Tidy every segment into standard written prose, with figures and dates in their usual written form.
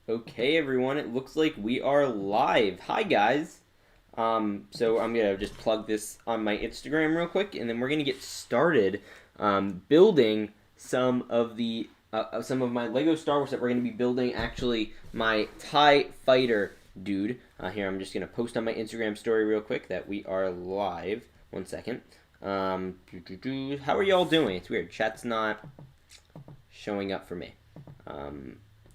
Okay, everyone, it looks like we are live. Hi, guys. So I'm gonna just plug this on my Instagram real quick, and then we're gonna get started building some of my Lego Star Wars that we're gonna be building. Actually, my TIE Fighter dude. Here, I'm just gonna post on my Instagram story real quick that we are live. 1 second. How are y'all doing? It's weird. Chat's not showing up for me.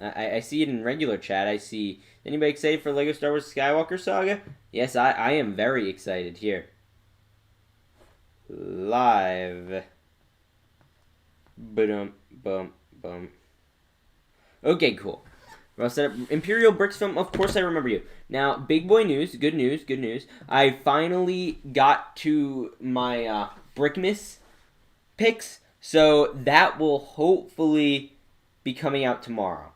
I see it in regular chat. I see. Anybody excited for Lego Star Wars Skywalker Saga? Yes, I am very excited here. Live. Boom, boom, boom. Okay, cool. We're all set up. Imperial Brix Film, of course I remember you. Now, big boy news, good news, good news. I finally got to my Brickmas picks, so that will hopefully be coming out tomorrow.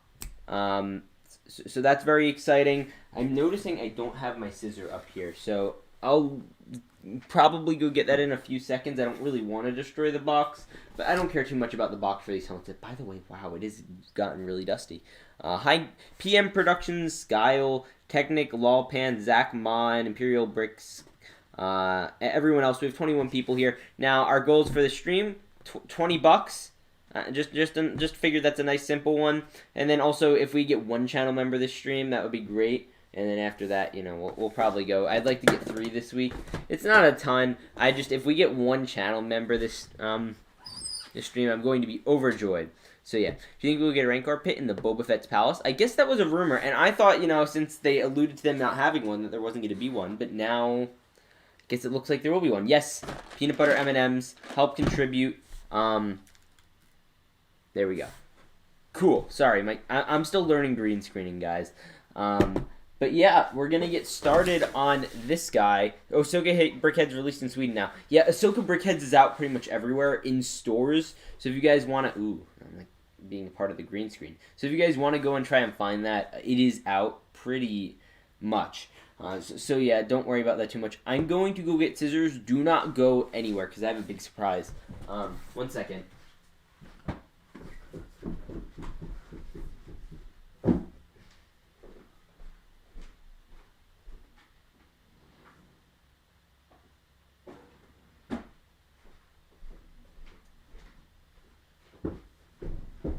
So that's very exciting. I'm noticing I don't have my scissor up here, so I'll probably go get that in a few seconds. I don't really want to destroy the box, but I don't care too much about the box for these helmets. By the way, wow, it has gotten really dusty. Hi, PM Productions, Skyle, Technic, Lawpan, Zach Mon, Imperial Bricks, everyone else. We have 21 people here. Now, our goals for the stream, $20. Just figured that's a nice simple one. And then also, if we get one channel member this stream, that would be great. And then after that, you know, we'll probably go. I'd like to get 3 this week. It's not a ton. If we get one channel member this stream, I'm going to be overjoyed. So yeah, do you think we'll get a Rancor pit in the Boba Fett's palace? I guess that was a rumor, and I thought, you know, since they alluded to them not having one, that there wasn't going to be one. But now, I guess it looks like there will be one. Yes, peanut butter M&Ms help contribute. There we go. Cool. Sorry, I'm still learning green screening, guys. But yeah, we're going to get started on this guy. Ahsoka Brickheads released in Sweden now. Yeah, Ahsoka Brickheads is out pretty much everywhere in stores. So if you guys want to... Ooh, I'm like being a part of the green screen. So if you guys want to go and try and find that, it is out pretty much. So yeah, don't worry about that too much. I'm going to go get scissors. Do not go anywhere because I have a big surprise. 1 second.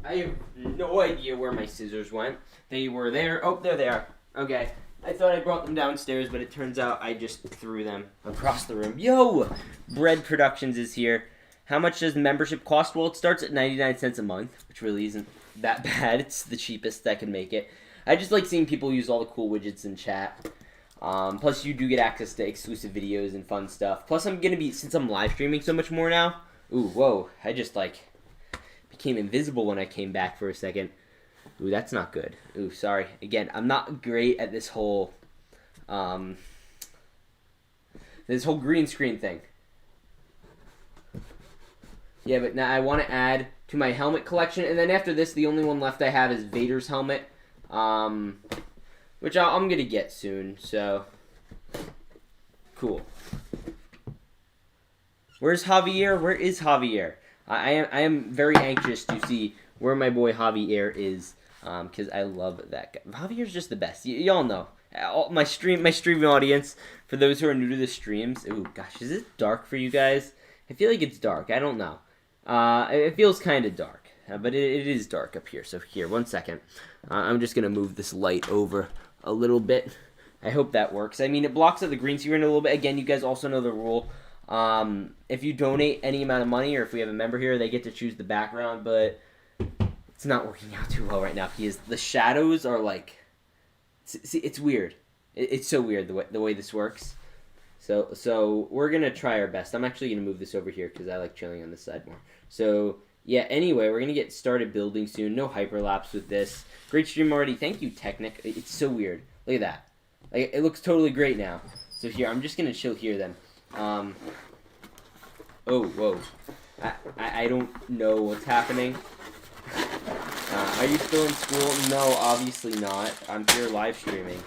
I have no idea where my scissors went. They were there. Oh, there they are. Okay. I thought I brought them downstairs, but it turns out I just threw them across the room. Yo! Bread Productions is here. How much does membership cost? Well, it starts at 99 cents a month, which really isn't that bad. It's the cheapest I can make it. I just like seeing people use all the cool widgets in chat. Plus, you do get access to exclusive videos and fun stuff. Plus, I'm going to be, since I'm live streaming so much more now. Ooh, whoa. I just, became invisible when I came back for a second. Ooh, that's not good. Ooh, sorry. Again, I'm not great at this whole green screen thing. Yeah, but now I want to add to my helmet collection, and then after this, the only one left I have is Vader's helmet, which I'm gonna get soon. So cool. Where's Javier? Where is Javier? I am very anxious to see where my boy Javier is, because I love that guy. Javier's just the best. Y'all know. My streaming audience, for those who are new to the streams. Ooh, gosh, is it dark for you guys? I feel like it's dark. I don't know. It feels kind of dark, but it is dark up here. So here, 1 second. I'm just gonna move this light over a little bit. I hope that works. I mean, it blocks out the green screen a little bit. Again, you guys also know the rule. If you donate any amount of money, or if we have a member here, they get to choose the background, but it's not working out too well right now. The shadows are see, it's weird. It's so weird the way this works. So we're gonna try our best. I'm actually gonna move this over here because I like chilling on this side more. So yeah. Anyway, we're gonna get started building soon. No hyperlapse with this. Great stream already. Thank you, Technic. It's so weird. Look at that. It looks totally great now. So here, I'm just gonna chill here then. Oh, whoa. I don't know what's happening. Are you still in school? No, obviously not. I'm here live streaming.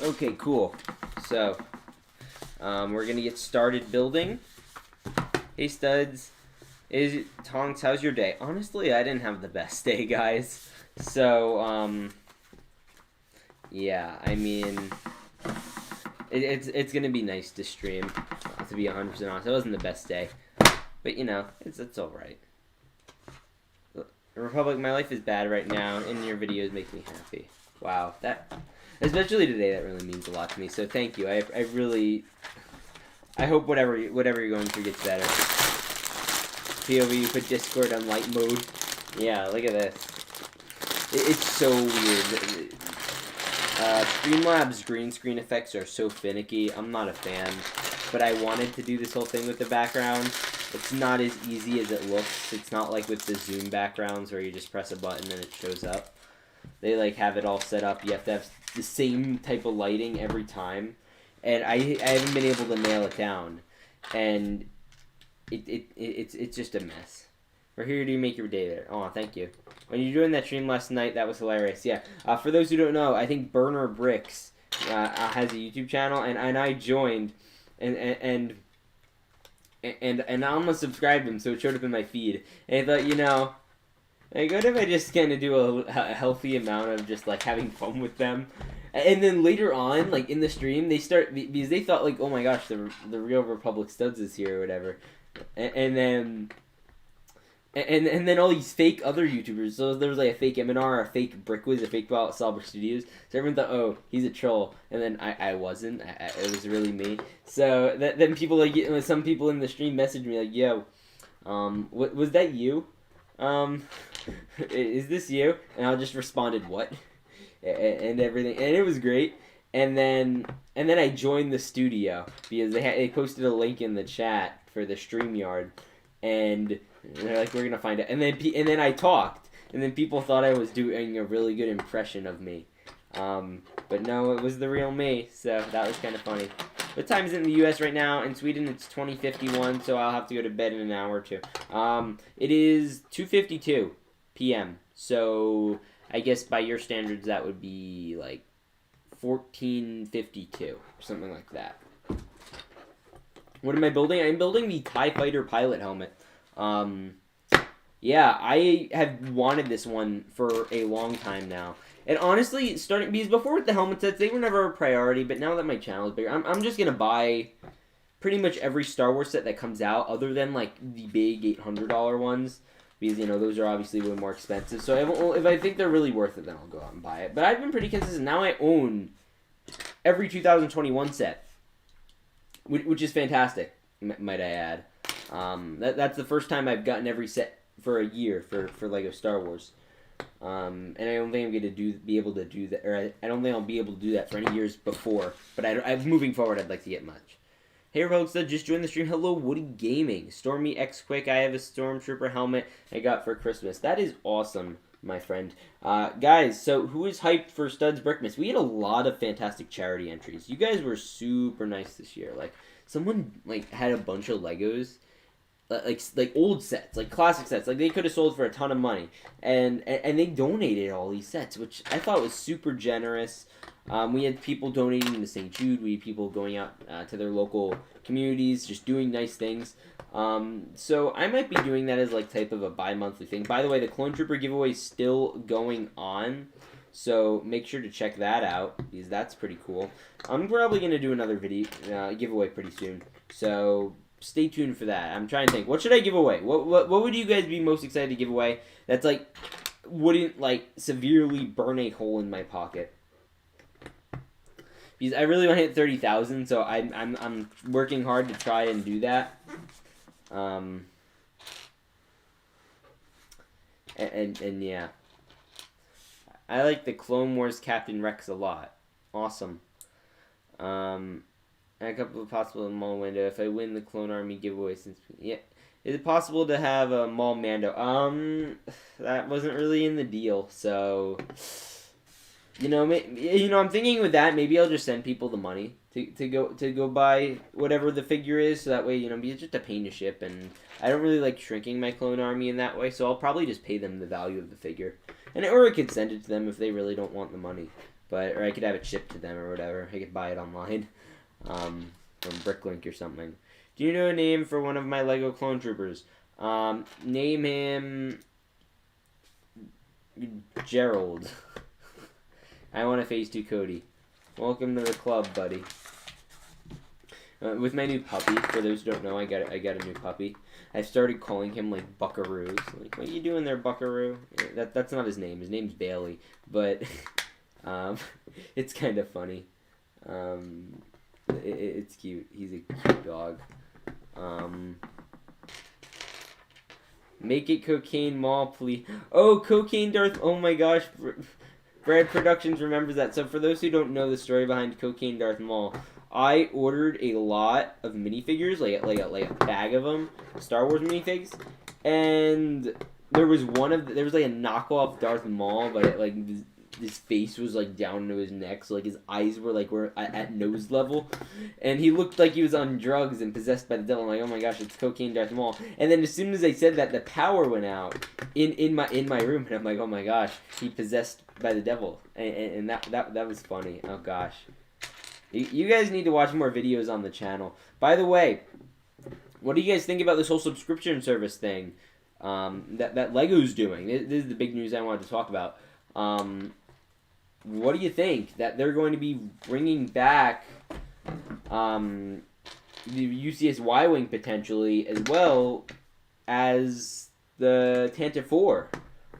Okay, cool. So, We're going to get started building. Hey, studs. Tonks, how's your day? Honestly, I didn't have the best day, guys. So, yeah, I mean, it's going to be nice to stream, to be 100% honest. It wasn't the best day. But, you know, it's alright. Republic, my life is bad right now, and your videos make me happy. Wow, that, especially today, that really means a lot to me. So thank you. I hope whatever you're going through gets better. POV, you put Discord on light mode. Yeah, look at this. It's so weird. Streamlabs green screen effects are so finicky. I'm not a fan, but I wanted to do this whole thing with the background. It's not as easy as it looks. It's not like with the Zoom backgrounds where you just press a button and it shows up. They like have it all set up. You have to have the same type of lighting every time. And I haven't been able to nail it down. And it's just a mess. We're here to make your day there. Oh, thank you. When you were doing that stream last night, that was hilarious. Yeah. For those who don't know, I think Burner Brix has a YouTube channel, and I joined, and I almost subscribed him, so it showed up in my feed. And I thought, you know, like, what if I just kind of do a healthy amount of just, like, having fun with them? And then later on, like, in the stream, they start, because they thought, like, oh my gosh, the real Republic Studs is here or whatever. And then all these fake other YouTubers, so there was like a fake MNR, a fake Brickwiz, a fake Salber Studios, so everyone thought, oh, he's a troll, and then I wasn't, it was really me. So then people, like, some people in the stream messaged me, like, yo, was that you? Is this you? And I just responded, what? And everything, and it was great. And then I joined the studio, because they posted a link in the chat for the StreamYard, and they're like, we're gonna find out. And then I talked, and then people thought I was doing a really good impression of me. But no, it was the real me, so that was kind of funny. What time is it in the U.S. right now? In Sweden, it's 20:51, so I'll have to go to bed in an hour or two. It is 2:52 p.m., so I guess by your standards, that would be like 14:52, or something like that. What am I building? I'm building the TIE Fighter pilot helmet. Yeah, I have wanted this one for a long time now. And honestly, because before with the helmet sets, they were never a priority, but now that my channel is bigger, I'm just going to buy pretty much every Star Wars set that comes out, other than, like, the big $800 ones, because, you know, those are obviously way more expensive. So if I think they're really worth it, then I'll go out and buy it. But I've been pretty consistent. Now I own every 2021 set, which is fantastic, might I add. That's the first time I've gotten every set for a year for LEGO Star Wars. And I don't think I'm going to be able to do that, or I don't think I'll be able to do that for any years before. But moving forward, I'd like to get much. Hey, folks, just joined the stream. Hello, Woody Gaming. Stormy X Quick. I have a Stormtrooper helmet I got for Christmas. That is awesome, my friend. Guys, so who is hyped for Studs Brickmas? We had a lot of fantastic charity entries. You guys were super nice this year. Like, someone, like, had a bunch of Legos, like old sets, like classic sets, like they could have sold for a ton of money, and they donated all these sets, which I thought was super generous. We had people donating to St. Jude. We had people going out to their local communities, just doing nice things. So I might be doing that as like type of a bi-monthly thing. By the way, the Clone Trooper giveaway is still going on, so make sure to check that out, because that's pretty cool. I'm probably going to do another video giveaway pretty soon, so stay tuned for that. I'm trying to think, what should I give away? What would you guys be most excited to give away that's like wouldn't like severely burn a hole in my pocket? Because I really want to hit 30,000, so I'm working hard to try and do that. And yeah, I like the Clone Wars Captain Rex a lot. Awesome. And a couple of possible Maul window if I win the Clone Army giveaway. Yeah, is it possible to have a Maul Mando? That wasn't really in the deal, so you know, I'm thinking with that, maybe I'll just send people the money to go buy whatever the figure is, so that way, you know, it's just a pain to ship, and I don't really like shrinking my Clone Army in that way, so I'll probably just pay them the value of the figure, or I could send it to them if they really don't want the money, or I could have it shipped to them or whatever. I could buy it online. from Bricklink or something. Do you know a name for one of my Lego clone troopers? Name him Gerald. I want a phase 2 Cody. Welcome to the club, buddy. With my new puppy, for those who don't know, I got a new puppy. I started calling him like Buckaroo. Like, what are you doing there, Buckaroo? That's not his name. His name's Bailey, but it's kind of funny. It's cute. He's a cute dog. Make it Cocaine Maul, please. Oh, Cocaine Darth. Oh my gosh. Brad Productions remembers that. So for those who don't know the story behind Cocaine Darth Maul, I ordered a lot of minifigures, like a bag of them, Star Wars minifigs, and there was there was like a knockoff Darth Maul, but it, like his face was like down to his neck, so like his eyes were at nose level, and he looked like he was on drugs and possessed by the devil. I'm like, oh my gosh, it's Cocaine Darth Maul. And then as soon as I said that, the power went out in my room, and I'm like, oh my gosh, he possessed by the devil, and that was funny. Oh gosh. You guys need to watch more videos on the channel. By the way, what do you guys think about this whole subscription service thing that Lego's doing? This is the big news I wanted to talk about. What do you think? That they're going to be bringing back the UCS Y-Wing potentially, as well as the Tantive 4.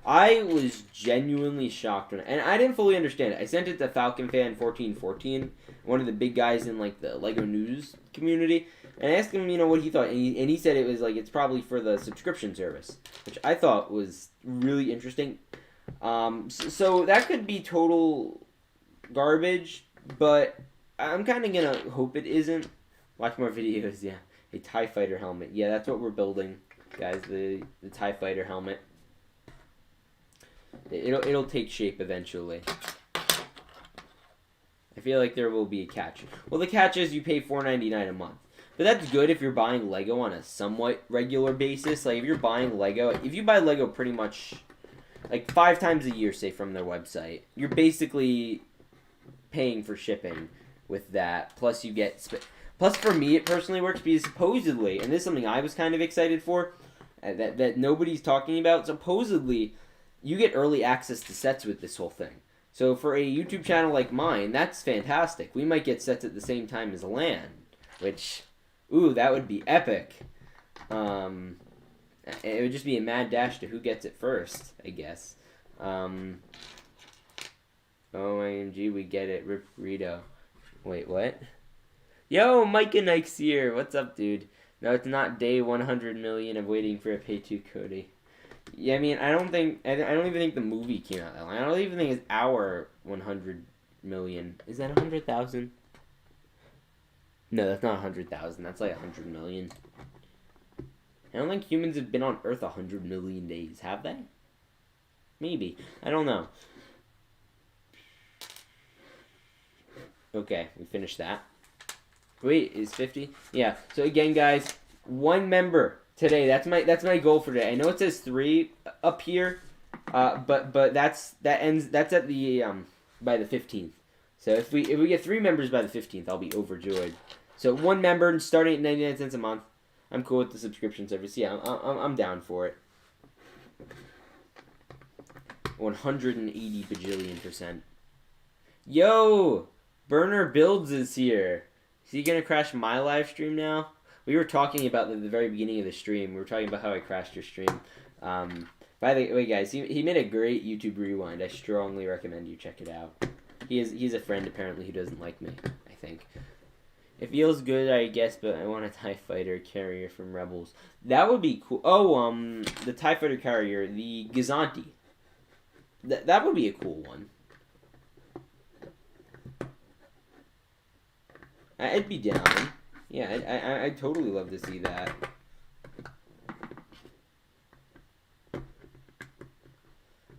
I was genuinely shocked and I didn't fully understand it. I sent it to FalconFan1414, one of the big guys in like the Lego news community, and I asked him, what he thought, and he said it was like it's probably for the subscription service, which I thought was really interesting. So that could be total garbage, but I'm kind of gonna hope it isn't. Watch more videos. Yeah, a TIE Fighter helmet. Yeah, that's what we're building, guys. The TIE Fighter helmet. It'll take shape eventually. I feel like there will be a catch. Well, the catch is you pay $4.99 a month. But that's good if you're buying Lego on a somewhat regular basis. Like, if you're buying Lego... If you buy Lego pretty much, like, 5 times a year, say, from their website, you're basically paying for shipping with that. Plus, you get... Plus, for me, it personally works because supposedly, and this is something I was kind of excited for, that nobody's talking about, supposedly... You get early access to sets with this whole thing. So for a YouTube channel like mine, that's fantastic. We might get sets at the same time as LAN, which, ooh, that would be epic. It would just be a mad dash to who gets it first, I guess. OMG, we get it. Rip Rito. Wait, what? Yo, Micah Nike's here. What's up, dude? No, it's not day 100 million of waiting for a pay 2 Cody. Yeah, I mean, I don't even think the movie came out that long. I don't even think it's our 100 million. Is that 100,000? No, that's not 100,000. That's like 100 million. I don't think humans have been on Earth 100 million days, have they? Maybe. I don't know. Okay, we finished that. Wait, is 50? Yeah. So again, guys, 1 member today. That's my goal for today. I know it says 3 up here, but that's at the by the 15th. So if we get 3 members by the 15th, I'll be overjoyed. So 1 member starting at 99 cents a month. I'm cool with the subscription service. Yeah, I'm down for it. 180 bajillion%. Yo, Burner Builds is here. Is he gonna crash my live stream now? We were talking about at the very beginning of the stream. We were talking about how I crashed your stream. By the way, guys, he made a great YouTube rewind. I strongly recommend you check it out. He's a friend apparently who doesn't like me, I think. It feels good, I guess, but I want a TIE Fighter carrier from Rebels. That would be cool. Oh, the TIE Fighter carrier, the Gazanti. That would be a cool one. I'd be down. Yeah, I'd totally love to see that.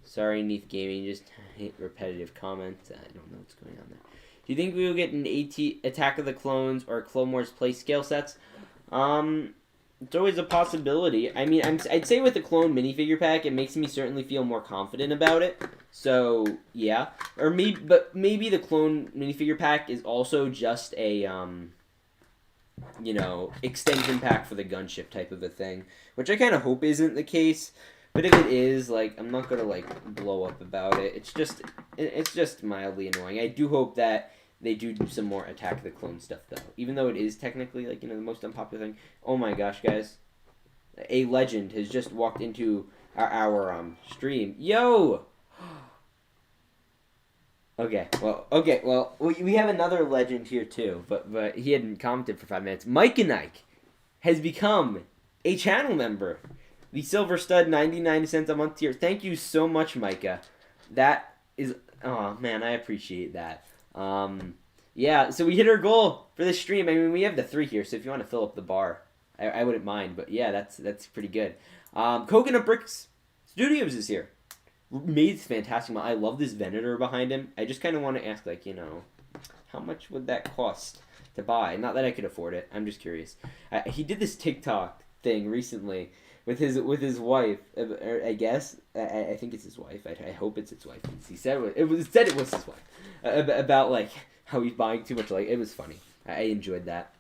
Sorry, Neath Gaming, just hate repetitive comments. I don't know what's going on there. Do you think we will get an Attack of the Clones or Clone Wars play scale sets? It's always a possibility. I mean, I'd say with the Clone minifigure pack, it makes me certainly feel more confident about it. So, yeah. But maybe the Clone minifigure pack is also just a, you know, extension pack for the gunship type of a thing, which I kind of hope isn't the case. But if it is, like, I'm not gonna like blow up about it. It's just mildly annoying. I do hope that they do some more Attack of the Clone stuff though, even though it is technically like, you know, the most unpopular thing. Oh my gosh, guys, a legend has just walked into our stream. Yo. Okay, well, we have another legend here too, but he hadn't commented for 5 minutes. Mike and Ike has become a channel member. The Silver Stud 99 cents a month tier. Thank you so much, Micah. That is, oh man, I appreciate that. Yeah, so we hit our goal for this stream. I mean, we have the 3 here, so if you want to fill up the bar, I wouldn't mind. But yeah, that's pretty good. Coconut Brix Studios is here. Made fantastic. I love this Venator behind him. I just kind of want to ask, like, you know, how much would that cost to buy? Not that I could afford it. I'm just curious. He did this TikTok thing recently with his wife. I guess I think it's his wife. I hope it's his wife. He said it was his wife. About like how he's buying too much. Like, it was funny. I enjoyed that.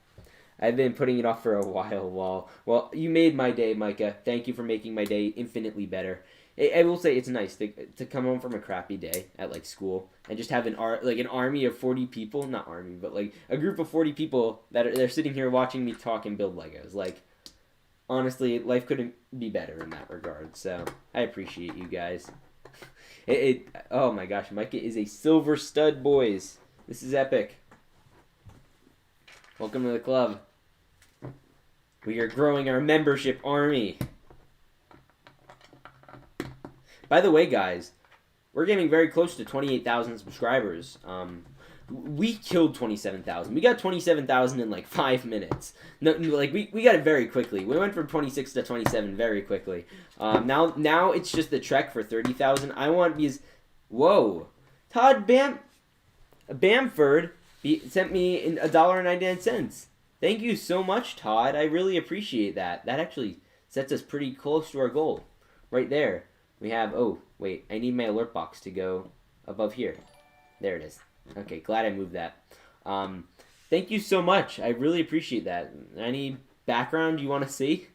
I've been putting it off for a while. Well, you made my day, Micah. Thank you for making my day infinitely better. I will say it's nice to come home from a crappy day at like school and just have an army of 40 people, not army, but like a group of 40 people they're sitting here watching me talk and build Legos. Like, honestly, life couldn't be better in that regard. So I appreciate you guys. Oh my gosh, Micah is a Silver Stud, boys. This is epic. Welcome to the club. We are growing our membership army. By the way, guys, we're getting very close to 28,000 subscribers. We killed 27,000. We got 27,000 in like 5 minutes. No, like we got it very quickly. We went from 26 to 27 very quickly. Now it's just the trek for 30,000. I want these. Whoa, Todd Bamford sent me $1.99. Thank you so much, Todd. I really appreciate that. That actually sets us pretty close to our goal, right there. We have, oh, wait, I need my alert box to go above here. There it is. Okay, glad I moved that. Thank you so much. I really appreciate that. Any background you want to see?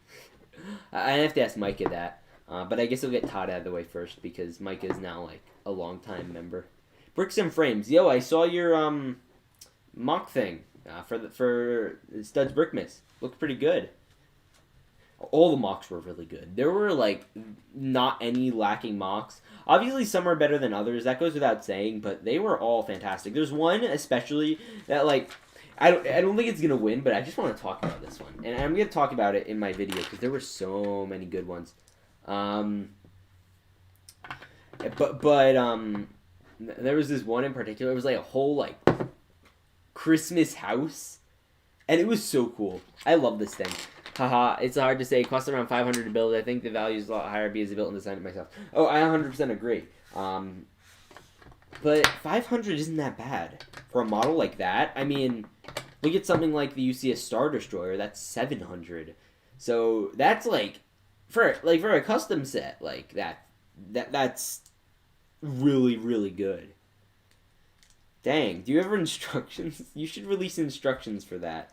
I have to ask Micah that. But I guess I'll get Todd out of the way first because Micah is now, like, a long-time member. Bricks and Frames. Yo, I saw your, mock thing for Studs Brickmas. Looked pretty good. All the mocks were really good. There were, like, not any lacking mocks. Obviously, some are better than others. That goes without saying, but they were all fantastic. There's one, especially, that, like, I don't think it's going to win, but I just want to talk about this one. And I'm going to talk about it in my video, because there were so many good ones. There was this one in particular. It was, like, a whole, like, Christmas house. And it was so cool. I love this thing. Haha, it's hard to say. It costs around $500 to build. I think the value is a lot higher because I built and designed it myself. Oh, I 100% agree. But $500 isn't that bad for a model like that. I mean, look at something like the UCS Star Destroyer. That's $700. So that's like for a custom set like that's really, really good. Dang, do you ever instructions? You should release instructions for that.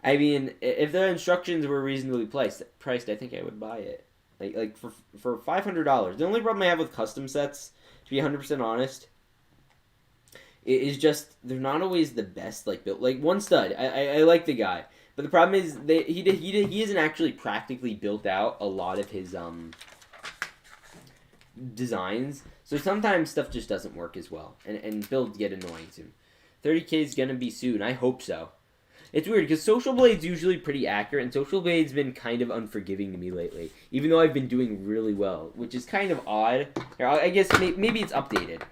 I mean, if the instructions were reasonably priced, I think I would buy it. Like for $500. The only problem I have with custom sets, to be 100% honest, is just they're not always the best. Like built, like one stud. I like the guy, but the problem is he hasn't actually practically built out a lot of his designs. So sometimes stuff just doesn't work as well, and builds get annoying soon. 30K is gonna be soon. I hope so. It's weird, because Social Blade's usually pretty accurate, and Social Blade's been kind of unforgiving to me lately, even though I've been doing really well, which is kind of odd. Here, I guess maybe it's updated.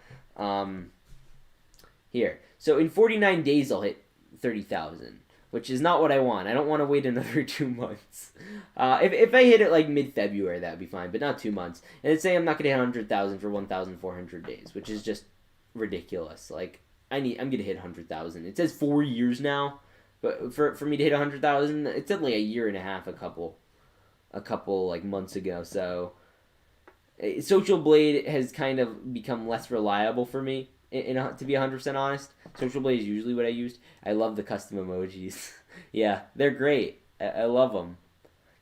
Here. So in 49 days, I'll hit 30,000, which is not what I want. I don't want to wait another 2 months. If I hit it like mid-February, that would be fine, but not 2 months. And let's say I'm not going to hit 100,000 for 1,400 days, which is just ridiculous. Like, I'm going to hit 100,000. It says 4 years now. But for me to hit 100,000, it took like a year and a half, a couple like months ago. So Social Blade has kind of become less reliable for me. To be 100% honest, Social Blade is usually what I used. I love the custom emojis. Yeah, they're great. I love them.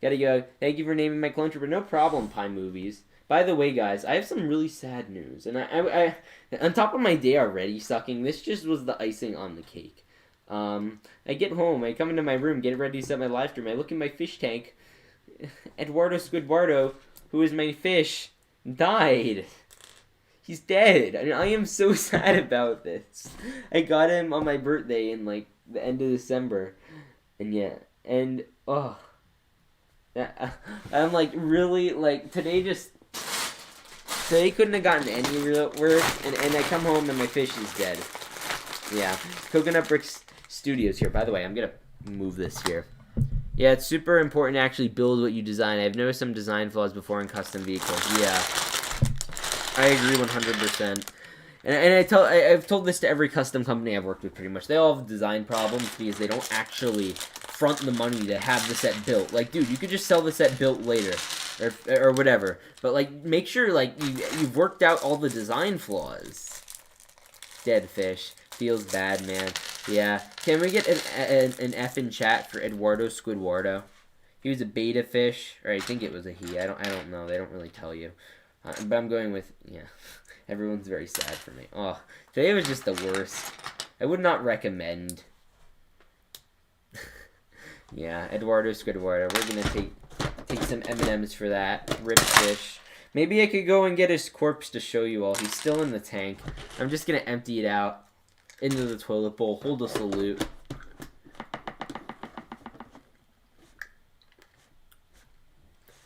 Gotta go. Thank you for naming my clone trooper. No problem, Pie Movies. By the way, guys, I have some really sad news, and I on top of my day already sucking, this just was the icing on the cake. I get home, I come into my room, get ready to set my live stream. I look in my fish tank. Eduardo Squidwardo, who is my fish, died. He's dead. And I am so sad about this. I got him on my birthday in like the end of December. And yeah, and oh, I'm like really like today couldn't have gotten any real worse. And I come home and my fish is dead. Yeah, Coconut Brix Studios here. By the way, I'm gonna move this here. Yeah, it's super important to actually build what you design. I've noticed some design flaws before in custom vehicles. Yeah, I agree 100%. And I've told this to every custom company I've worked with pretty much. They all have design problems because they don't actually front the money to have the set built. Like, dude, you could just sell the set built later. Or whatever. But, like, make sure, like, you've worked out all the design flaws. Dead fish. Feels bad, man. Yeah. Can we get an F in chat for Eduardo Squidwardo? He was a beta fish. Or I think it was a he. I don't know. They don't really tell you. But I'm going with, yeah. Everyone's very sad for me. Oh, today was just the worst. I would not recommend. Yeah, Eduardo Squidwardo. We're going to take some M&Ms for that. Rib fish. Maybe I could go and get his corpse to show you all. He's still in the tank. I'm just going to empty it out into the toilet bowl. Hold a salute.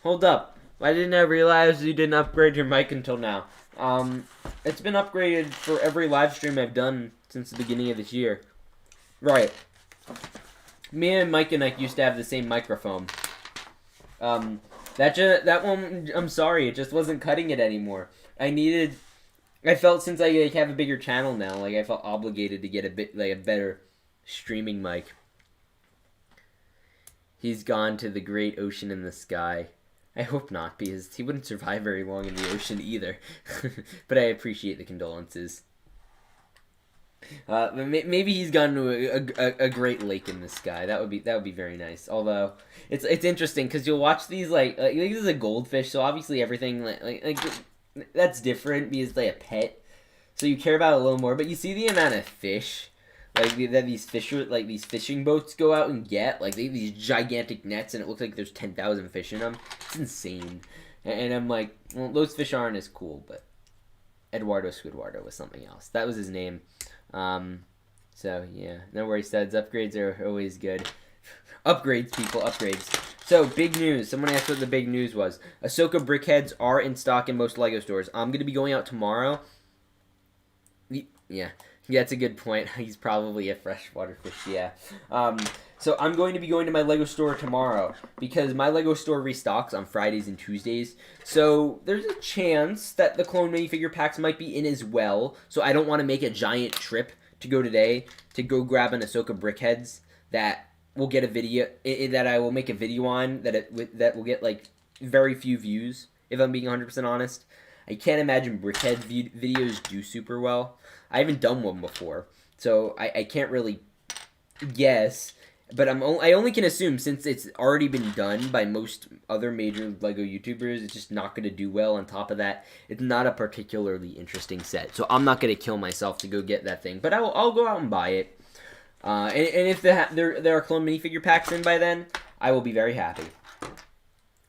Hold up. Why didn't I realize you didn't upgrade your mic until now? It's been upgraded for every live stream I've done since the beginning of this year. Right. Me and Mike and Ike used to have the same microphone. That one, I'm sorry, it just wasn't cutting it anymore. I felt since I have a bigger channel now, like I felt obligated to get a better streaming mic. He's gone to the great ocean in the sky. I hope not, because he wouldn't survive very long in the ocean either. But I appreciate the condolences. Maybe he's gone to a great lake in the sky. That would be very nice. Although it's interesting because you'll watch these like this is a goldfish, so obviously everything like that's different because they're a pet, so you care about it a little more. But you see the amount of fish. Like that these fishing boats go out and get they have these gigantic nets and it looks like there's 10,000 fish in them. It's insane, and I'm like, well, those fish aren't as cool. But Eduardo Squidwardo was something else. That was his name. So yeah, no worries, studs. Upgrades are always good. Upgrades, people, upgrades. So big news. Someone asked what the big news was. Ahsoka brickheads are in stock in most LEGO stores. I'm gonna be going out tomorrow. Yeah. Yeah, that's a good point. He's probably a freshwater fish, yeah. So I'm going to be going to my LEGO store tomorrow because my LEGO store restocks on Fridays and Tuesdays. So there's a chance that the clone minifigure packs might be in as well. So I don't want to make a giant trip to go today to go grab an Ahsoka brickheads that will get a video that I will make a video on that will get like very few views if I'm being 100% honest. I can't imagine brickhead videos do super well. I haven't done one before, so I can't really guess. But I only can assume since it's already been done by most other major LEGO YouTubers, it's just not going to do well. On top of that, it's not a particularly interesting set, so I'm not going to kill myself to go get that thing. But I'll go out and buy it. And if there are clone minifigure packs in by then, I will be very happy.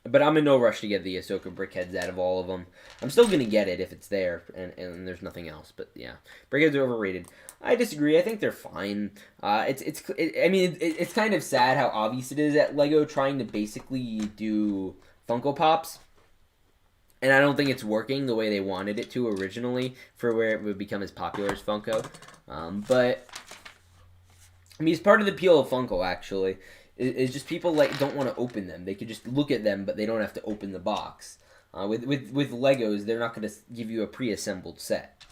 But I'm in no rush to get the Ahsoka brickheads out of all of them. I'm still going to get it if it's there and there's nothing else. But yeah, brickheads are overrated. I disagree. I think they're fine. It's kind of sad how obvious it is at LEGO trying to basically do Funko Pops. And I don't think it's working the way they wanted it to originally for where it would become as popular as Funko. But I mean, it's part of the appeal of Funko, actually. It's just people don't want to open them. They could just look at them, but they don't have to open the box. With Legos, they're not going to give you a pre-assembled set.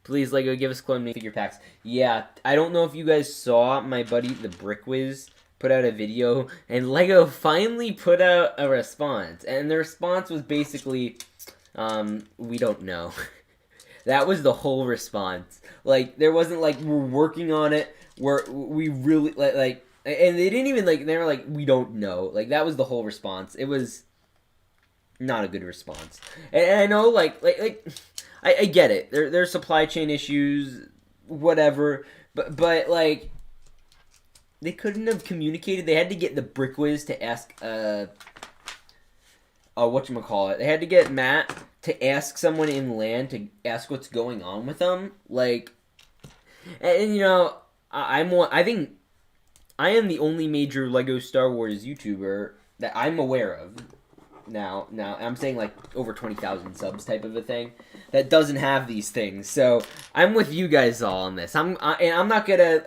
Please, Lego, give us clone minifigure packs. Yeah, I don't know if you guys saw my buddy, the Brick Wiz, put out a video, and Lego finally put out a response. And the response was basically, we don't know. That was the whole response. Like, there wasn't like, we're working on it, we really, like, and they didn't even, like, they were like, we don't know. Like, that was the whole response. It was not a good response. And I know, I get it. There's supply chain issues, whatever. But like, they couldn't have communicated. They had to get the Brickwiz to ask, whatchamacallit. They had to get Matt to ask someone in LAN to ask what's going on with them. Like, and you know, I think I am the only major Lego Star Wars YouTuber that I'm aware of. Now I'm saying like over 20,000 subs type of a thing that doesn't have these things. So I'm with you guys all on this. And I'm not gonna.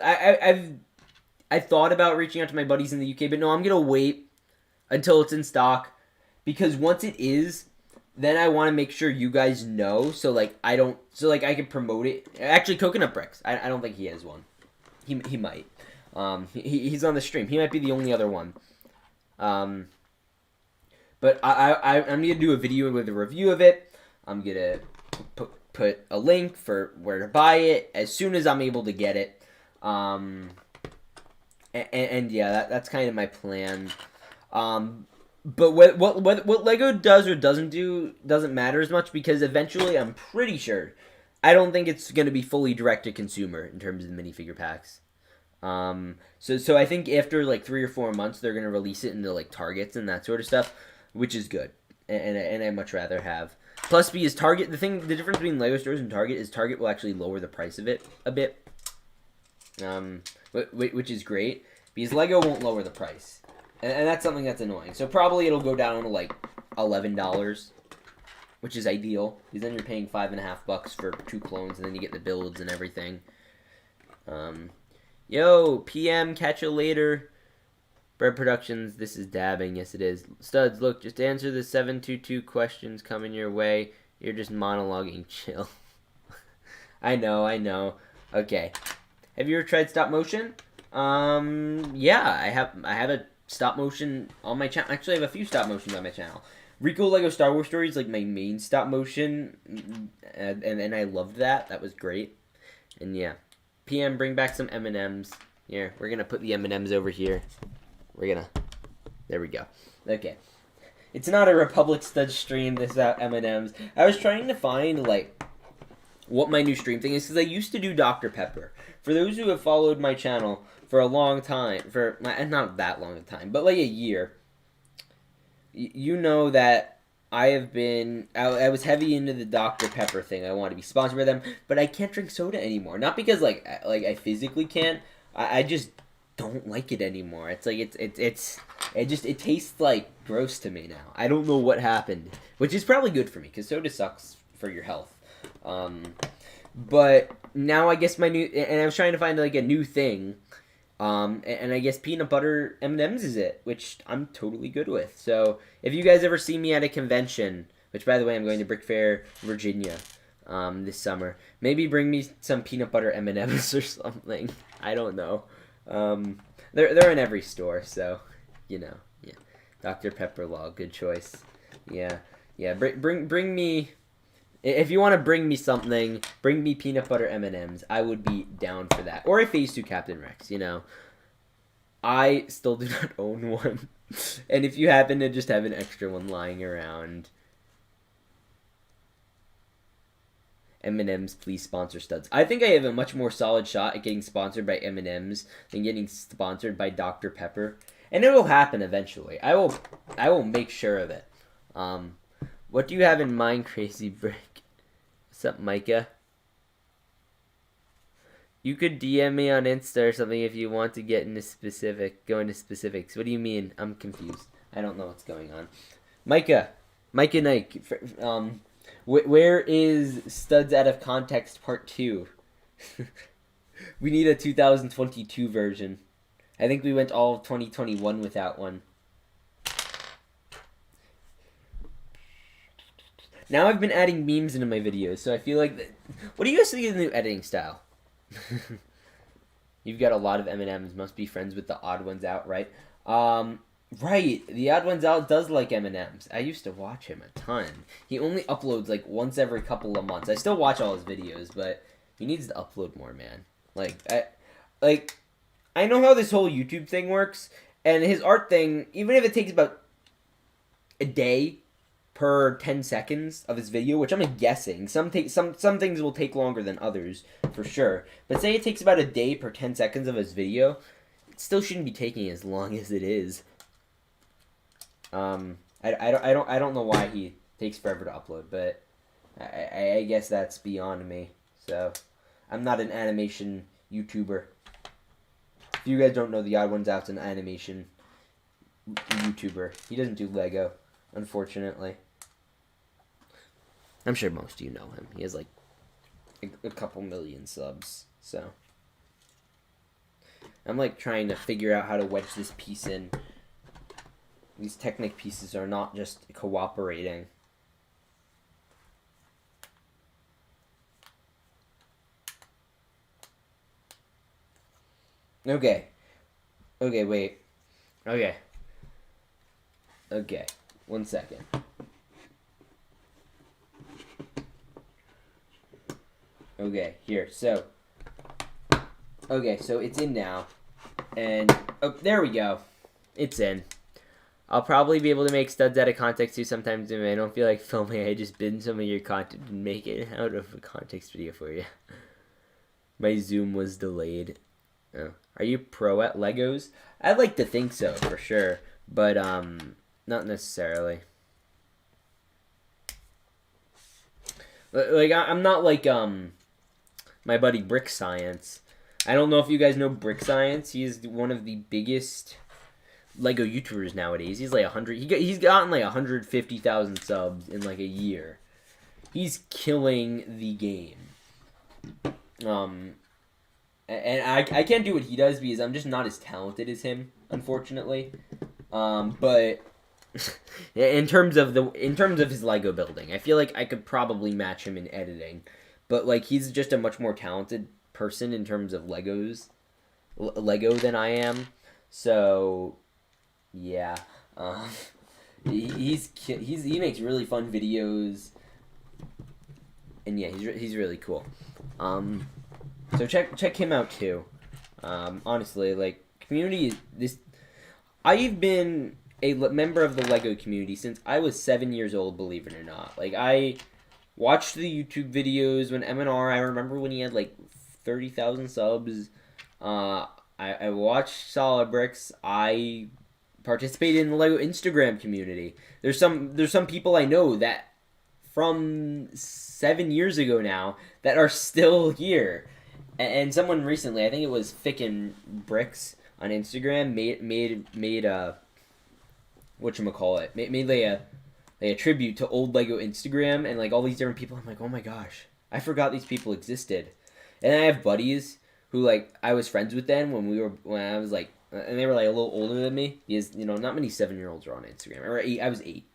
I thought about reaching out to my buddies in the UK, but no, I'm gonna wait until it's in stock, because once it is, then I want to make sure you guys know. So like I can promote it. Actually, Coconut Brix. I don't think he has one. He might. He's on the stream. He might be the only other one. But I'm going to do a video with a review of it. I'm going to put a link for where to buy it as soon as I'm able to get it. And yeah, that's kind of my plan. But what Lego does or doesn't do doesn't matter as much, because eventually I'm pretty sure, I don't think it's going to be fully direct to consumer in terms of the minifigure packs. So I think after like 3 or 4 months, they're going to release it into like Targets and that sort of stuff, which is good, and I'd much rather have. Plus, because Target, the difference between Lego stores and Target is Target will actually lower the price of it a bit, which is great, because Lego won't lower the price, and that's something that's annoying. So probably it'll go down to like $11, which is ideal, because then you're paying $5.50 for 2 clones, and then you get the builds and everything. Yo, PM, catch you later. Bread Productions, this is dabbing. Yes, it is. Studs, look, just answer the 722 questions coming your way. You're just monologuing. Chill. I know. Okay. Have you ever tried stop motion? Yeah, I have a stop motion on my channel. Actually, I have a few stop motions on my channel. Rico Lego Star Wars Story is like my main stop motion, and I loved that. That was great. And yeah. PM, bring back some M&Ms. Here, we're going to put the M&Ms over here. There we go. Okay. It's not a Republic Stud stream, this out M&Ms. I was trying to find, like, what my new stream thing is, because I used to do Dr. Pepper. For those who have followed my channel for a long time, not that long a time, but like a year, you know that I was heavy into the Dr. Pepper thing. I want to be sponsored by them, but I can't drink soda anymore. Not because, like I physically can't. I just don't like it anymore. It's like it tastes like gross to me now. I don't know what happened, which is probably good for me, because soda sucks for your health. But now I guess and I was trying to find like a new thing, and I guess peanut butter M&Ms is it, which I'm totally good with. So if you guys ever see me at a convention, which by the way I'm going to Brick Fair, Virginia, this summer, maybe bring me some peanut butter M&Ms or something. I don't know. They're in every store, so you know. Yeah, Dr. Pepper Law, good choice. Yeah. Bring me. If you want to bring me something, bring me peanut butter M&Ms. I would be down for that. Or a Phase 2 Captain Rex, you know. I still do not own one. And if you happen to just have an extra one lying around, M&Ms, please sponsor Studs. I think I have a much more solid shot at getting sponsored by M&Ms than getting sponsored by Dr. Pepper. And it will happen eventually. I will make sure of it. What do you have in mind, Crazy Brick? What's up, Micah? You could DM me on Insta or something if you want to go into specifics. What do you mean? I'm confused. I don't know what's going on. Micah Nike. Where is Studs Out of Context Part 2? We need a 2022 version. I think we went all of 2021 without one. Now I've been adding memes into my videos, so I feel like... What do you guys think of the new editing style? You've got a lot of M&Ms. Must be friends with the odd ones out, right? Right, the Odd Ones Out does like M&Ms. I used to watch him a ton. He only uploads like once every couple of months. I still watch all his videos, but he needs to upload more, man. Like I know how this whole YouTube thing works, and his art thing, even if it takes about a day per 10 seconds of his video, which I'm guessing, some things will take longer than others for sure. But say it takes about a day per 10 seconds of his video, it still shouldn't be taking as long as it is. I don't know why he takes forever to upload, but I guess that's beyond me. So I'm not an animation YouTuber. If you guys don't know, the Odd Ones Out's an animation YouTuber. He doesn't do Lego, unfortunately. I'm sure most of you know him. He has like a couple million subs. So I'm like trying to figure out how to wedge this piece in. These Technic pieces are not just cooperating. Okay. Okay, wait. Okay. Okay. 1 second. Okay, here. So. Okay, so it's in now. And. Oh, there we go. It's in. I'll probably be able to make studs out of context too sometimes if I don't feel like filming. I just bin some of your content and make it out of a context video for you. My Zoom was delayed. Oh. Are you pro at Legos? I'd like to think so, for sure. But, not necessarily. Like, I'm not like, my buddy Brix Science. I don't know if you guys know Brix Science. He is one of the biggest Lego YouTubers nowadays. He's like 100. He's gotten like 150,000 subs in like a year. He's killing the game. And I can't do what he does because I'm just not as talented as him, unfortunately. But in terms of his Lego building, I feel like I could probably match him in editing. But like he's just a much more talented person in terms of Lego than I am. So yeah, he makes really fun videos, and yeah, he's really cool. So check him out too. Honestly, like community this. I've been a member of the Lego community since I was 7 years old. Believe it or not, like I watched the YouTube videos when MNR. I remember when he had like 30,000 subs. I watched Solid Bricks. I participated in the Lego Instagram community. There's some people I know that from 7 years ago now that are still here. And someone recently, I think it was Fickin' Bricks on Instagram, made a whatchamacallit, made like a tribute to old Lego Instagram and like all these different people. I'm like, oh my gosh, I forgot these people existed. And I have buddies who like I was friends with then when I was like, and they were like a little older than me because not many 7-year-olds are on Instagram. I was 8.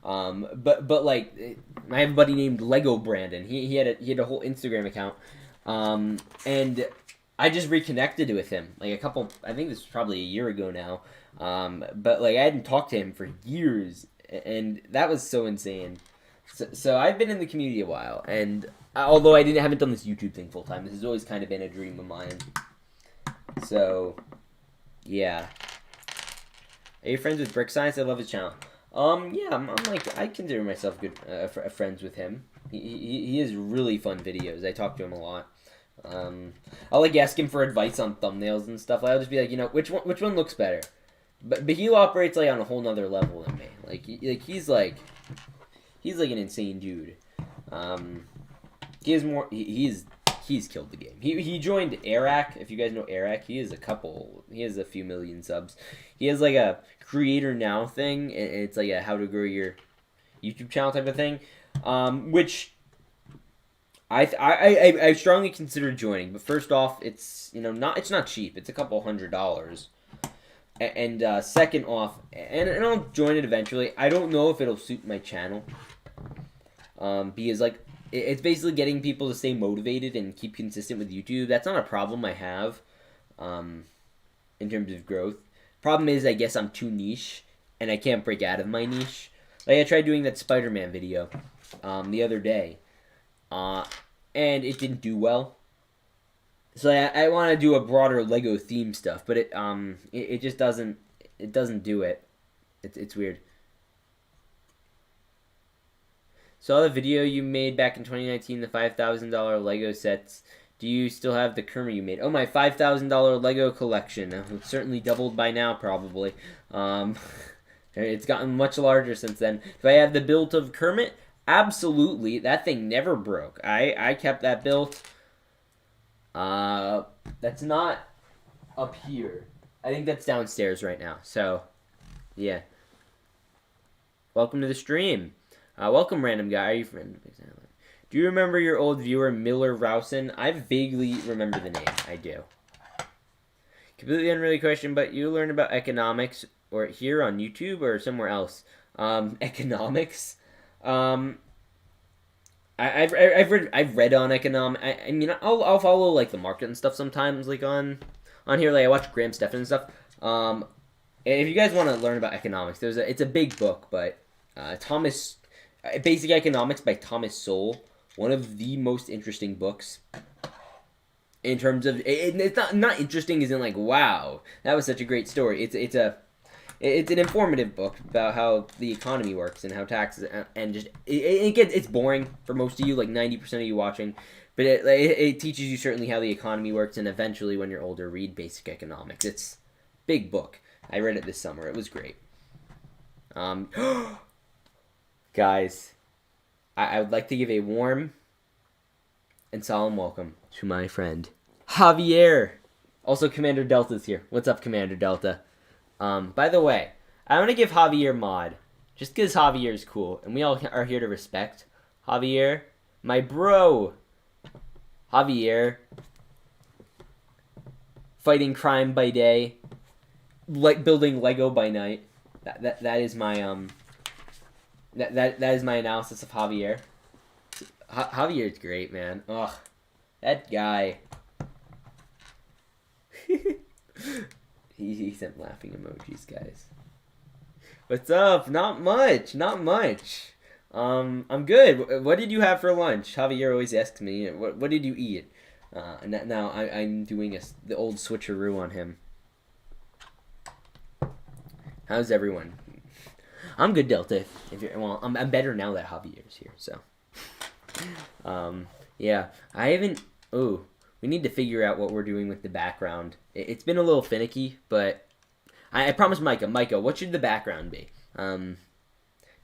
But like I have a buddy named Lego Brandon. He had a whole Instagram account. And I just reconnected with him like I think this was probably a year ago now. But like I hadn't talked to him for years, and that was so insane. So I've been in the community a while, and although I haven't done this YouTube thing full time, this has always kind of been a dream of mine. So yeah. Are you friends with Brix Science? I love his channel. Yeah, I'm like I consider myself good friends with him. He has really fun videos. I talk to him a lot. I'll like ask him for advice on thumbnails and stuff. I'll just be like, which one looks better. But he operates like on a whole nother level than me. He's like an insane dude. He has more. He's killed the game. He joined Eric. If you guys know Eric, he has a few million subs. He has like a creator now thing, and it's like a how to grow your YouTube channel type of thing, which I strongly consider joining. But first off, it's not cheap. It's a couple $100. And second off, and I'll join it eventually. I don't know if it'll suit my channel, because like it's basically getting people to stay motivated and keep consistent with YouTube. That's not a problem I have, in terms of growth. Problem is, I guess I'm too niche, and I can't break out of my niche. Like, I tried doing that Spider-Man video the other day, and it didn't do well. So I want to do a broader Lego theme stuff, but it just doesn't do it. It's weird. Saw the video you made back in 2019, the $5,000 Lego sets. Do you still have the Kermit you made? Oh, my $5,000 Lego collection. It's certainly doubled by now, probably. It's gotten much larger since then. Do I have the build of Kermit? Absolutely. That thing never broke. I kept that built. That's not up here. I think that's downstairs right now. So, yeah. Welcome to the stream. Welcome, random guy. Are you friend? Do you remember your old viewer, Miller Rousen? I vaguely remember the name. I do. Completely unrelated question, but you learned about economics or here on YouTube or somewhere else? Economics? I've read on economics. I mean, I'll follow like the market and stuff sometimes, like on here. Like I watch Graham Stephan and stuff. If you guys want to learn about economics, it's a big book, but Basic Economics by Thomas Sowell, one of the most interesting books. In terms of it's not interesting as in like wow that was such a great story. It's an informative book about how the economy works and how taxes and just it's boring for most of you, like 90% of you watching, but it teaches you certainly how the economy works, and eventually when you're older read Basic Economics. It's a big book. I read it this summer. It was great. Guys, I would like to give a warm and solemn welcome to my friend Javier. Also, Commander Delta's here. What's up, Commander Delta? By the way, I want to give Javier mod, just because Javier is cool, and we all are here to respect Javier, my bro. Javier, fighting crime by day, like building Lego by night. That is my that is my analysis of Javier. Javier's great, man. Ugh, that guy. He sent laughing emojis, guys. What's up? Not much. I'm good. What did you have for lunch? Javier always asks me, what did you eat? Now I'm doing the old switcheroo on him. How's everyone? I'm good, Delta. I'm better now that Javier's here, so. Yeah. I haven't... Oh, we need to figure out what we're doing with the background. It's been a little finicky, but I promised Micah. Micah, what should the background be?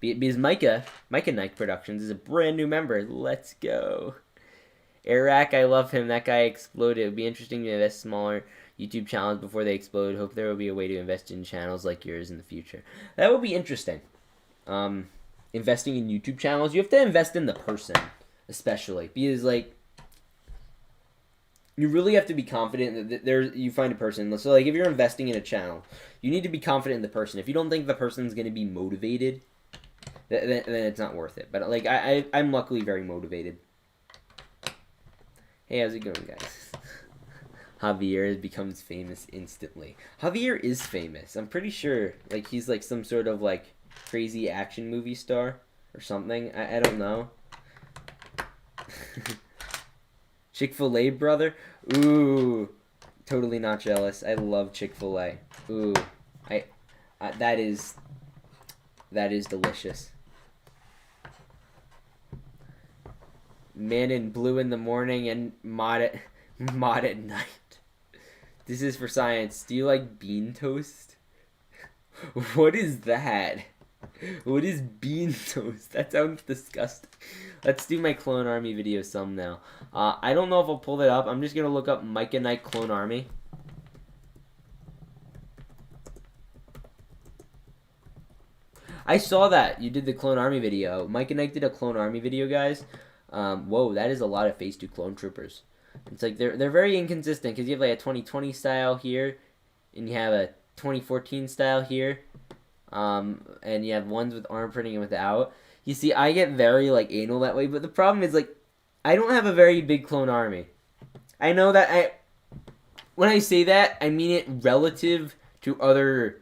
Because Micah Nike Productions is a brand new member. Let's go. Iraq, I love him. That guy exploded. It would be interesting to invest smaller YouTube channels before they explode. Hope there will be a way to invest in channels like yours in the future. That would be interesting. Investing in YouTube channels, you have to invest in the person, especially because like you really have to be confident that you find a person. So like if you're investing in a channel, you need to be confident in the person. If you don't think the person's going to be motivated, then it's not worth it. But like I'm luckily very motivated. Hey, how's it going, guys? Javier becomes famous instantly. Javier is famous. I'm pretty sure like he's like some sort of like crazy action movie star or something. I don't know. Chick-fil-A brother? Ooh. Totally not jealous. I love Chick-fil-A. Ooh. That is delicious. Man in blue in the morning and mod at night. This is for science. Do you like bean toast? What is that? What is bean toast? That sounds disgusting. Let's do my Clone Army video some now. I don't know if I'll pull that up. I'm just going to look up Micah Knight Clone Army. I saw that. You did the Clone Army video. Micah Knight did a Clone Army video, guys. Whoa, that is a lot of Phase 2 Clone Troopers. It's like they're very inconsistent because you have like a 2020 style here, and you have a 2014 style here. And you have ones with arm printing and without. You see, I get very, like, anal that way, but the problem is, like, I don't have a very big clone army. I know that when I say that, I mean it relative to other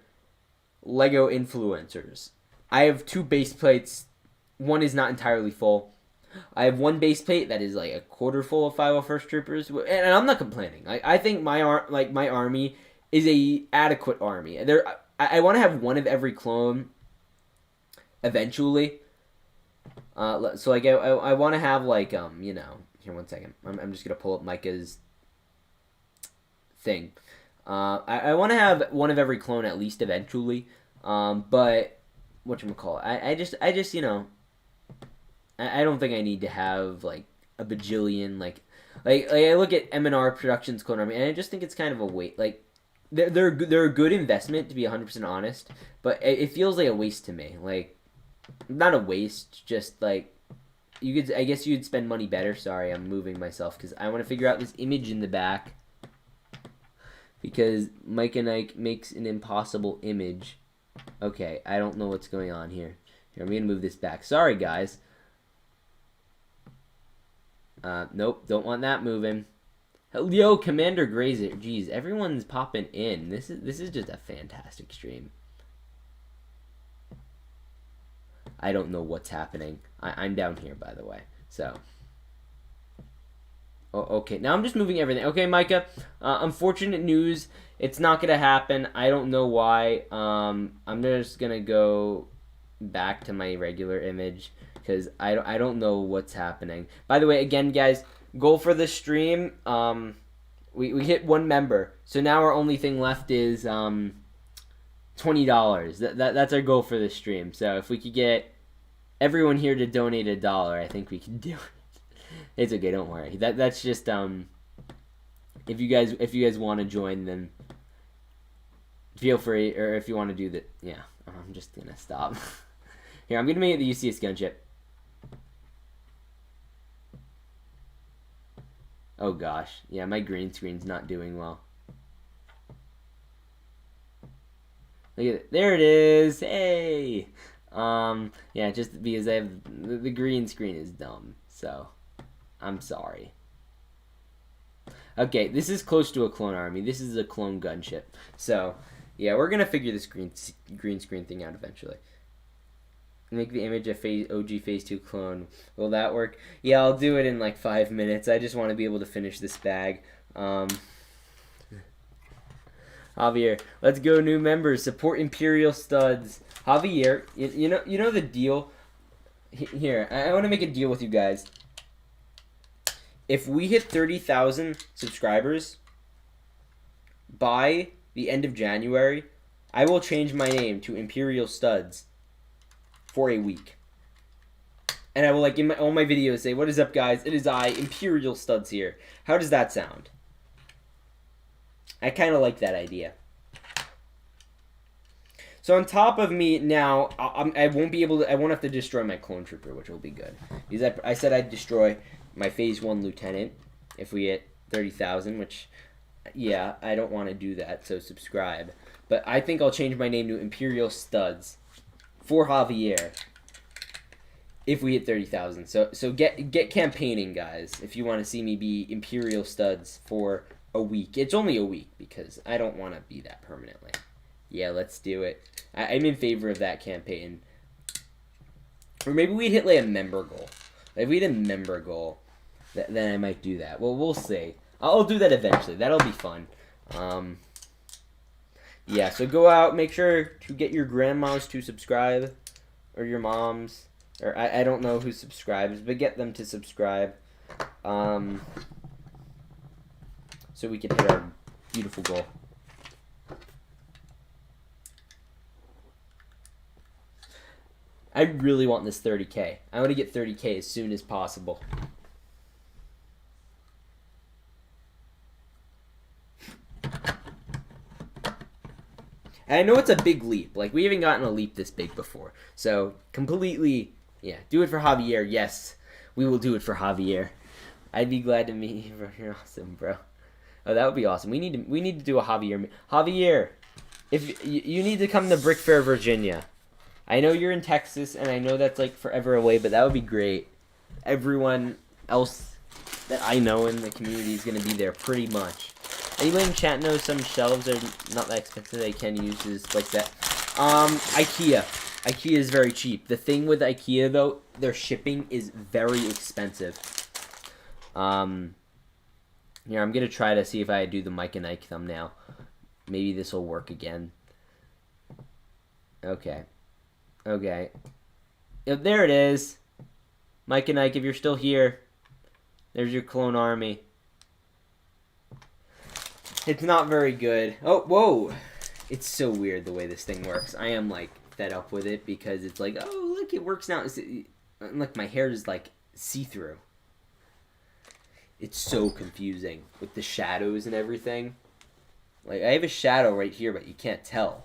Lego influencers. I have 2 base plates. One is not entirely full. I have 1 base plate that is like a quarter full of 501st Troopers, and I'm not complaining. I think my army is a adequate army. I want to have one of every clone eventually. So like I want to have like you know, here, one second. I'm just gonna pull up Micah's thing. I want to have one of every clone at least eventually. But whatchamacallit, I just you know, I don't think I need to have like a bajillion like I look at M&R Productions Clone Army and I just think it's kind of a waste. Like they're a good investment, to be 100% honest, but it feels like a waste to me. Like, not a waste, just like I guess you'd spend money better. Sorry, I'm moving myself because I want to figure out this image in the back, because Mike and Ike makes an impossible image. Okay, I don't know what's going on here. Here, I'm gonna move this back. Sorry, guys. Nope, don't want that moving. Yo, Commander Grazer. Jeez, everyone's popping in. This is just a fantastic stream. I don't know what's happening. I'm down here, by the way. So. Oh, okay, now I'm just moving everything. Okay, Micah, unfortunate news. It's not going to happen. I don't know why. I'm just going to go back to my regular image, because I don't know what's happening. By the way, again, guys, goal for the stream, we hit 1 member. So now our only thing left is $20. That's our goal for the stream. So if we could get everyone here to donate $1, I think we can do it. It's okay, don't worry. That's just if you guys want to join, then feel free, or if you want to do that, yeah. I'm just gonna stop. Here, I'm gonna make it the UCS gunship. Oh gosh, yeah, my green screen's not doing well. Look at it, there it is. Hey, yeah, just because I have the green screen is dumb, so I'm sorry. Okay, this is close to a clone army. This is a clone gunship. So, yeah, we're gonna figure this green screen thing out eventually. Make the image a OG Phase 2 clone. Will that work? Yeah, I'll do it in like 5 minutes. I just want to be able to finish this bag. Javier, let's go, new members. Support Imperial Studs. Javier, you know the deal. Here, I want to make a deal with you guys. If we hit 30,000 subscribers by the end of January, I will change my name to Imperial Studs for a week. And I will, like, in all my videos say, "What is up, guys? It is I, Imperial Studs here." How does that sound? I kind of like that idea. So on top of me now, I won't be able to. I won't have to destroy my clone trooper, which will be good. Because I said I'd destroy my Phase 1 lieutenant if we hit 30,000, which, yeah, I don't want to do that. So subscribe. But I think I'll change my name to Imperial Studs for Javier if we hit 30,000. So get campaigning, guys, if you want to see me be Imperial Studs for a week. It's only a week because I don't want to be that permanently. Yeah, let's do it. I'm in favor of that campaign. Or maybe we'd hit like a member goal. If we hit a member goal, then I might do that. Well, we'll see. I'll do that eventually. That'll be fun. Yeah, so go out, make sure to get your grandmas to subscribe, or your moms, or I don't know who subscribes, but get them to subscribe, so we can hit our beautiful goal. I really want this 30K. I want to get 30K as soon as possible. And I know it's a big leap. Like, we haven't gotten a leap this big before. So, completely, yeah, do it for Javier. Yes, we will do it for Javier. I'd be glad to meet you, bro. You're awesome, bro. Oh, that would be awesome. We need to do a Javier. Javier, if you need to come to Brick Fair, Virginia. I know you're in Texas, and I know that's, like, forever away, but that would be great. Everyone else that I know in the community is going to be there pretty much. Anyone in chat knows some shelves are not that expensive they can use to display set? IKEA. IKEA is very cheap. The thing with IKEA, though, their shipping is very expensive. Here, I'm going to try to see if I do the Mike and Ike thumbnail. Maybe this will work again. Okay. Okay. Yep, there it is. Mike and Ike, if you're still here, there's your clone army. It's not very good. Oh, whoa. It's so weird the way this thing works. I am, like, fed up with it because it's like, oh, look, it works now. Look, my hair is, like, see-through. It's so confusing with the shadows and everything. Like, I have a shadow right here, but you can't tell.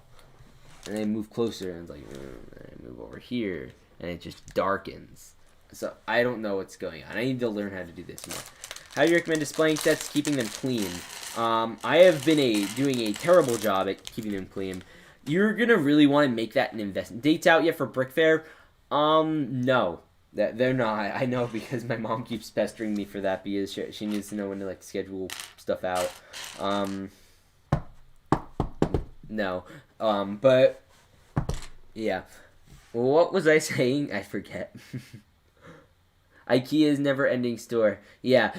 And then I move closer, and it's like, I move over here, and it just darkens. So, I don't know what's going on. I need to learn how to do this more. How do you recommend displaying sets, keeping them clean? I have been doing a terrible job at keeping them clean. You're going to really want to make that an investment. Dates out yet for Brick Fair? No. They're not. I know because my mom keeps pestering me for that because she needs to know when to, like, schedule stuff out. No. But, yeah. What was I saying? I forget. IKEA's never-ending store. Yeah,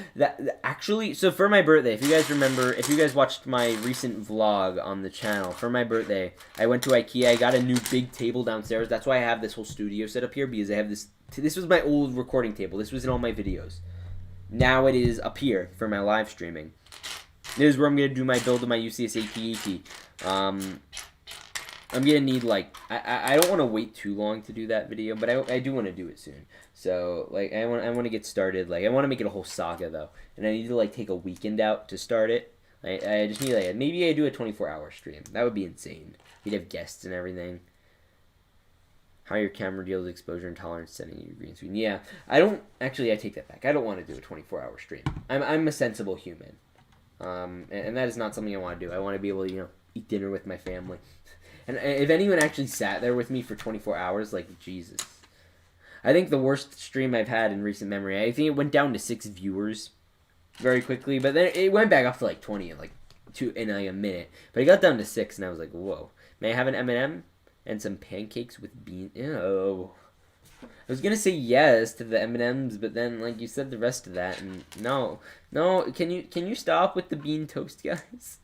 actually, so for my birthday, if you guys remember, if you guys watched my recent vlog on the channel, for my birthday, I went to IKEA, I got a new big table downstairs. That's why I have this whole studio set up here, because I have this was my old recording table. This was in all my videos. Now it is up here for my live streaming. This is where I'm going to do my build of my UCS AT-AT. I'm going to need, like, I don't want to wait too long to do that video, but I do want to do it soon. So, like, I want to get started. Like, I want to make it a whole saga, though. And I need to, like, take a weekend out to start it. I just need, like, maybe I do a 24-hour stream. That would be insane. You'd have guests and everything. How your camera deals with exposure and tolerance setting your green screen. Yeah, I take that back. I don't want to do a 24-hour stream. I'm a sensible human. And that is not something I want to do. I want to be able to, eat dinner with my family. And if anyone actually sat there with me for 24 hours, like, Jesus. I think the worst stream I've had in recent memory, I think it went down to 6 viewers very quickly, but then it went back up to, like, 20 in, like, a minute. But it got down to 6, and I was like, whoa. May I have an M&M and some pancakes with beans? Ew. I was going to say yes to the M&Ms, but then, like, you said the rest of that, and no. Can you stop with the bean toast, guys?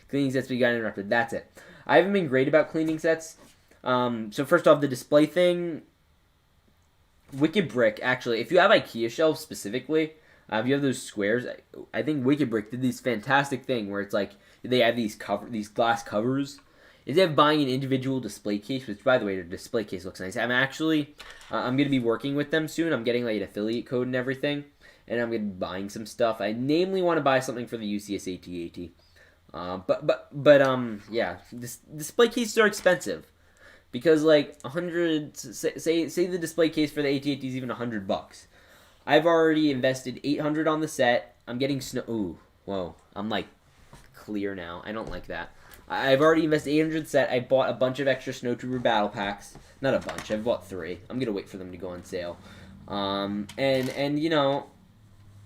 Cleaning sets, we got interrupted. That's it. I haven't been great about cleaning sets. So first off, the display thing... Wicked Brick, actually, if you have IKEA shelves specifically, if you have those squares, I think Wicked Brick did this fantastic thing where it's like they have these glass covers. Instead of buying an individual display case, which by the way, the display case looks nice. I'm going to be working with them soon. I'm getting like an affiliate code and everything, and I'm going to be buying some stuff. I namely want to buy something for the UCS AT-AT. But yeah, display cases are expensive. Because, like, 100, say the display case for the AT-AT is even $100. I've already invested $800 on the set. I'm getting snow. Ooh, whoa. I'm, like, clear now. I don't like that. I've already invested $800 set. I bought a bunch of extra Snowtrooper battle packs. Not a bunch. I've bought 3. I'm going to wait for them to go on sale. And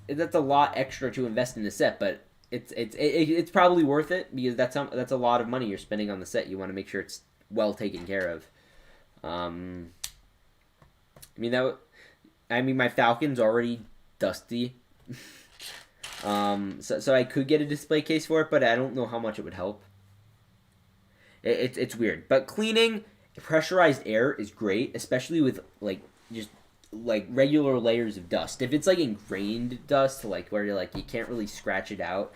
that's a lot extra to invest in the set, but it's probably worth it because that's a lot of money you're spending on the set. You want to make sure it's well taken care of. My Falcon's already dusty. So I could get a display case for it, but I don't know how much it would help. It's weird. But cleaning pressurized air is great, especially with just regular layers of dust. If it's like ingrained dust, like where you're like you can't really scratch it out,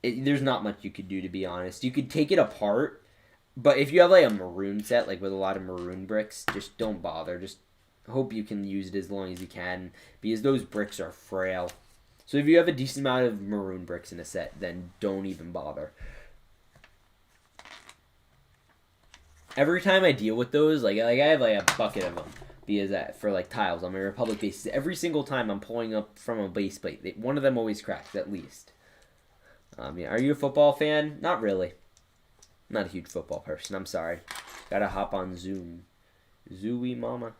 there's not much you could do, to be honest. You could take it apart. But if you have, like, a maroon set, like, with a lot of maroon bricks, just don't bother. Just hope you can use it as long as you can, because those bricks are frail. So if you have a decent amount of maroon bricks in a set, then don't even bother. Every time I deal with those, like I have, like, a bucket of them, because for, like, tiles on my Republic bases. Every single time I'm pulling up from a base plate, one of them always cracks, at least. Yeah. Are you a football fan? Not really. Not a huge football person. I'm sorry. Gotta hop on Zoom. Zooey mama.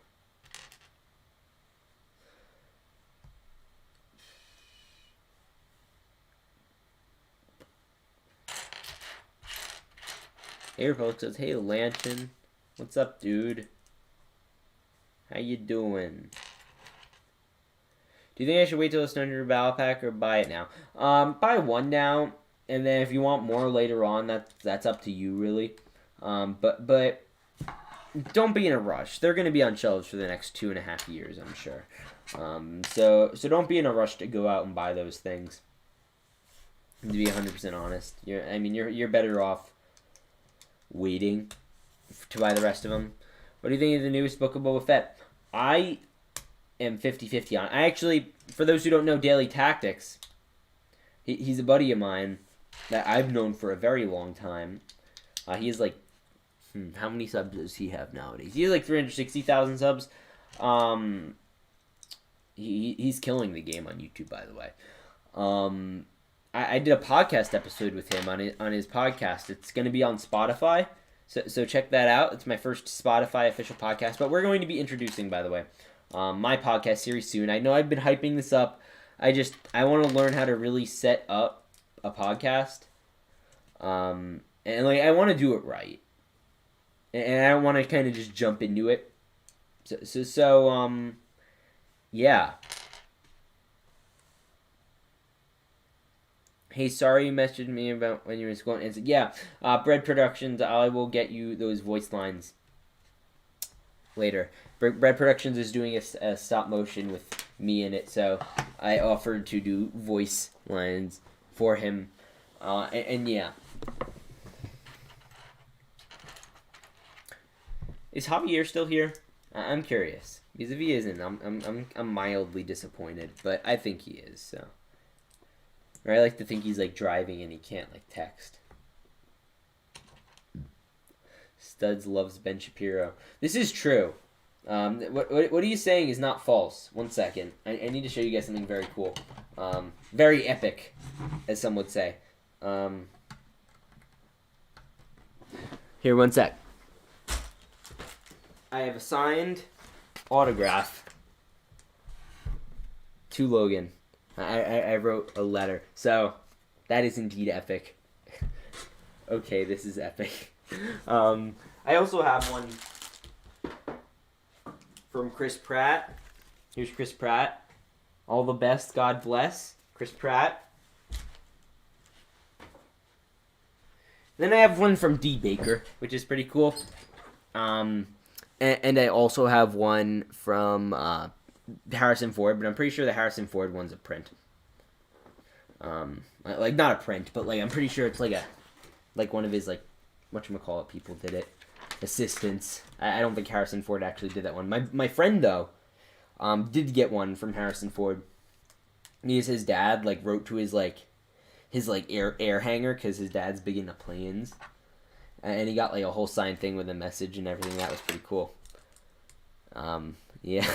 Airpost says, hey, Lantern. What's up, dude? How you doing? Do you think I should wait till it's done your battle pack or buy it now? Buy one now, and then if you want more later on, that's up to you, really. But don't be in a rush. They're going to be on shelves for the next 2.5 years, I'm sure. So don't be in a rush to go out and buy those things. To be 100% honest, you're better off waiting to buy the rest of them. What do you think of the newest book of Boba Fett? I am 50-50 on it. I actually, for those who don't know Daily Tactics, he's a buddy of mine that I've known for a very long time. He is like, how many subs does he have nowadays? He has like 360,000 subs. He's killing the game on YouTube, by the way. I did a podcast episode with him on his podcast. It's going to be on Spotify, so check that out. It's my first Spotify official podcast, but we're going to be introducing, by the way, my podcast series soon. I know I've been hyping this up. I want to learn how to really set up a podcast, and like I want to do it right, and I don't want to kind of just jump into it. So yeah. Hey, sorry you messaged me about when you were in school. And said, yeah, Bread Productions, I will get you those voice lines later. Bread Productions is doing a stop motion with me in it, so I offered to do voice lines for him. And yeah. Is Javier still here? I'm curious. Because if he isn't, I'm mildly disappointed, but I think he is, so. Or I like to think he's like driving and he can't like text. Studs loves Ben Shapiro. This is true. What are you saying is not false? 1 second. I need to show you guys something very cool. Very epic, as some would say. Here, 1 sec. I have a signed autograph to Logan. I wrote a letter. So, that is indeed epic. Okay, this is epic. I also have one from Chris Pratt. Here's Chris Pratt. All the best, God bless. Chris Pratt. Then I have one from D. Baker, which is pretty cool. And I also have one from Harrison Ford, but I'm pretty sure the Harrison Ford one's a print. Like not a print, but like I'm pretty sure it's like one of his like whatchamacallit people did it. Assistants. I don't think Harrison Ford actually did that one. My friend though, did get one from Harrison Ford. His dad like wrote to his air hanger because his dad's big into planes, and he got like a whole signed thing with a message and everything. That was pretty cool. Yeah.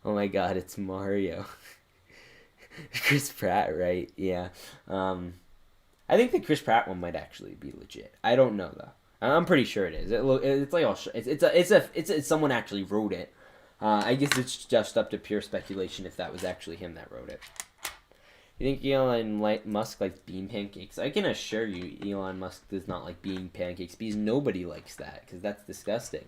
Oh my God, it's Mario. Chris Pratt, right? Yeah. I think the Chris Pratt one might actually be legit. I don't know though. I'm pretty sure it is. It's like it's someone actually wrote it. I guess it's just up to pure speculation if that was actually him that wrote it. You think Elon Musk likes bean pancakes? I can assure you, Elon Musk does not like bean pancakes because nobody likes that because that's disgusting.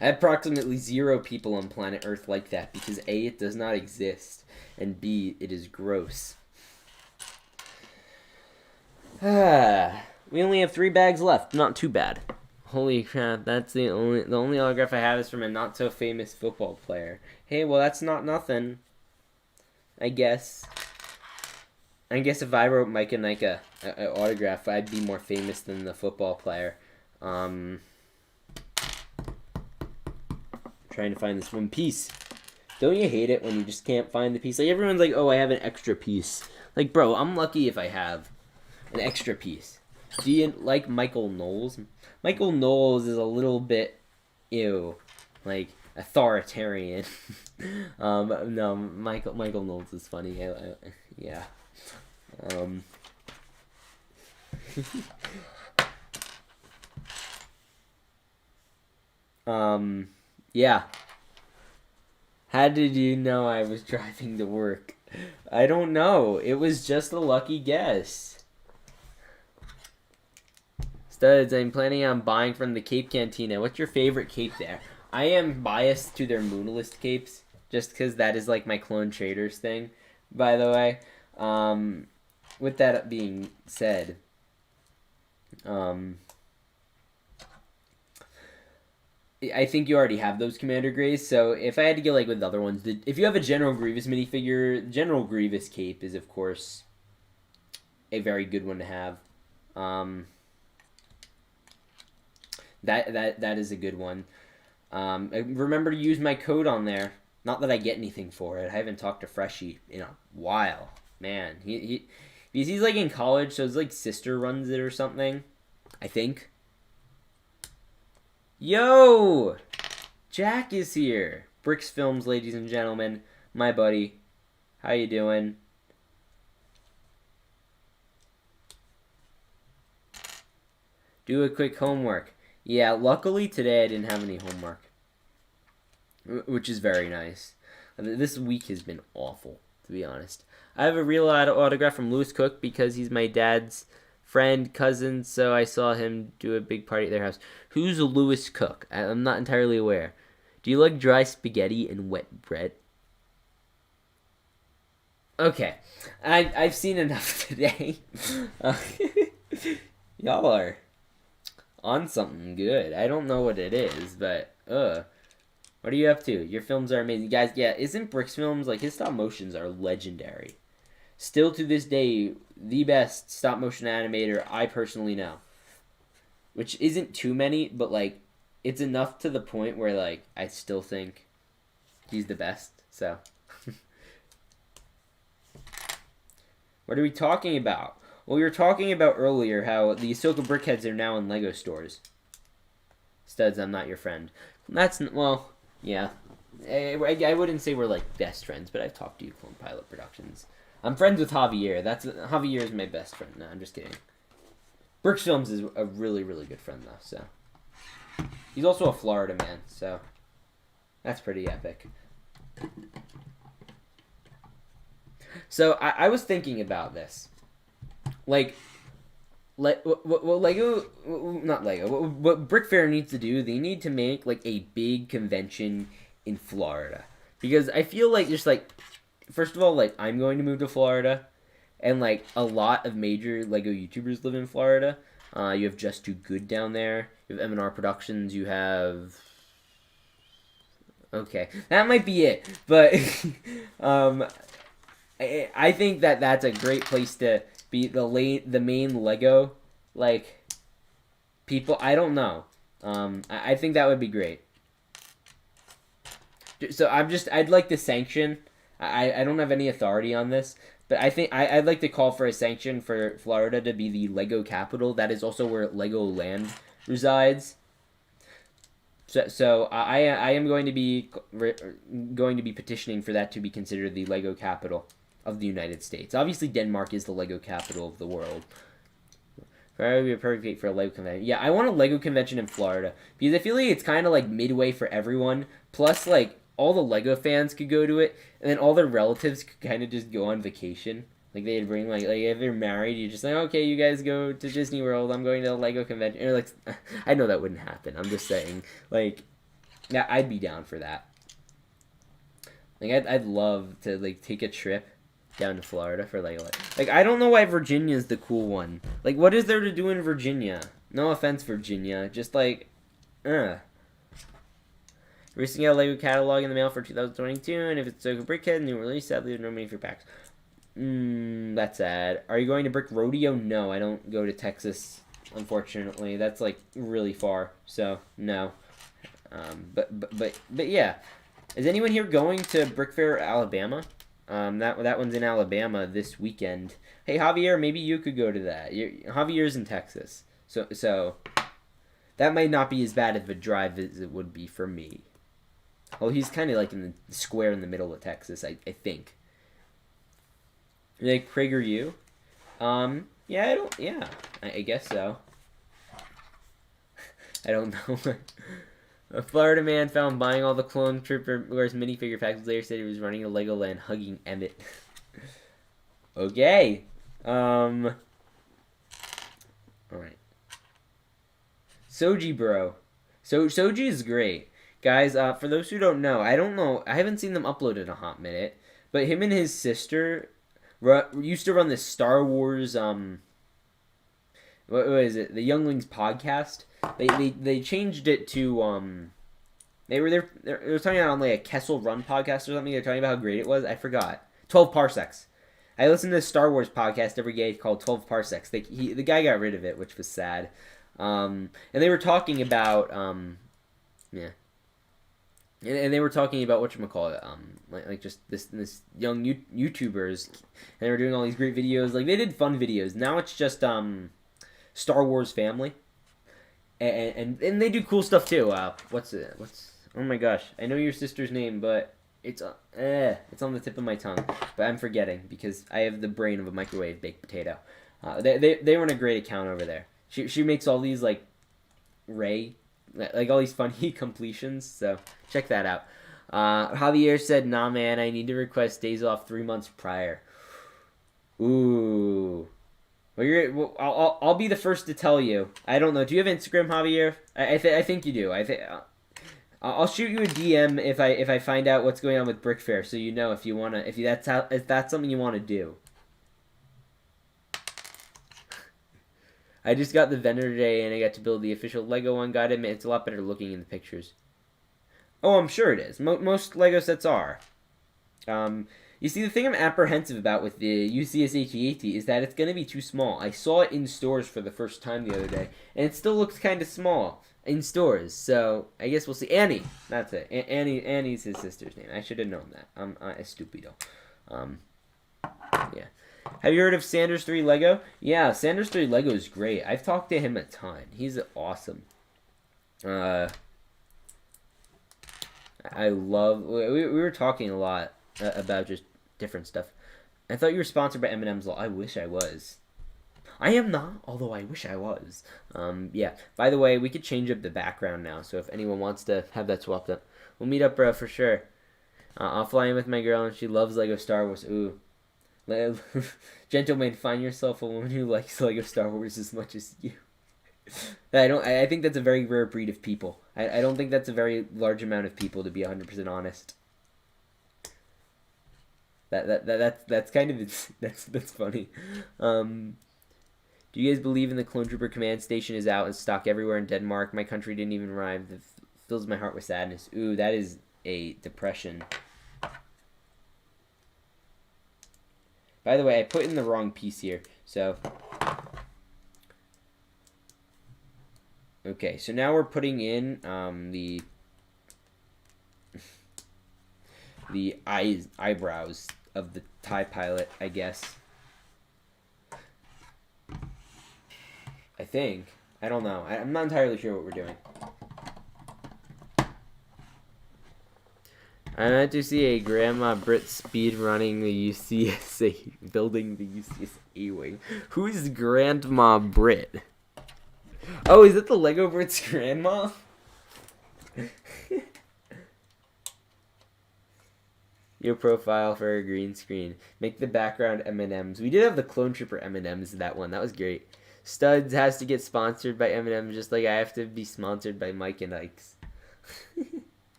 Approximately 0 people on planet Earth like that because A, it does not exist, and B, it is gross. We only have 3 bags left. Not too bad. Holy crap, that's the only autograph I have is from a not so famous football player. Hey, well that's not nothing. I guess if I wrote Mike and Nike a autograph, I'd be more famous than the football player. Trying to find this one piece. Don't you hate it when you just can't find the piece? Like everyone's like, oh, I have an extra piece. Like, bro, I'm lucky if I have an extra piece. Do you like Michael Knowles? Michael Knowles is a little bit, like authoritarian. No, Michael Knowles is funny. Yeah. Yeah. How did you know I was driving to work? I don't know. It was just a lucky guess. Studs, I'm planning on buying from the Cape Cantina. What's your favorite cape there? I am biased to their Moonlist capes, just because that is like my Clone Traders thing, by the way. With that being said, I think you already have those Commander Greys, so if I had to go like with other ones, if you have a General Grievous minifigure, General Grievous cape is of course a very good one to have. That is a good one. Remember to use my code on there. Not that I get anything for it. I haven't talked to Freshie in a while. Man, he's like in college, so his like sister runs it or something. I think. Yo, Jack is here. Brix Films, ladies and gentlemen, my buddy. How you doing? Do a quick homework. Yeah, luckily today I didn't have any homework, which is very nice. This week has been awful, to be honest. I have a real autograph from Lewis Cook because he's my dad's friend, cousin, so I saw him do a big party at their house. Who's Lewis Cook? I'm not entirely aware. Do you like dry spaghetti and wet bread? Okay, I've seen enough today. Y'all are on something good. I don't know what it is, but what are you up to? Your films are amazing, guys. Yeah, isn't Brix Films like his stop motions are legendary? Still to this day, the best stop motion animator I personally know. Which isn't too many, but like it's enough to the point where like I still think he's the best. So what are we talking about? Well, we were talking about earlier how the Ahsoka brickheads are now in Lego stores. Studs, I'm not your friend. That's, well, yeah. I wouldn't say we're like best friends, but I've talked to you, Clone Pilot Productions. I'm friends with Javier. Javier is my best friend. No, I'm just kidding. Brix Films is a really, really good friend, though, so. He's also a Florida man, so. That's pretty epic. So, I was thinking about this. What Lego, not Lego, what Brick Fair needs to do, they need to make, like, a big convention in Florida. Because I feel like, just, like, first of all, like, I'm going to move to Florida, and, like, a lot of major Lego YouTubers live in Florida. You have Just Too Good down there. You have M&R Productions. You have... Okay, that might be it. But, I think that that's a great place to be the main Lego, like, people. I don't know. I think that would be great. So I'd like to sanction. I don't have any authority on this, but I think I'd like to call for a sanction for Florida to be the Lego capital. That is also where Legoland resides. So I am going to be petitioning for that to be considered the Lego capital of the United States. Obviously, Denmark is the Lego capital of the world. Florida would be a perfect for a Lego convention. Yeah, I want a Lego convention in Florida because I feel like it's kind of like midway for everyone. Plus, like, all the Lego fans could go to it, and then all their relatives could kind of just go on vacation. Like, they'd bring, like if they're married, you're just like, okay, you guys go to Disney World, I'm going to the Lego convention. Or, like, I know that wouldn't happen. I'm just saying, like, yeah, I'd be down for that. Like, I'd love to, like, take a trip down to Florida for Lego. Like, I don't know why Virginia's the cool one. Like, what is there to do in Virginia? No offense, Virginia. Just, like, recently got a Lego catalog in the mail for 2022, and if it's a brickhead, new release, sadly, there's no money for packs. That's sad. Are you going to Brick Rodeo? No, I don't go to Texas, unfortunately. That's, like, really far, so, no. But yeah. Is anyone here going to Brick Fair, Alabama? That one's in Alabama this weekend. Hey, Javier, maybe you could go to that. Javier's in Texas. So that might not be as bad of a drive as it would be for me. Well, he's kind of like in the square in the middle of Texas, I think. Like, Prager you? Yeah, I guess so. I don't know. A Florida man found buying all the Clone Troopers minifigure packs. Later said he was running to Legoland hugging Emmett. Okay. Alright. Soji Bro. Soji is great. Guys, for those who don't know, I haven't seen them upload in a hot minute, but him and his sister used to run this Star Wars, what is it? The Younglings podcast. They changed it to, they were talking about on like a Kessel Run podcast or something. They're talking about how great it was. I forgot. 12 Parsecs. I listen to this Star Wars podcast every day called 12 Parsecs. The guy got rid of it, which was sad. And they were talking about, yeah. And they were talking about whatchamacallit, like just this young YouTubers, and they were doing all these great videos. Like, they did fun videos. Now it's just, Star Wars family. And they do cool stuff too. Oh my gosh, I know your sister's name, but it's on the tip of my tongue, but I'm forgetting because I have the brain of a microwave baked potato. They run a great account over there. She makes all these like all these funny completions, so check that out. Javier said, "Nah, man, I need to request days off 3 months prior." Ooh. Well, I'll be the first to tell you. I don't know. Do you have Instagram, Javier? I think you do. I'll shoot you a DM if I find out what's going on with Brick Fair, so you know if that's something you want to do. I just got the vendor today and I got to build the official Lego one. Gotta admit, it's a lot better looking in the pictures. Oh, I'm sure it is. Most Lego sets are. You see, the thing I'm apprehensive about with the UCS HE80 is that it's going to be too small. I saw it in stores for the first time the other day, and it still looks kind of small in stores. So I guess we'll see. Annie, that's it. Annie's his sister's name. I should have known that. I'm a stupido. Yeah. Have you heard of Sanders 3 Lego? Yeah, Sanders 3 Lego is great. I've talked to him a ton. He's awesome. I love... We were talking a lot about just different stuff. I thought you were sponsored by M&M's Law. I wish I was. I am not, although I wish I was. Yeah. By the way, we could change up the background now, so if anyone wants to have that swapped up, we'll meet up, bro, for sure. I'll fly in with my girl, and she loves Lego Star Wars. Ooh. Gentleman, find yourself a woman who likes Lego Star Wars as much as you. I think that's a very rare breed of people. I don't think that's a very large amount of people, to be 100% honest. That's kind of that's funny. Do you guys believe in the Clone Trooper command station is out and stock everywhere in Denmark? My country didn't even arrive. It fills my heart with sadness. Ooh, that is a depression. By the way, I put in the wrong piece here, so... Okay, so now we're putting in the eyebrows of the TIE pilot, I guess. I think. I don't know. I'm not entirely sure what we're doing. I meant to see a Grandma Brit speed running the UCSA, building the UCSA wing. Who's Grandma Brit? Oh, is that the Lego Brit's grandma? Your profile for a green screen. Make the background M&M's. We did have the Clone Trooper M&M's in that one. That was great. Studs has to get sponsored by M&M's just like I have to be sponsored by Mike and Ike's.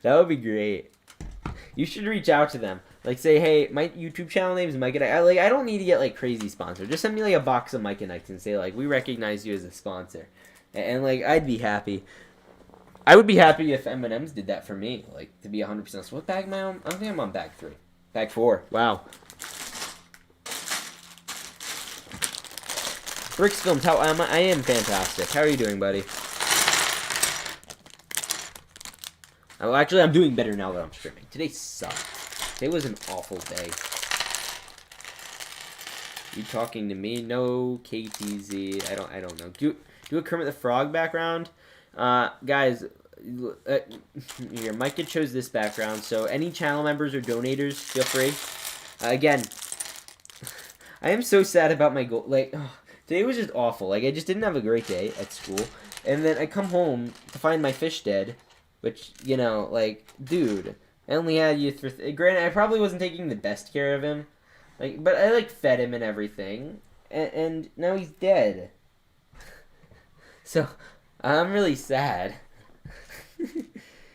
That would be great. You should reach out to them. Like, say, hey, my YouTube channel name is Mike and Ike. I don't need to get, like, crazy sponsored. Just send me, like, a box of Mike and Ike's and say, like, we recognize you as a sponsor. And like, I'd be happy. I would be happy if M&M's did that for me. Like, to be 100%. So what bag am I on? I think I'm on bag 3. Bag 4. Wow. Brix Films, how am I? I am fantastic. How are you doing, buddy? Oh, actually, I'm doing better now that I'm streaming. Today sucked. Today was an awful day. You talking to me? No, KTZ. I don't know. Do a Kermit the Frog background. Guys, here, Micah chose this background, so any channel members or donators, feel free. Again, I am so sad about my goal. Like, today was just awful. Like, I just didn't have a great day at school. And then I come home to find my fish dead. which, you know, like, dude, I only had you for... Granted, I probably wasn't taking the best care of him, like, but I, like, fed him and everything, and now he's dead. So, I'm really sad.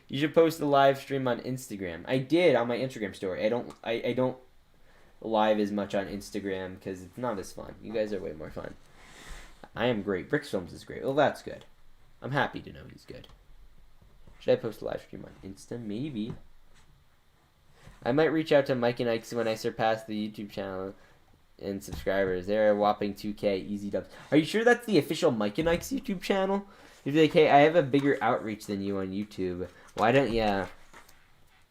You should post a live stream on Instagram. I did on my Instagram story. I don't live as much on Instagram because it's not as fun. You guys are way more fun. I am great. Brix Films is great. Well, that's good. I'm happy to know he's good. Should I post a live stream on Insta? Maybe. I might reach out to Mike and Ike when I surpass the YouTube channel and subscribers. They're a whopping 2K. Easy dubs. Are you sure that's the official Mike and Ike's YouTube channel? You'd be like, hey, I have a bigger outreach than you on YouTube. Why don't you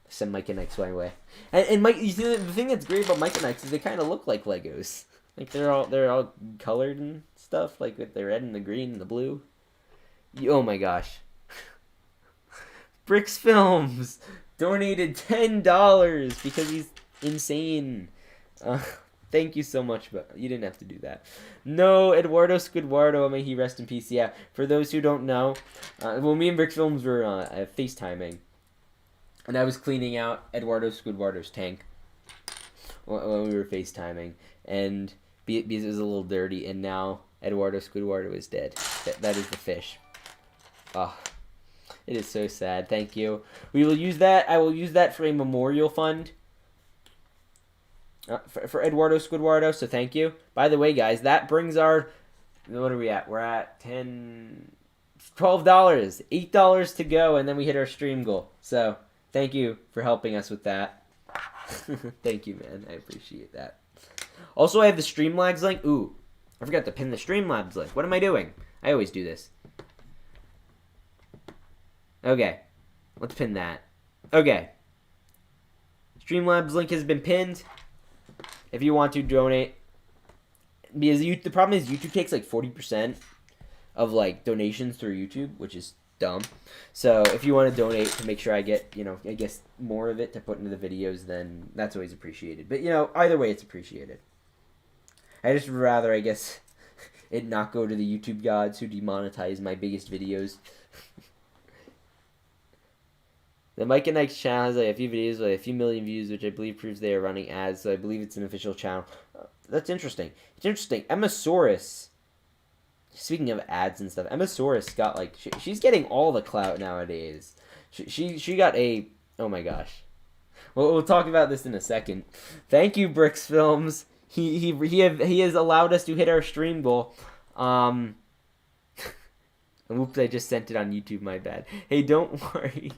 send Mike and Ike's my way? And Mike, you see, the thing that's great about Mike and Ike's is they kind of look like Legos. Like they're all colored and stuff, like with the red and the green and the blue. Oh my gosh. Brix Films donated $10 because he's insane. Thank you so much, but you didn't have to do that. No, Eduardo Squidwardo, may he rest in peace. Yeah, for those who don't know, well, me and Brix Films were FaceTiming, and I was cleaning out Eduardo Squidwardo's tank when we were FaceTiming, and because it was a little dirty, and now Eduardo Squidwardo is dead. That is the fish. Oh, it is so sad. Thank you. We will use that. I will use that for a memorial fund. For Eduardo Squidwardo, so thank you. By the way, guys, that brings our... What are we at? We're at $12. $8 to go, and then we hit our stream goal. So, thank you for helping us with that. Thank you, man. I appreciate that. Also, I have the Streamlabs link. Ooh, I forgot to pin the Streamlabs link. What am I doing? I always do this. Okay. Let's pin that. Okay. Streamlabs link has been pinned. If you want to donate, because the problem is YouTube takes like 40% of like donations through YouTube, which is dumb. So if you want to donate to make sure I get, you know, I guess more of it to put into the videos, then that's always appreciated. But you know, either way, it's appreciated. I just rather, I guess, it not go to the YouTube gods who demonetize my biggest videos. The Mike and Ike's channel has like a few videos with a few million views, which I believe proves they are running ads, so I believe it's an official channel. That's interesting. It's interesting. Emmasaurus, speaking of ads and stuff, Emmasaurus got like, she's getting all the clout nowadays. She got a, oh my gosh. Well, we'll talk about this in a second. Thank you, Brix Films. He has allowed us to hit our stream goal. Oops, I just sent it on YouTube, my bad. Hey, don't worry.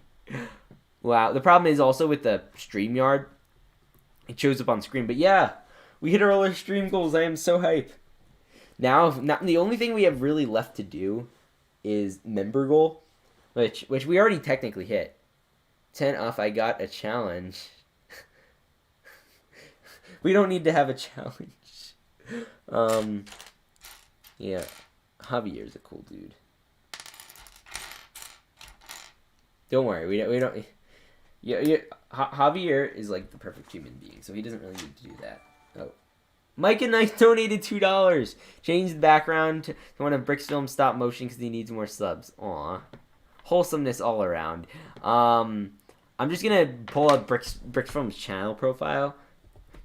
Wow, the problem is also with the StreamYard, it shows up on screen. But yeah, we hit all our stream goals. I am so hype. Now the only thing we have really left to do is member goal, which we already technically hit. 10 off. I got a challenge. We don't need to have a challenge. Yeah, Javier's a cool dude. Don't worry, we don't. Yeah, Javier is like the perfect human being, so he doesn't really need to do that. Oh, Mike and Knight donated $2. Change the background to one of Brix Films stop motion because he needs more subs. Aw, wholesomeness all around. I'm just gonna pull up Brix Films channel profile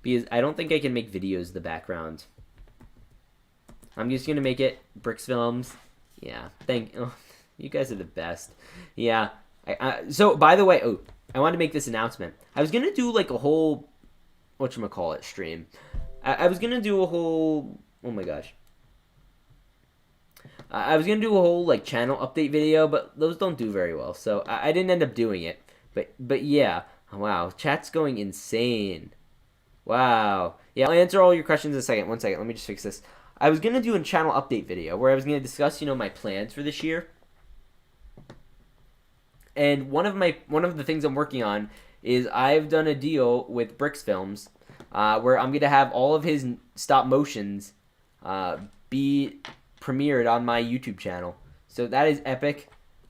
because I don't think I can make videos the background. I'm just gonna make it Brix Films. Yeah, you guys are the best. Yeah. So, by the way, I wanted to make this announcement. I was going to do, like, a whole, whatchamacallit, stream. I was going to do a whole, oh my gosh. I was going to do a whole, like, channel update video, but those don't do very well, so I didn't end up doing it. But yeah, wow, chat's going insane. Wow. Yeah, I'll answer all your questions in a second. 1 second, let me just fix this. I was going to do a channel update video where I was going to discuss, you know, my plans for this year. And one of the things I'm working on is I've done a deal with Brix Films where I'm going to have all of his stop motions be premiered on my YouTube channel. So that is epic.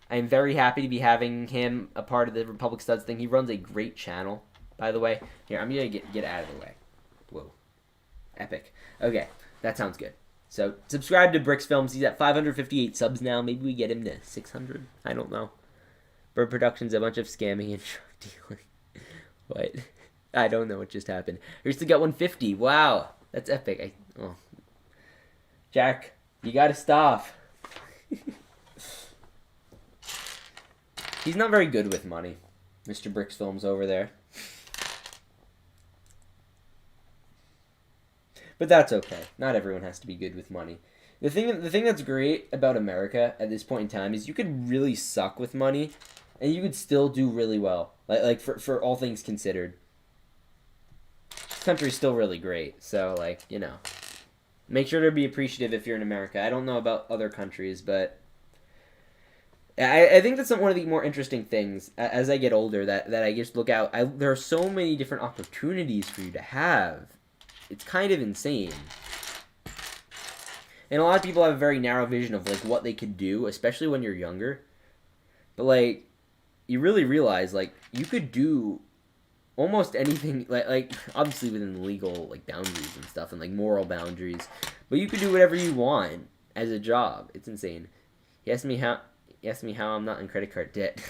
I'm very happy to be having him a part of the Republic Studs thing. He runs a great channel, by the way. Here, I'm going to get out of the way. Whoa. Epic. Okay, that sounds good. So subscribe to Brix Films. He's at 558 subs now. Maybe we get him to 600. I don't know. Bird Production's a bunch of scamming and drug dealing. What? I don't know what just happened. I used to get 150. Wow, that's epic. Jack, you gotta stop. He's not very good with money, Mr. Brix Films over there. But that's okay. Not everyone has to be good with money. The thing that's great about America at this point in time is you could really suck with money, and you could still do really well. Like for all things considered, this country's still really great. So make sure to be appreciative if you're in America. I don't know about other countries, but I think that's one of the more interesting things as I get older that I just look out. There are so many different opportunities for you to have. It's kind of insane. And a lot of people have a very narrow vision of what they could do, especially when you're younger. But you really realize you could do almost anything, obviously within the legal boundaries and stuff and moral boundaries, but you could do whatever you want as a job. It's insane. He asked me how I'm not in credit card debt.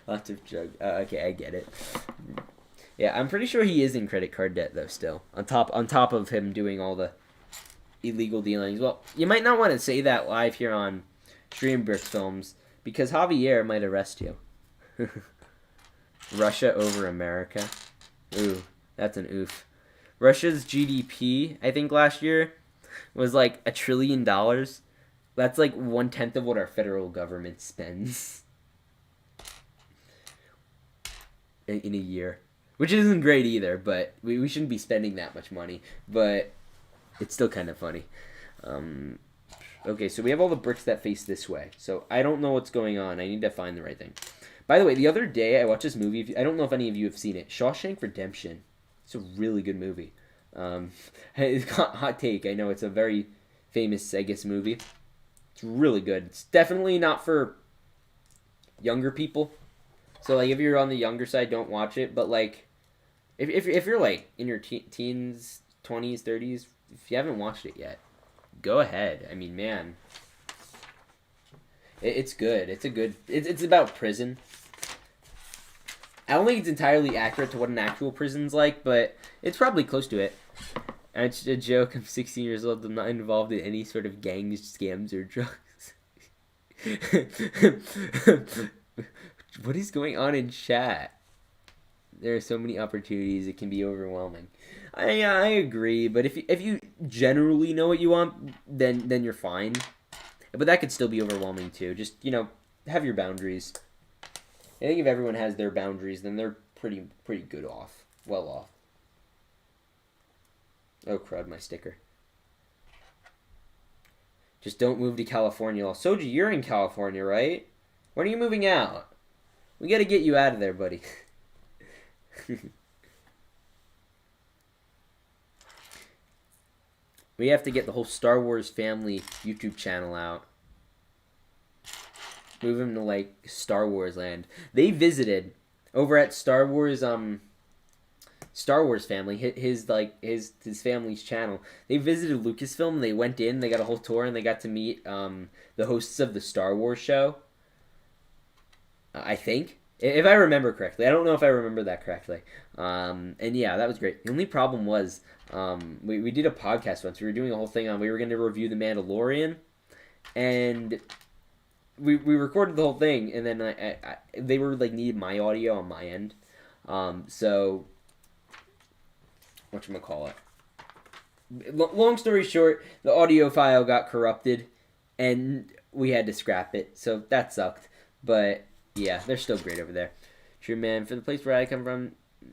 Lots of joke. Okay, I get it. Yeah, I'm pretty sure he is in credit card debt though. Still, on top of him doing all the illegal dealings. Well, you might not want to say that live here on Stream Brix Films because Javier might arrest you. Russia over America. Ooh, that's an oof. Russia's GDP, I think last year, was $1 trillion. That's 1/10 of what our federal government spends in a year. Which isn't great either, but we shouldn't be spending that much money. But it's still kind of funny. Okay, so we have all the bricks that face this way. So I don't know what's going on. I need to find the right thing. By the way, the other day I watched this movie. I don't know if any of you have seen it. Shawshank Redemption. It's a really good movie. It's got hot take. I know it's a very famous, I guess, movie. It's really good. It's definitely not for younger people. So if you're on the younger side, don't watch it. But if you're in your teens, 20s, 30s, if you haven't watched it yet, go ahead. I mean, man, it's good. It's about prison. I don't think it's entirely accurate to what an actual prison's like, but it's probably close to it. And it's a joke. I'm 16 years old. I'm not involved in any sort of gang scams or drugs. What is going on in chat? There are so many opportunities. It can be overwhelming. I agree, but if you generally know what you want, then you're fine. But that could still be overwhelming too. Just have your boundaries. I think if everyone has their boundaries, then they're pretty good off. Well off. Oh crud, my sticker. Just don't move to California. Soji, you're in California, right? When are you moving out? We gotta get you out of there, buddy. We have to get the whole Star Wars family YouTube channel out. Move him to Star Wars land. They visited over at Star Wars family, his family's channel. They visited Lucasfilm. They went in, they got a whole tour, and they got to meet the hosts of the Star Wars show. I think, if I remember correctly. I don't know if I remember that correctly. And yeah, that was great. The only problem was we did a podcast once. We were doing a whole thing on. We were going to review The Mandalorian, and we recorded the whole thing, and then they were needed my audio on my end. So whatchamacallit. Long story short, the audio file got corrupted, and we had to scrap it. So that sucked. But yeah, they're still great over there. True, man. For the place where I come from,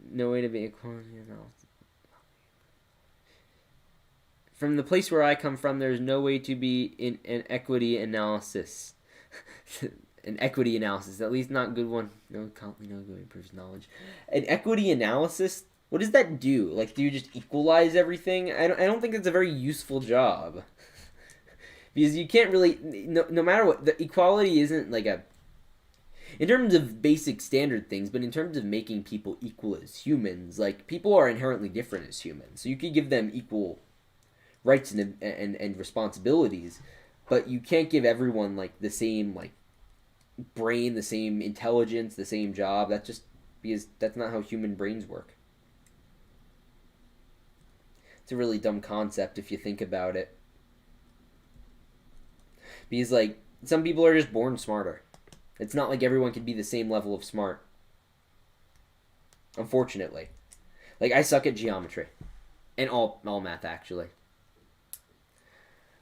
no way to be equality. From the place where I come from, there's no way to be in an equity analysis. An equity analysis, at least not a good one. No, good improves knowledge. An equity analysis. What does that do? Do you just equalize everything? I don't think that's a very useful job. Because you can't really, no matter what, the equality isn't in terms of basic standard things, but in terms of making people equal as humans, people are inherently different as humans. So you could give them equal rights and responsibilities, but you can't give everyone the same brain, the same intelligence, the same job. That's just because that's not how human brains work. It's a really dumb concept if you think about it. Because, like, some people are just born smarter. It's not like everyone can be the same level of smart. Unfortunately. Like, I suck at geometry. And all math, actually.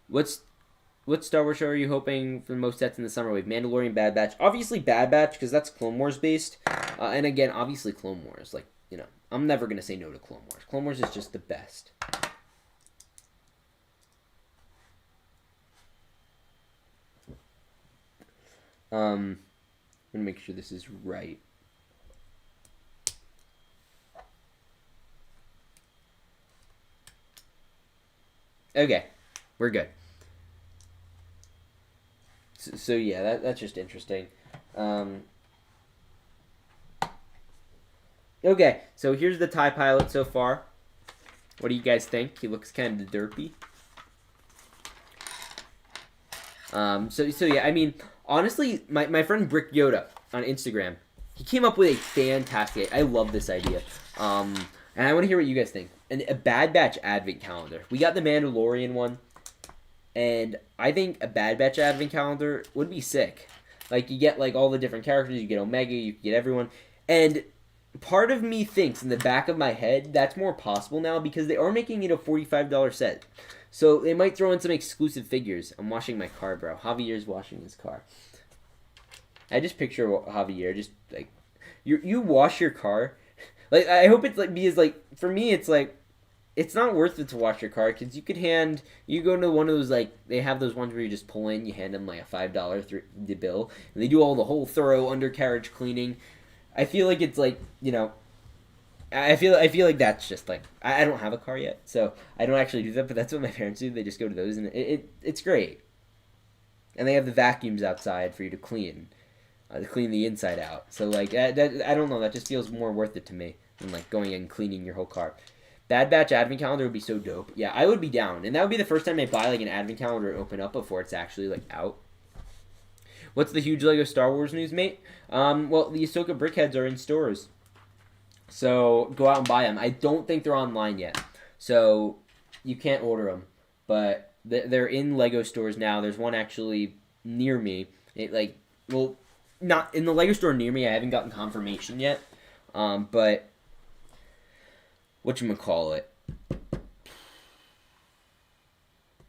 What Star Wars show are you hoping for the most sets in the summer wave? Mandalorian, Bad Batch. Obviously Bad Batch, because that's Clone Wars based. And again, obviously Clone Wars. Like, you know, I'm never going to say no to Clone Wars. Clone Wars is just the best. I'm going to make sure this is right. Okay, we're good. So yeah, that's just interesting. Okay, so here's the TIE pilot so far. What do you guys think? He looks kind of derpy. So yeah, I mean, honestly, my friend Brick Yoda on Instagram, he came up with a fantastic. I love this idea. And I want to hear what you guys think. And a Bad Batch advent calendar. We got the Mandalorian one, and I think a Bad Batch advent calendar would be sick. Like, you get like all the different characters, you get Omega, you get everyone, and part of me thinks in the back of my head that's more possible now because they are making it a $45 set. So they might throw in some exclusive figures. I'm washing my car, bro. Javier's washing his car. I just picture Javier just like you wash your car. Like, I hope it's like, because like for me it's like it's not worth it to wash your car because you go into one of those, like, they have those ones where you just pull in, you hand them like a $5 the bill, and they do all the whole thorough undercarriage cleaning. I feel like it's like, you know, I feel like that's just like I don't have a car yet, so I don't actually do that. But that's what my parents do. They just go to those, and it's great. And they have the vacuums outside for you to clean the inside out. So like I don't know. That just feels more worth it to me than like going and cleaning your whole car. Bad Batch advent calendar would be so dope. Yeah, I would be down, and that would be the first time I buy like an advent calendar and open up before it's actually like out. What's the huge Lego Star Wars news, mate? Well, the Ahsoka brickheads are in stores. So go out and buy them. I don't think they're online yet, so you can't order them. But they're in Lego stores now. There's one actually near me. Not in the Lego store near me. I haven't gotten confirmation yet. But whatchamacallit?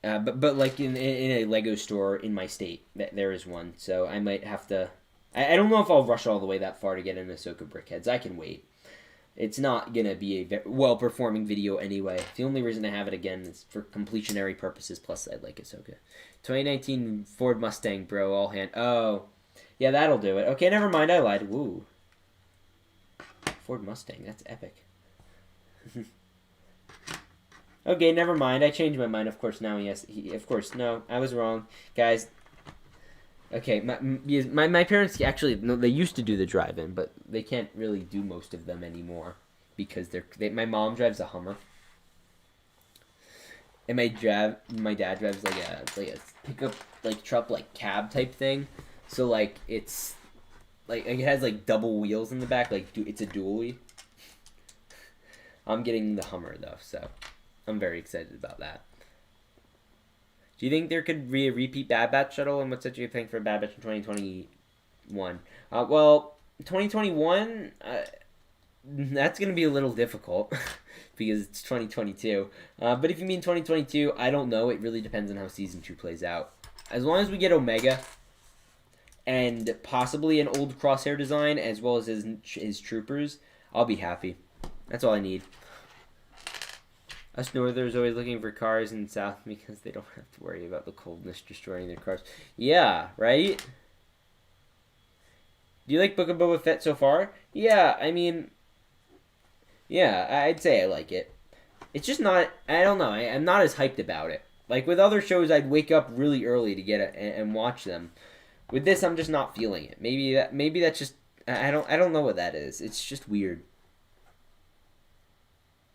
But like in a Lego store in my state, there is one. So I might have to. I don't know if I'll rush all the way that far to get an Ahsoka brickheads. I can wait. It's not going to be a very well-performing video anyway. The only reason I have it again is for completionary purposes, plus I like Ahsoka. 2019 Ford Mustang, bro, all hand. Oh, yeah, that'll do it. Okay, never mind, I lied. Woo. Ford Mustang, that's epic. Okay, never mind, I changed my mind. Of course, now, yes. Of course, no, I was wrong. Guys, okay, my parents actually, no, they used to do the drive-in, but they can't really do most of them anymore because my mom drives a Hummer, and my dad drives like a pickup, like truck, like cab type thing. So like it's like it has like double wheels in the back, like it's a dually. I'm getting the Hummer though, so I'm very excited about that. Do you think there could be a repeat Bad Batch shuttle, and what's that you think for Bad Batch in 2021? Well, 2021, that's going to be a little difficult because it's 2022. But if you mean 2022, I don't know. It really depends on how Season 2 plays out. As long as we get Omega and possibly an old Crosshair design as well as his troopers, I'll be happy. That's all I need. Us Northerners always looking for cars in the South because they don't have to worry about the coldness destroying their cars. Yeah, right? Do you like Book of Boba Fett so far? Yeah, I mean, yeah, I'd say I like it. It's just not, I don't know, I'm not as hyped about it. Like with other shows, I'd wake up really early to get it and watch them. With this, I'm just not feeling it. Maybe that's just, I don't know what that is. It's just weird.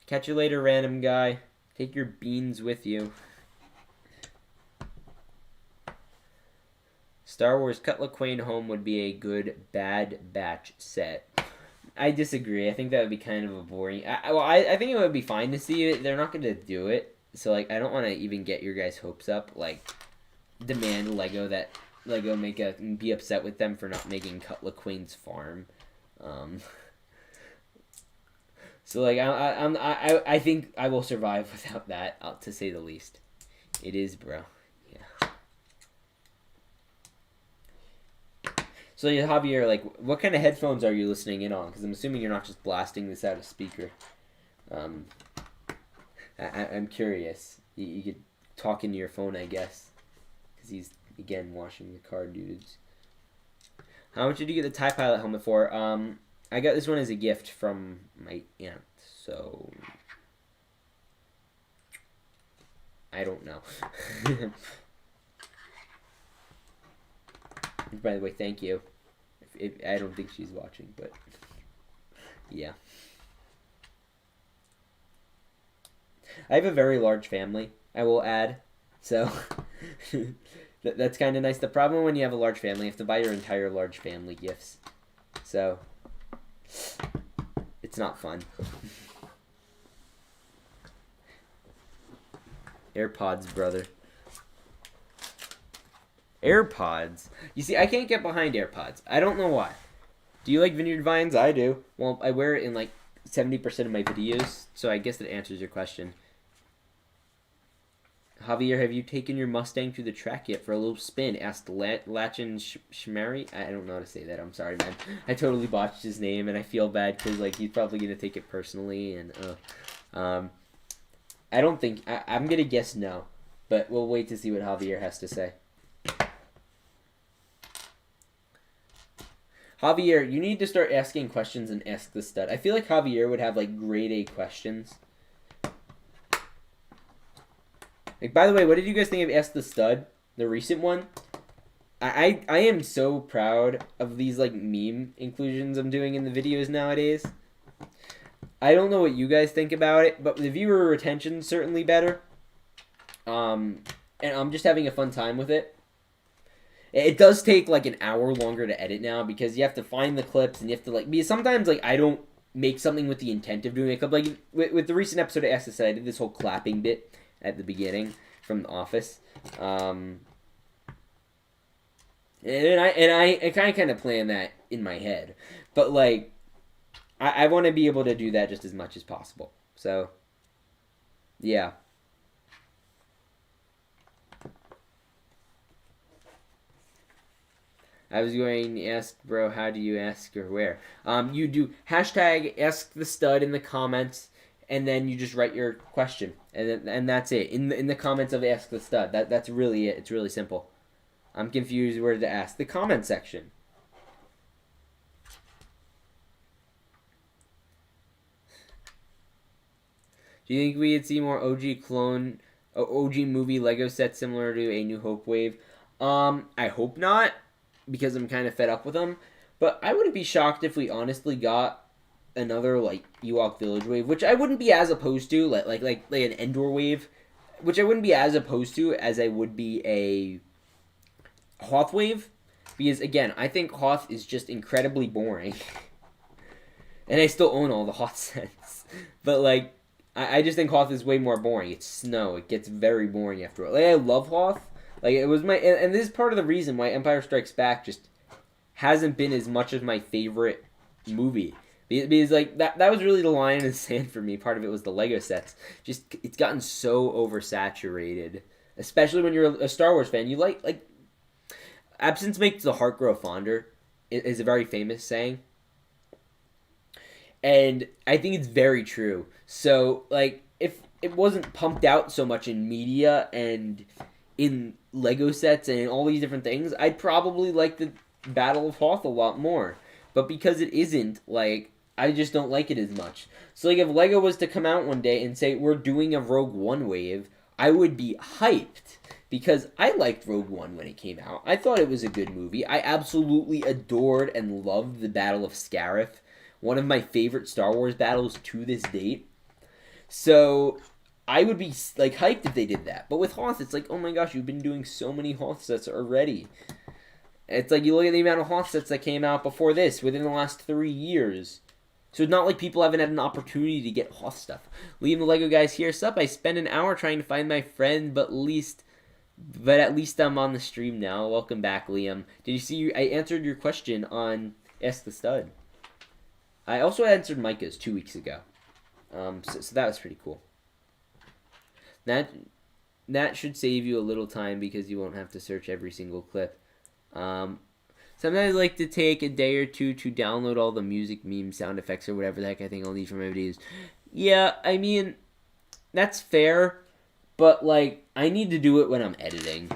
Catch you later, random guy. Take your beans with you. Star Wars Cutler Quain Home would be a good Bad Batch set. I disagree. I think that would be kind of a boring. I think it would be fine to see it. They're not going to do it, so like I don't want to even get your guys' hopes up. Like, demand Lego be upset with them for not making Cutler Quain's farm. So like I think I will survive without that, to say the least. It is, bro. Yeah. So yeah, Javier, like, what kind of headphones are you listening in on? Because I'm assuming you're not just blasting this out of speaker. I'm curious. You could talk into your phone, I guess, because he's again washing the car, dudes. How much did you get the TIE Pilot helmet for? I got this one as a gift from my aunt, so I don't know. By the way, thank you. I don't think she's watching, but yeah. I have a very large family, I will add, so that's kind of nice. The problem when you have a large family, you have to buy your entire large family gifts, so it's not fun. AirPods, brother. AirPods. You see, I can't get behind AirPods. I don't know why. Do you like Vineyard Vines? I do. Well, I wear it in like 70% of my videos, so I guess that answers your question. Javier, have you taken your Mustang to the track yet for a little spin? Asked Lachin Shmari. I don't know how to say that. I'm sorry, man. I totally botched his name, and I feel bad because like he's probably gonna take it personally. And I don't think I'm gonna guess no, but we'll wait to see what Javier has to say. Javier, you need to start asking questions and Ask the Stud. I feel like Javier would have like grade A questions. Like, by the way, what did you guys think of Ask the Stud, the recent one? I am so proud of these like meme inclusions I'm doing in the videos nowadays. I don't know what you guys think about it, but the viewer retention's certainly better. And I'm just having a fun time with it. It does take like an hour longer to edit now because you have to find the clips and you have to like, because sometimes like I don't make something with the intent of doing a clip. Like with the recent episode of Ask the Stud, I did this whole clapping bit at the beginning from The Office. And I kind of plan that in my head. But like I want to be able to do that just as much as possible. So yeah. I was going to ask, bro, how do you ask or where? You do hashtag Ask the Stud in the comments, and then you just write your question, and that's it. In the comments of Ask the Stud. That's really it. It's really simple. I'm confused where to ask. The comment section. Do you think we'd see more OG movie Lego sets similar to A New Hope wave? I hope not, because I'm kind of fed up with them. But I wouldn't be shocked if we honestly got another like Ewok Village wave, which I wouldn't be as opposed to, like an Endor wave, which I wouldn't be as opposed to as I would be a Hoth wave, because again, I think Hoth is just incredibly boring, and I still own all the Hoth sets, but like I just think Hoth is way more boring. It's snow. It gets very boring after all. Like I love Hoth. Like it was and this is part of the reason why Empire Strikes Back just hasn't been as much of my favorite movie. Because like that was really the line in the sand for me. Part of it was the Lego sets. Just it's gotten so oversaturated, especially when you're a Star Wars fan. You like absence makes the heart grow fonder is a very famous saying, and I think it's very true. So like if it wasn't pumped out so much in media and in Lego sets and all these different things, I'd probably like the Battle of Hoth a lot more. But because it isn't, like, I just don't like it as much. So, like, if Lego was to come out one day and say, we're doing a Rogue One wave, I would be hyped. Because I liked Rogue One when it came out. I thought it was a good movie. I absolutely adored and loved the Battle of Scarif. One of my favorite Star Wars battles to this date. So I would be, like, hyped if they did that. But with Hoth, it's like, oh my gosh, you've been doing so many Hoth sets already. It's like you look at the amount of Hoth sets that came out before this within the last 3 years. So it's not like people haven't had an opportunity to get Hoth stuff. Liam the Lego Guys here. Sup, I spent an hour trying to find my friend, but at least I'm on the stream now. Welcome back, Liam. Did you see? I answered your question on Ask the Stud. I also answered Micah's 2 weeks ago. So that was pretty cool. That should save you a little time because you won't have to search every single clip. Sometimes I like to take a day or two to download all the music, memes, sound effects, or whatever the heck I think I'll need for my videos. Yeah, I mean, that's fair, but, like, I need to do it when I'm editing.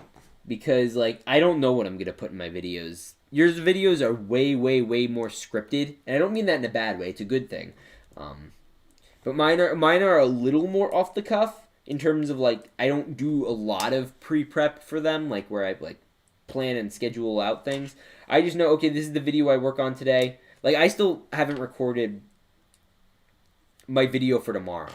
Because, like, I don't know what I'm going to put in my videos. Your videos are way, way, way more scripted. And I don't mean that in a bad way. It's a good thing. But mine are a little more off the cuff. In terms of, like, I don't do a lot of pre-prep for them. Like, where I, like, plan and schedule out things. I just know, okay, this is the video I work on today. Like, I still haven't recorded my video for tomorrow.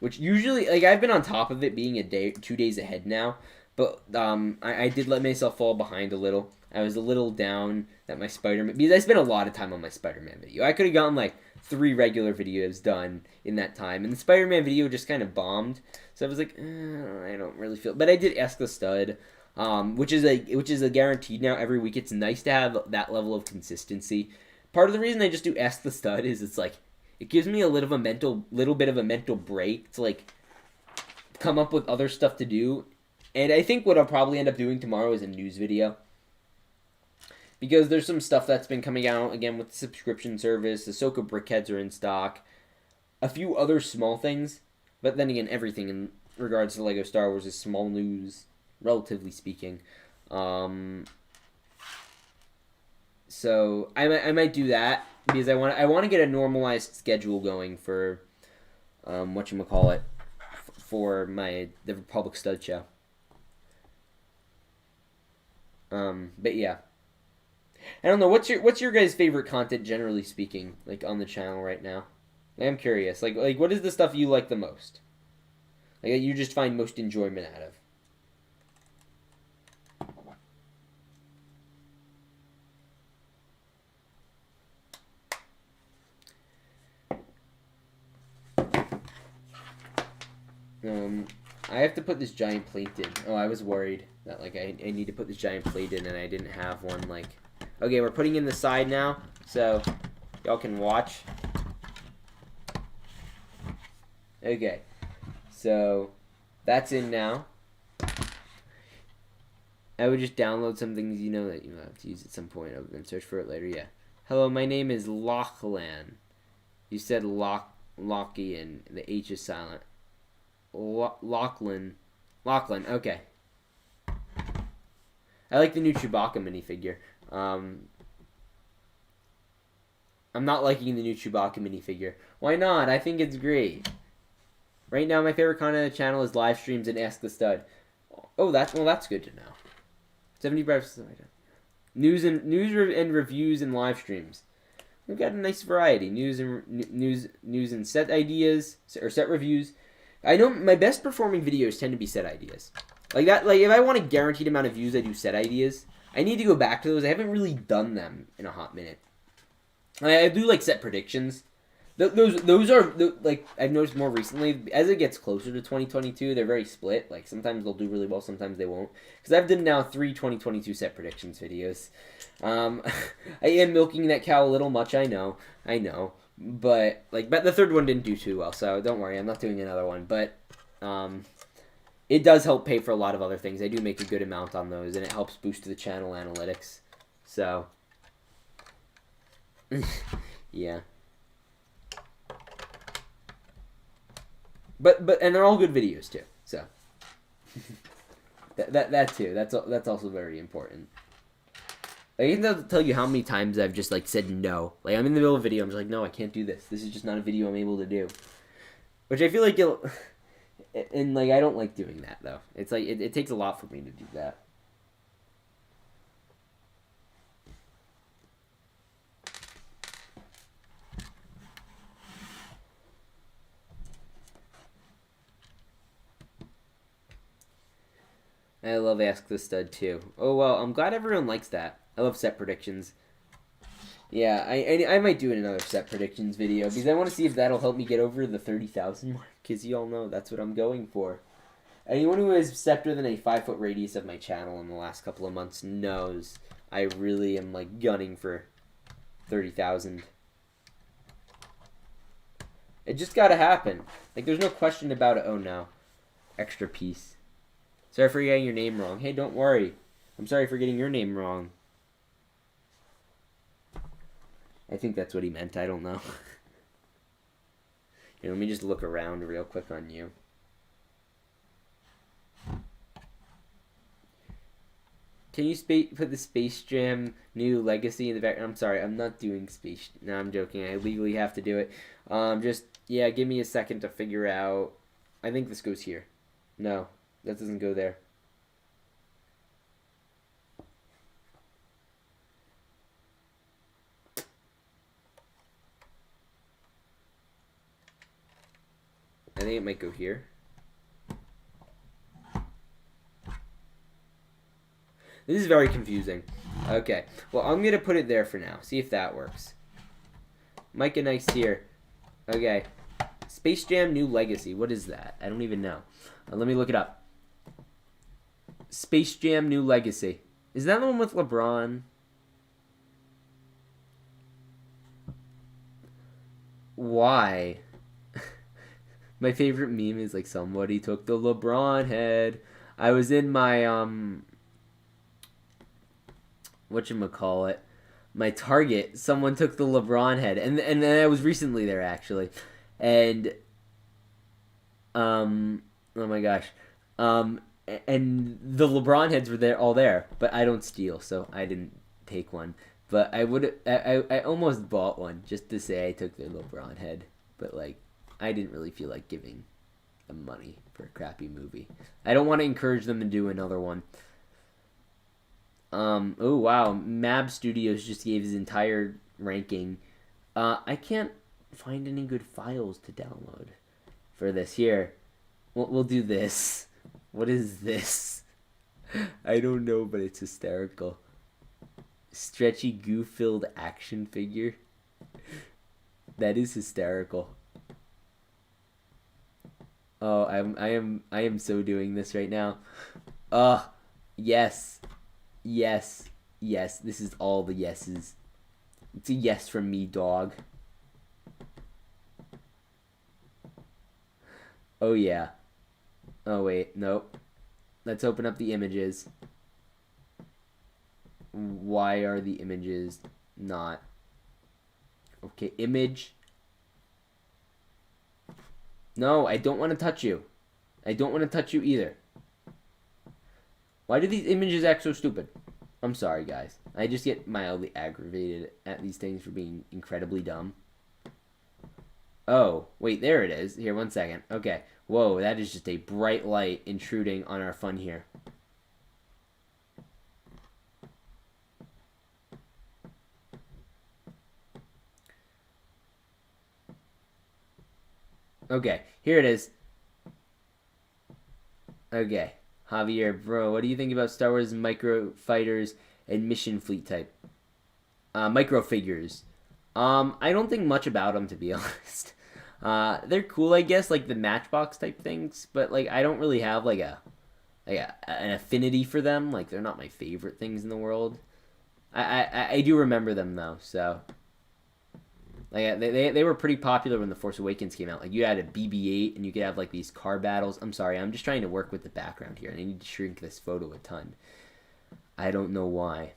Which usually, like, I've been on top of it being 2 days ahead now. But I did let myself fall behind a little. I was a little down that my Spider-Man... Because I spent a lot of time on my Spider-Man video. I could have gotten, like, 3 regular videos done in that time. And the Spider-Man video just kind of bombed. So I was like, I don't really feel... But I did Ask the Stud, which is a guaranteed now every week. It's nice to have that level of consistency. Part of the reason I just do Ask the Stud is it's like... It gives me a little bit of a mental break to, like, come up with other stuff to do. And I think what I'll probably end up doing tomorrow is a news video. Because there's some stuff that's been coming out, again, with the subscription service. The Ahsoka brickheads are in stock. A few other small things. But then again, everything in regards to LEGO Star Wars is small news, relatively speaking. So I might do that. Because I want to get a normalized schedule going for, whatchamacallit, for the Republic Stud Show. But yeah. I don't know, what's your guys' favorite content, generally speaking, like, on the channel right now? I'm curious. Like what is the stuff you like the most? Like, you just find most enjoyment out of? I have to put this giant plate in. Oh, I was worried that, like, I need to put this giant plate in and I didn't have one, like... Okay, we're putting in the side now, so y'all can watch. Okay, so that's in now. I would just download some things you know that you have to use at some point. I'm going to search for it later, yeah. Hello, my name is Lachlan. You said Lockie and the H is silent. Lachlan, okay. I like the new Chewbacca minifigure. I'm not liking the new Chewbacca minifigure. Why not? I think it's great. Right now, my favorite content on the channel is live streams and Ask the Stud. Oh, that's good to know. 75% news and reviews and live streams. We've got a nice variety. News and set ideas or set reviews. I know my best performing videos tend to be set ideas. Like that. Like if I want a guaranteed amount of views, I do set ideas. I need to go back to those. I haven't really done them in a hot minute. I do like set predictions. Those are like I've noticed more recently as it gets closer to 2022, they're very split. Like sometimes they'll do really well, sometimes they won't. Because I've done now 3 2022 set predictions videos. I am milking that cow a little much. I know. But the third one didn't do too well, so don't worry. I'm not doing another one. But it does help pay for a lot of other things. I do make a good amount on those, and it helps boost the channel analytics. So yeah. But and they're all good videos too. So that too. That's also very important. Like, I can tell you how many times I've just like said no. Like I'm in the middle of a video, I'm just like, no, I can't do this. This is just not a video I'm able to do. Which I feel like and like I don't like doing that though. It's like it takes a lot for me to do that. I love Ask the Stud too. Oh well, I'm glad everyone likes that. I love set predictions. Yeah, I might do another set predictions video because I want to see if that'll help me get over the 30,000 mark. Because you all know that's what I'm going for. Anyone who has stepped within a 5-foot radius of my channel in the last couple of months knows I really am like gunning for 30,000. It just gotta happen. Like there's no question about it. Oh no, extra piece. Sorry for getting your name wrong. Hey, don't worry. I'm sorry for getting your name wrong. I think that's what he meant. I don't know. Here, let me just look around real quick on you. Can you put the Space Jam New Legacy in the background? I'm sorry, I'm not doing Space. No, I'm joking. I legally have to do it. Yeah, give me a second to figure out. I think this goes here. No, that doesn't go there. I think it might go here. This is very confusing. Okay, well, I'm going to put it there for now. See if that works. Micah Nice here. Okay. Space Jam New Legacy. What is that? I don't even know. Let me look it up. Space Jam New Legacy. Is that the one with LeBron? Why? My favorite meme is like somebody took the LeBron head. I was in my whatchamacallit, my Target, someone took the LeBron head, and then I was recently there actually, and oh my gosh, and the LeBron heads were all there, but I don't steal, so I didn't take one, but I almost bought one just to say I took their LeBron head, but like I didn't really feel like giving them money for a crappy movie. I don't want to encourage them to do another one. Oh wow, Mab Studios just gave his entire ranking. I can't find any good files to download for this. Here, we'll do this. What is this? I don't know, but it's hysterical. Stretchy goo-filled action figure. That is hysterical. Oh, I am so doing this right now. Yes. Yes. Yes. This is all the yeses. It's a yes from me, dog. Oh, yeah. Oh, wait. Nope. Let's open up the images. Why are the images not... Okay, image. No, I don't want to touch you. I don't want to touch you either. Why do these images act so stupid? I'm sorry, guys. I just get mildly aggravated at these things for being incredibly dumb. Oh, wait, there it is. Here, 1 second. Okay. Whoa, that is just a bright light intruding on our fun here. Okay, here it is. Okay. Javier, bro, what do you think about Star Wars micro fighters and mission fleet type? Micro figures. I don't think much about them, to be honest. They're cool, I guess, like the Matchbox type things, but like I don't really have like an affinity for them. Like they're not my favorite things in the world. I do remember them though, so like they were pretty popular when The Force Awakens came out. Like you had a BB-8 and you could have like these car battles. I'm sorry, I'm just trying to work with the background here and I need to shrink this photo a ton. I don't know why,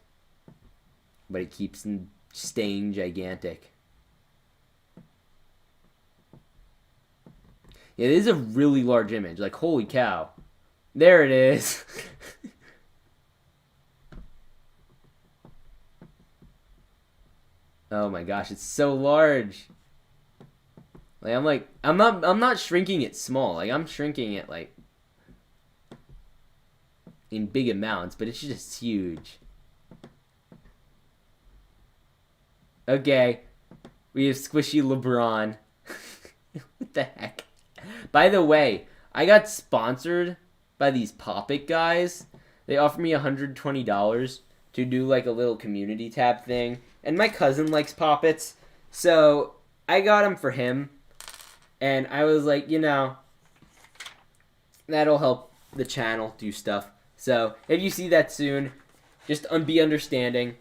but it keeps staying gigantic. Yeah, this is a really large image. Like, holy cow. There it is. Oh my gosh, it's so large. Like I'm not shrinking it small. Like I'm shrinking it like in big amounts, but it's just huge. Okay. We have squishy LeBron. What the heck? By the way, I got sponsored by these Pop It guys. They offered me $120 to do like a little community tab thing. And my cousin likes Poppets, so I got them for him. And I was like, that'll help the channel do stuff. So if you see that soon, just be understanding.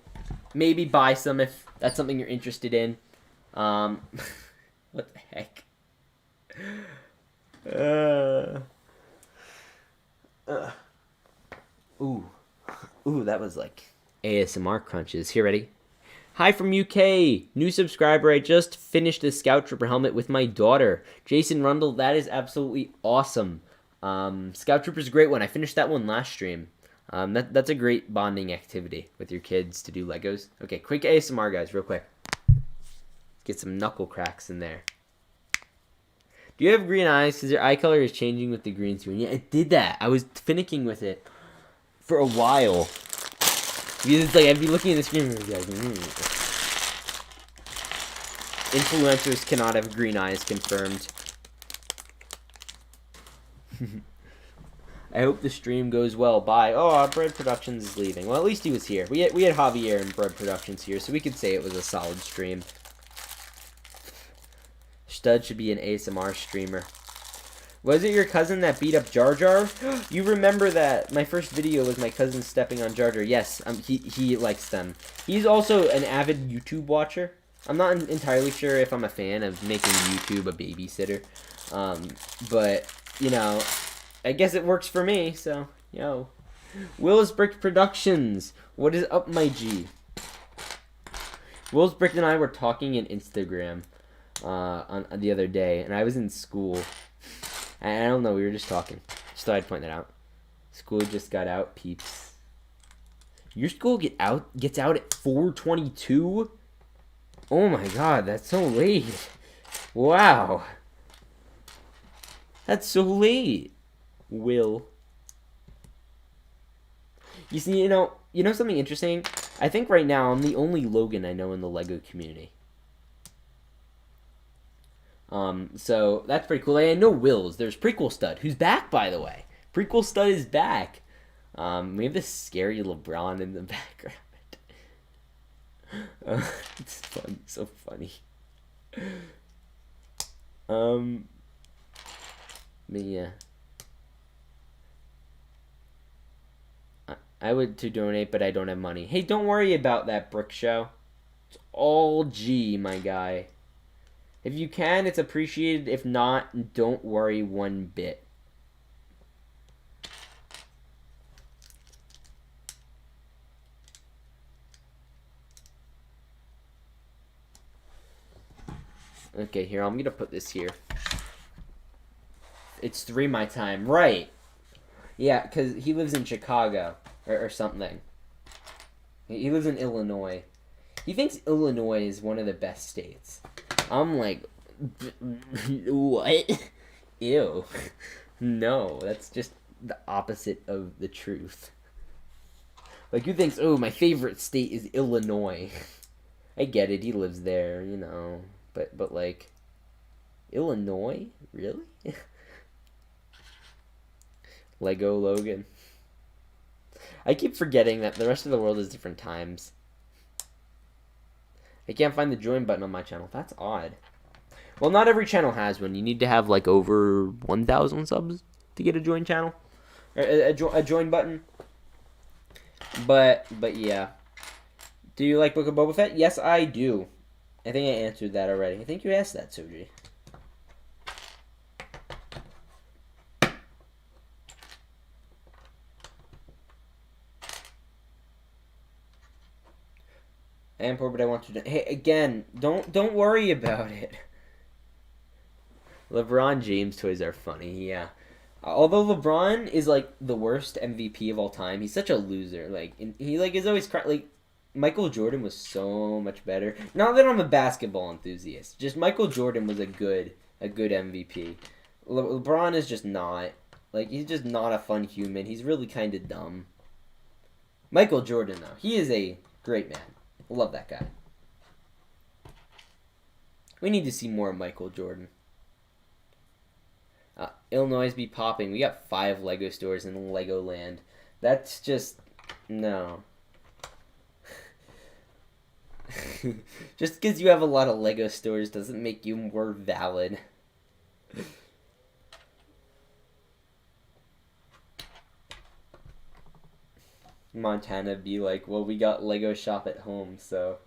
Maybe buy some if that's something you're interested in. What the heck? Ooh, that was like ASMR crunches. Here, ready? Hi from UK. New subscriber. I just finished the Scout Trooper helmet with my daughter. Jason Rundle, that is absolutely awesome. Scout Trooper's a great one. I finished that one last stream. That's a great bonding activity with your kids to do Legos. Okay, quick ASMR, guys, real quick. Get some knuckle cracks in there. Do you have green eyes? Because your eye color is changing with the green screen. Yeah, it did that. I was finicking with it for a while. Because it's like, I'd be looking at the screen and be like, Influencers cannot have green eyes confirmed. I hope the stream goes well. Bye. Oh, Bread Productions is leaving. Well, at least he was here. We had Javier and Bread Productions here, so we could say it was a solid stream. Stud should be an ASMR streamer. Was it your cousin that beat up Jar Jar? You remember that my first video was my cousin stepping on Jar Jar. Yes, he likes them. He's also an avid YouTube watcher. I'm not entirely sure if I'm a fan of making YouTube a babysitter. But, I guess it works for me, so, Will's Brix Productions. What is up, my G? Will's Brix and I were talking in Instagram on the other day, and I was in school. I don't know, we were just talking. Just thought I'd point that out. School just got out, peeps. Your school gets out at 4:22? Oh my god, that's so late. Wow. That's so late. Will. You see, you know something interesting? I think right now I'm the only Logan I know in the LEGO community. So that's pretty cool. I know Will's. There's Prequel Stud, who's back, by the way. Prequel Stud is back. We have this scary LeBron in the background. It's fun, so funny. But yeah. I would to donate, but I don't have money. Hey, don't worry about that, Brick Show. It's all G, my guy. If you can, it's appreciated. If not, don't worry one bit. Okay, here, I'm gonna put this here. It's 3 my time. Right. Yeah, because he lives in Chicago. Or something. He lives in Illinois. He thinks Illinois is one of the best states. I'm like, what? Ew. No, that's just the opposite of the truth. Like, who thinks, oh, my favorite state is Illinois? I get it, he lives there, But like, Illinois? Really? Lego Logan. I keep forgetting that the rest of the world is different times. I can't find the join button on my channel. That's odd. Well, not every channel has one. You need to have like over 1,000 subs to get a join channel. Or a join button. But yeah. Do you like Book of Boba Fett? Yes, I do. I think I answered that already. I think you asked that, Soji. I am poor, but I want to. Hey, again, don't worry about it. LeBron James toys are funny, yeah. Although LeBron is like the worst MVP of all time, he's such a loser. Like, he like is always like Michael Jordan was so much better. Not that I'm a basketball enthusiast, just Michael Jordan was a good MVP. LeBron is just not. Like, he's just not a fun human. He's really kind of dumb. Michael Jordan, though, he is a great man. Love that guy. We need to see more of Michael Jordan. Illinois be popping. We got 5 Lego stores in Legoland. That's just... no. Just because you have a lot of Lego stores doesn't make you more valid. Montana be like, well, we got Lego shop at home, so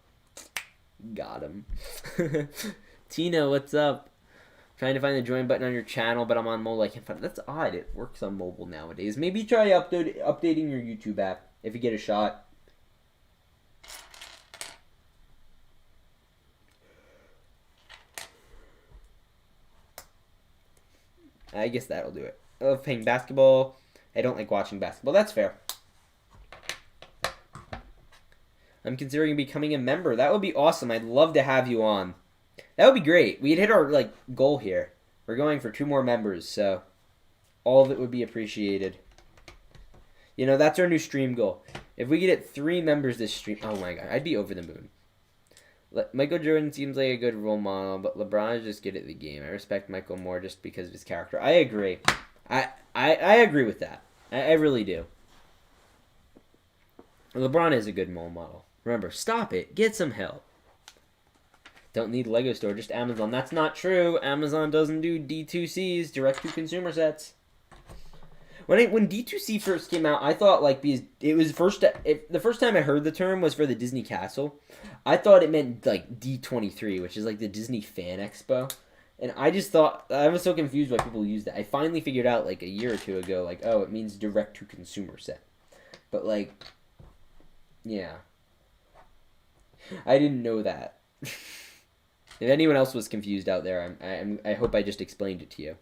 got him. Tina, what's up? Trying to find the join button on your channel, but I'm on mobile. I can't find it. That's odd. It works on mobile nowadays. Maybe try updating your YouTube app if you get a shot. I guess that'll do it. I love playing basketball. I don't like watching basketball. That's fair. I'm considering becoming a member. That would be awesome. I'd love to have you on. That would be great. We'd hit our goal here. We're going for 2 more members, so all of it would be appreciated. You know, that's our new stream goal. If we get it 3 members this stream, oh my god, I'd be over the moon. Michael Jordan seems like a good role model, but LeBron is just good at the game. I respect Michael more just because of his character. I agree. I agree with that. I really do. LeBron is a good role model. Remember, stop it. Get some help. Don't need Lego store, just Amazon. That's not true. Amazon doesn't do D2Cs, direct-to-consumer sets. When D2C first came out, I thought because it was the first time I heard the term was for the Disney Castle. I thought it meant D23, which is the Disney Fan Expo. And I just thought, I was so confused why people use that. I finally figured out a year or two ago, oh, it means direct-to-consumer set. But yeah. I didn't know that. If anyone else was confused out there, I hope I just explained it to you.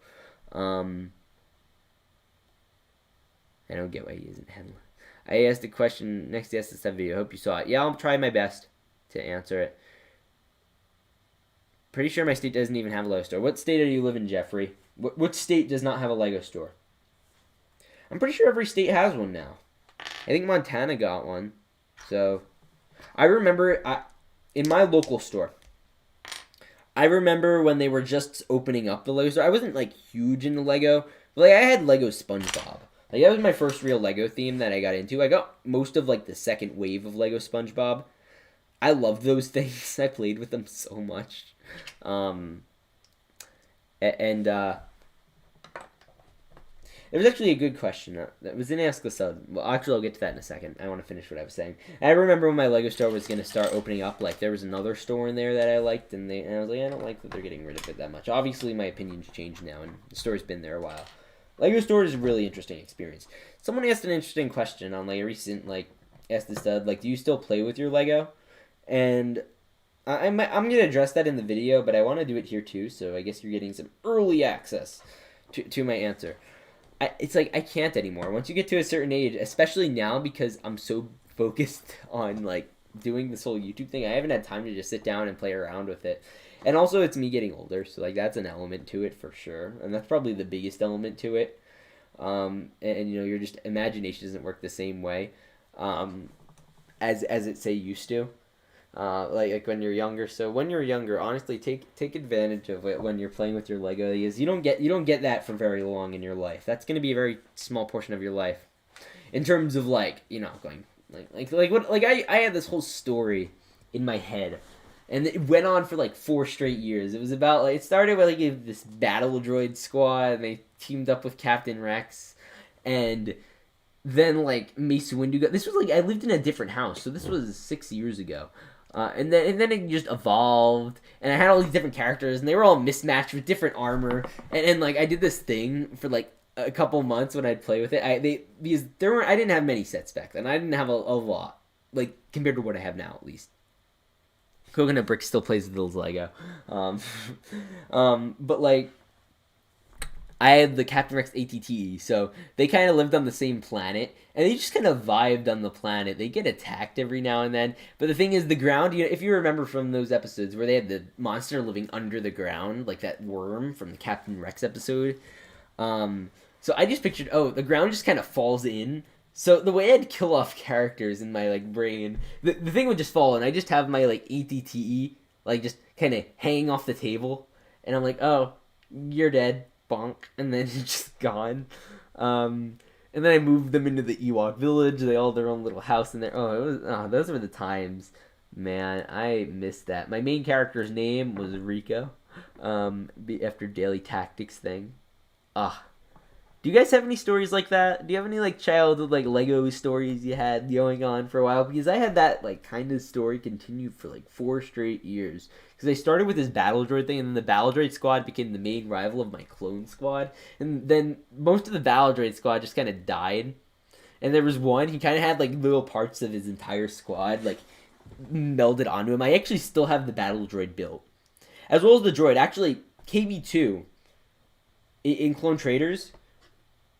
I don't get why he isn't headline. I asked a question next to the SSF video. I hope you saw it. Yeah, I'll try my best to answer it. Pretty sure my state doesn't even have a Lego store. What state do you live in, Jeffrey? What state does not have a Lego store? I'm pretty sure every state has one now. I think Montana got one. So, I remember in my local store, I remember when they were just opening up the Lego store. I wasn't huge into Lego, but I had Lego SpongeBob. That was my first real Lego theme that I got into. I got most of the second wave of Lego SpongeBob. I loved those things. I played with them so much. It was actually a good question. That was in Ask the Sub. Well, actually, I'll get to that in a second. I want to finish what I was saying. I remember when my Lego store was going to start opening up, there was another store in there that I liked, and I was like, I don't like that they're getting rid of it that much. Obviously, my opinion's changed now, and the store's been there a while. Lego store is a really interesting experience. Someone asked an interesting question on a recent Ask the Stud, do you still play with your Lego? And I'm going to address that in the video, but I want to do it here too, so I guess you're getting some early access to my answer. It's I can't anymore. Once you get to a certain age, especially now because I'm so focused on doing this whole YouTube thing, I haven't had time to just sit down and play around with it. And also it's me getting older, so that's an element to it for sure. And that's probably the biggest element to it. And your just imagination doesn't work the same way as it say used to. When you're younger. So when you're younger, honestly, take advantage of it when you're playing with your Lego, because you don't get that for very long in your life. That's going to be a very small portion of your life, in terms of going I had this whole story in my head, and it went on for 4 straight years. It was about it started with this battle droid squad, and they teamed up with Captain Rex, and then Mace Windu got. This was I lived in a different house, so this was 6 years ago. And then it just evolved, and I had all these different characters, and they were all mismatched with different armor, and I did this thing for a couple months when I'd play with it. I didn't have many sets back then. I didn't have a lot, compared to what I have now at least. Coconut Brick still plays with those Lego, but I had the Captain Rex ATT, so they kind of lived on the same planet, and they just kind of vibed on the planet. They get attacked every now and then, but the thing is, the ground, if you remember from those episodes where they had the monster living under the ground, that worm from the Captain Rex episode, so I just pictured, the ground just kind of falls in, so the way I'd kill off characters in my, brain, the thing would just fall, and I just have my, ATTE, just kind of hanging off the table, and I'm oh, you're dead. Bonk, and then it's just gone. And then I moved them into the Ewok village. They all had their own little house in there. Those were the times. Man, I missed that. My main character's name was Rico. After daily tactics thing. Ah, do you guys have any stories like that? Do you have any like childhood like Lego stories you had going on for a while? Because I had that like kind of story continue for like 4 straight years. Because I started with this battle droid thing, and then the battle droid squad became the main rival of my clone squad, and then most of the battle droid squad just kind of died. And there was one, he kind of had like little parts of his entire squad like melded onto him. I actually still have the battle droid built, as well as the droid. Actually, KB2 in Clone Traders,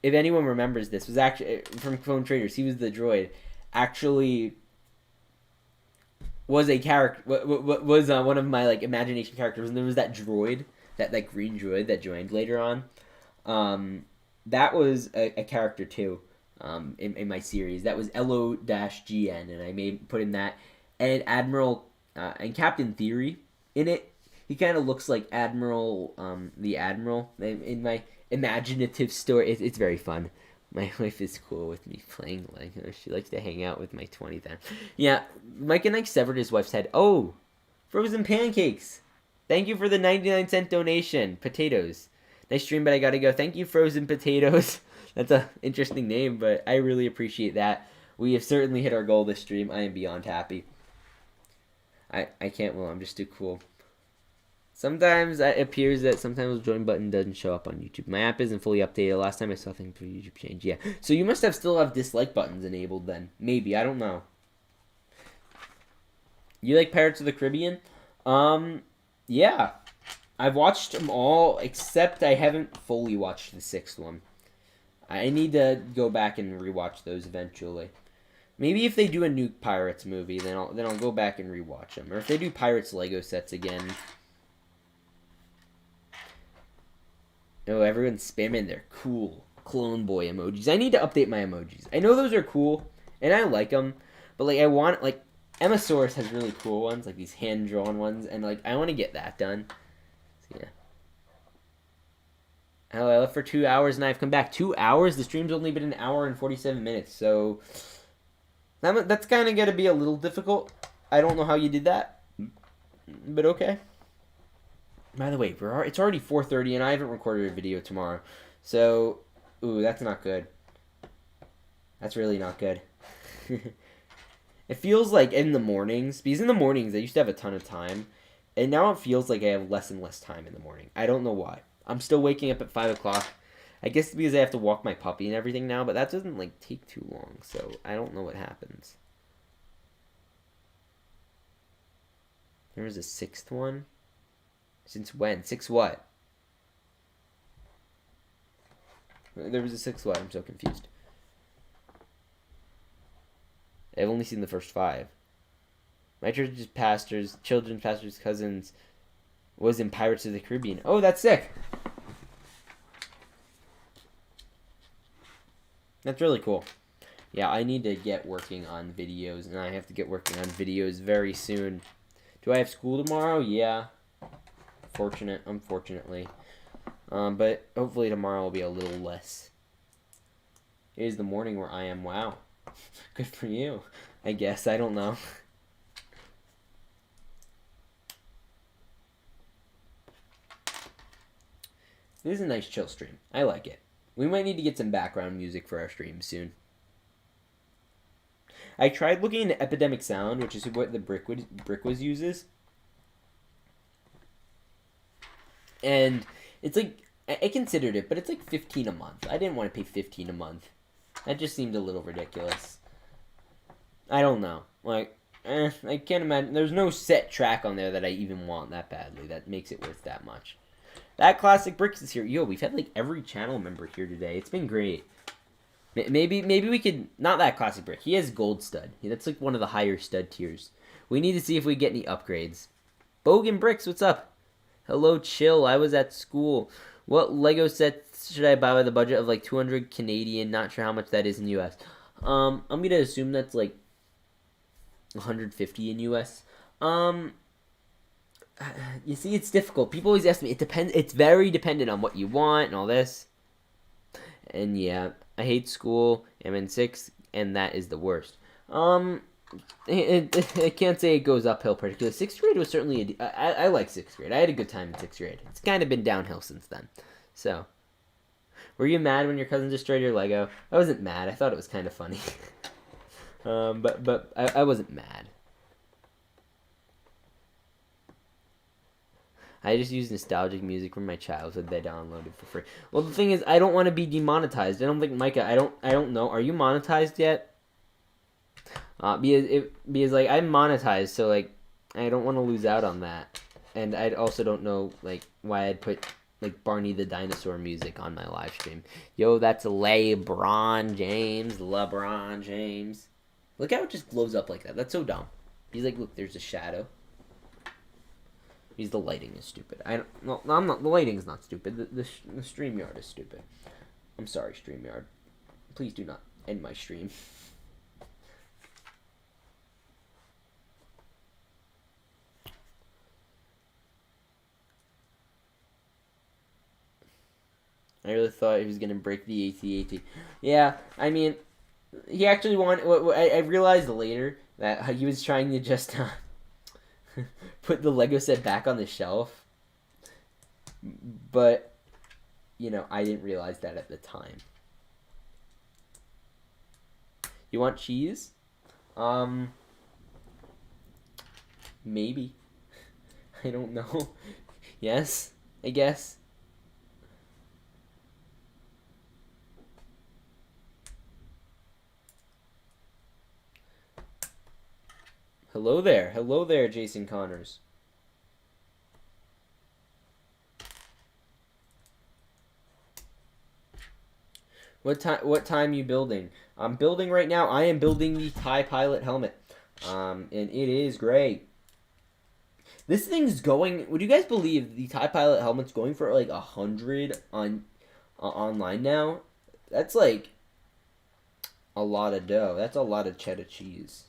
if anyone remembers this, was actually from Clone Traders. He was the droid. Actually, was a character. Was one of my like imagination characters. And there was that droid, that green droid that joined later on. That was a character too. In my series, that was LO-GN, and I put in that, and Admiral and Captain Theory in it. He kind of looks like Admiral, the Admiral in my imaginative story. It's very fun. My wife is cool with me playing Lego. She likes to hang out with my 20th. Yeah, Mike and Ike severed his wife's head. Oh, frozen pancakes. Thank you for the 99-cent donation. Potatoes. Nice stream, but I gotta go. Thank you, Frozen Potatoes. That's an interesting name, but I really appreciate that. We have certainly hit our goal this stream. I am beyond happy. I can't, well, I'm just too cool. Sometimes it appears that sometimes the join button doesn't show up on YouTube. My app isn't fully updated. Last time I saw things for YouTube change. Yeah. So you must still have dislike buttons enabled then. Maybe. I don't know. You like Pirates of the Caribbean? Yeah. I've watched them all, except I haven't fully watched the 6th one. I need to go back and rewatch those eventually. Maybe if they do a new Pirates movie, then I'll go back and rewatch them. Or if they do Pirates Lego sets again. Oh, everyone's spamming their cool Clone Boy emojis. I need to update my emojis. I know those are cool, and I like them, but like I want, like, Emmasaurus has really cool ones, like these hand-drawn ones, and like I want to get that done. So, yeah. Oh, I left for 2 hours and I've come back. 2 hours? The stream's only been an hour and 47 minutes, so that's kind of going to be a little difficult. I don't know how you did that, but okay. By the way, it's already 4:30 and I haven't recorded a video tomorrow, so, ooh, that's not good. That's really not good. It feels like in the mornings, because in the mornings I used to have a ton of time, and now it feels like I have less and less time in the morning. I don't know why. I'm still waking up at 5 o'clock. I guess it's because I have to walk my puppy and everything now, but that doesn't, like, take too long, so I don't know what happens. There was a 6th one? Since when? 6 what? There was a 6th what? I'm so confused. I've only seen the first 5. My church's children's pastor's cousins was in Pirates of the Caribbean. Oh, that's sick. That's really cool. Yeah, I need to get working on videos, and I have to get working on videos very soon. Do I have school tomorrow? Yeah. Unfortunately. But hopefully tomorrow will be a little less. It is the morning where I am. Wow. Good for you. I guess. I don't know. This is a nice chill stream. I like it. We might need to get some background music for our stream soon. I tried looking into Epidemic Sound, which is what the Brick was uses. And it's like, I considered it, but it's like $15 a month. I didn't want to pay $15 a month. That just seemed a little ridiculous. I don't know. Like, I can't imagine. There's no set track on there that I even want that badly. That makes it worth that much. That Classic Brix is here. Yo, we've had like every channel member here today. It's been great. Maybe we could, not that Classic Brick. He has Gold Stud. That's like one of the higher stud tiers. We need to see if we get any upgrades. Bogan Brix, what's up? Hello, chill. I was at school. What Lego sets should I buy with a budget of like 200 Canadian? Not sure how much that is in US. I'm gonna assume that's like 150 in US. You see, it's difficult. People always ask me. It depends. It's very dependent on what you want and all this. And yeah, I hate school. I'm in 6th, and that is the worst. I can't say it goes uphill particularly. 6th grade was certainly I like 6th grade. I had a good time in 6th grade. It's kind of been downhill since then. So, were you mad when your cousin destroyed your Lego? I wasn't mad. I thought it was kind of funny. But I wasn't mad. I just use nostalgic music from my childhood that I downloaded for free. Well, the thing is, I don't want to be demonetized. I don't think Micah. I don't know. Are you monetized yet? Because like I'm monetized, so like I don't want to lose out on that, and I also don't know like why I'd put like Barney the Dinosaur music on my live stream. Yo, that's LeBron James. LeBron James. Look how it just glows up like that. That's so dumb. He's like, look, there's a shadow. The lighting is stupid. No, I'm not. The lighting is not stupid. The StreamYard is stupid. I'm sorry, StreamYard. Please do not end my stream. I really thought he was gonna break the AT-AT. Yeah, I mean, he actually wanted. I realized later that he was trying to just put the Lego set back on the shelf, but you know, I didn't realize that at the time. You want cheese? Maybe. I don't know. Yes, I guess. Hello there, Jason Connors. What time you building? I'm building right now. I am building the TIE Pilot helmet. And it is great. This thing's going. Would you guys believe the TIE Pilot helmet's going for like 100 on online now? That's like a lot of dough. That's a lot of cheddar cheese.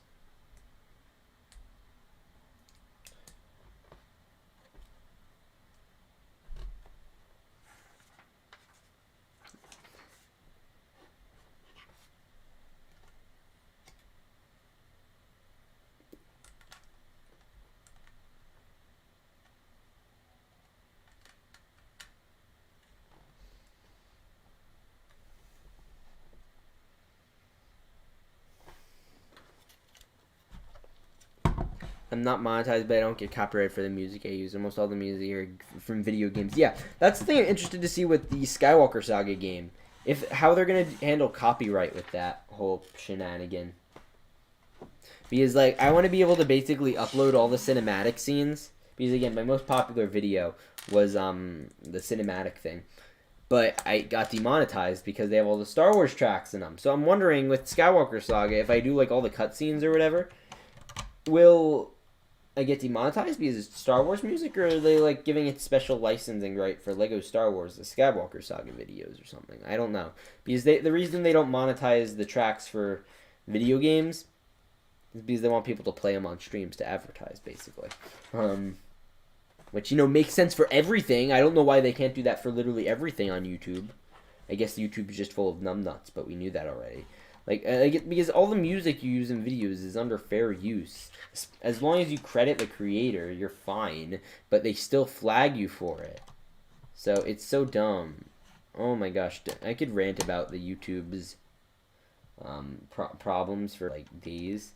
I'm not monetized, but I don't get copyright for the music I use. Almost all the music here from video games. Yeah, that's the thing I'm interested to see with the Skywalker Saga game. How they're going to handle copyright with that whole shenanigan. Because, like, I want to be able to basically upload all the cinematic scenes. Because, again, my most popular video was the cinematic thing. But I got demonetized because they have all the Star Wars tracks in them. So I'm wondering, with Skywalker Saga, if I do, like, all the cutscenes or whatever, will I get demonetized because it's Star Wars music, or are they like giving it special licensing right for Lego Star Wars, the Skywalker Saga videos or something? I don't know. Because the reason they don't monetize the tracks for video games is because they want people to play them on streams to advertise, basically. Which, you know, makes sense for everything. I don't know why they can't do that for literally everything on YouTube. I guess YouTube is just full of numbnuts, but we knew that already. Because all the music you use in videos is under fair use. As long as you credit the creator, you're fine. But they still flag you for it. So it's so dumb. Oh my gosh, I could rant about the YouTube's problems for like days.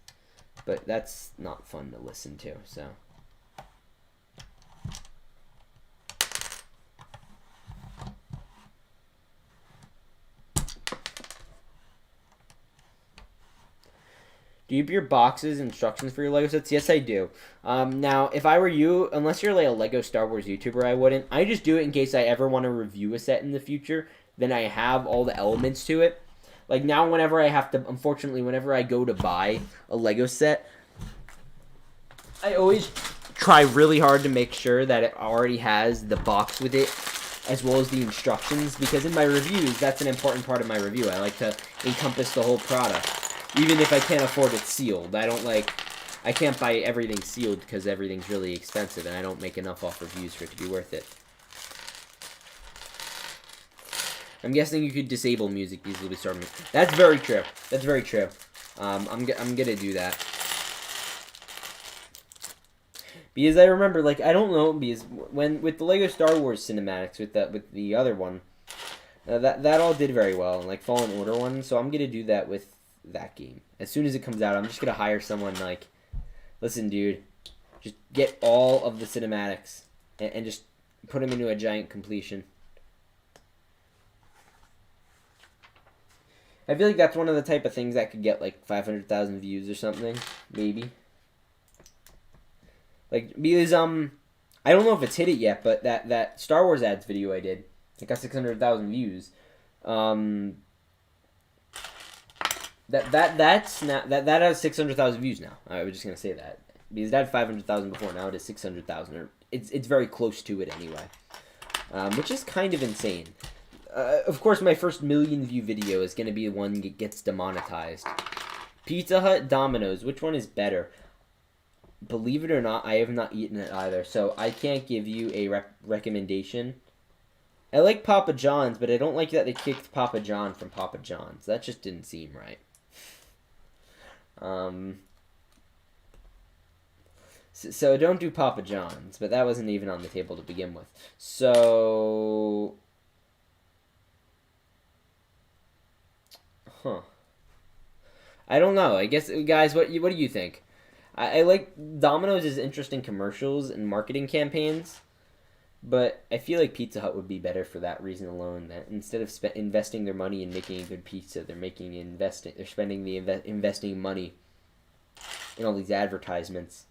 But that's not fun to listen to, so... Do you have your boxes instructions for your Lego sets? Yes, I do. Now, if I were you, unless you're like a Lego Star Wars YouTuber, I wouldn't. I just do it in case I ever want to review a set in the future. Then I have all the elements to it. Like now, whenever I have to, unfortunately, whenever I go to buy a Lego set, I always try really hard to make sure that it already has the box with it, as well as the instructions. Because in my reviews, that's an important part of my review. I like to encompass the whole product. Even if I can't afford it sealed. I can't buy everything sealed because everything's really expensive and I don't make enough off reviews for it to be worth it. I'm guessing you could disable music easily with Star Wars. That's very true. That's very true. I'm gonna do that. Because I remember, like, I don't know, because when with the Lego Star Wars cinematics with the other one, that all did very well, and like Fallen Order one. So I'm gonna do that with that game as soon as it comes out. I'm just gonna hire someone like, listen, dude, just get all of the cinematics and just put them into a giant completion. I feel like that's one of the type of things that could get like 500,000 views or something, maybe. Like, because I don't know if it's hit it yet, but that Star Wars ads video I did, it got 600,000 views. That has 600,000 views now. I was just gonna say that because it had 500,000 before. Now it is 600,000. Or it's very close to it anyway, which is kind of insane. Of course, my first million view video is gonna be the one that gets demonetized. Pizza Hut, Domino's, which one is better? Believe it or not, I have not eaten it either, so I can't give you a recommendation. I like Papa John's, but I don't like that they kicked Papa John from Papa John's. That just didn't seem right. So don't do Papa John's, but that wasn't even on the table to begin with. So, I don't know. I guess, guys, what do you think? I like Domino's' interesting commercials and marketing campaigns, but I feel like Pizza Hut would be better for that reason alone. That instead of investing their money in making a good pizza, they're spending the investing money in all these advertisements.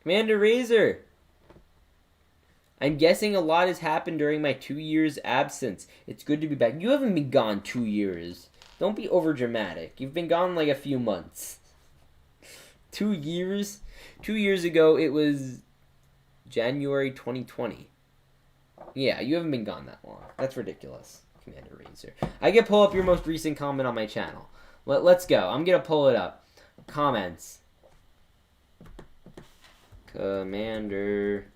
Commander Razor! I'm guessing a lot has happened during my 2 years absence. It's good to be back. You haven't been gone 2 years. Don't be overdramatic. You've been gone like a few months. 2 years? 2 years ago, it was January 2020. Yeah, you haven't been gone that long. That's ridiculous, Commander Razor. I can pull up your most recent comment on my channel. Let's go. I'm going to pull it up. Comments. Commander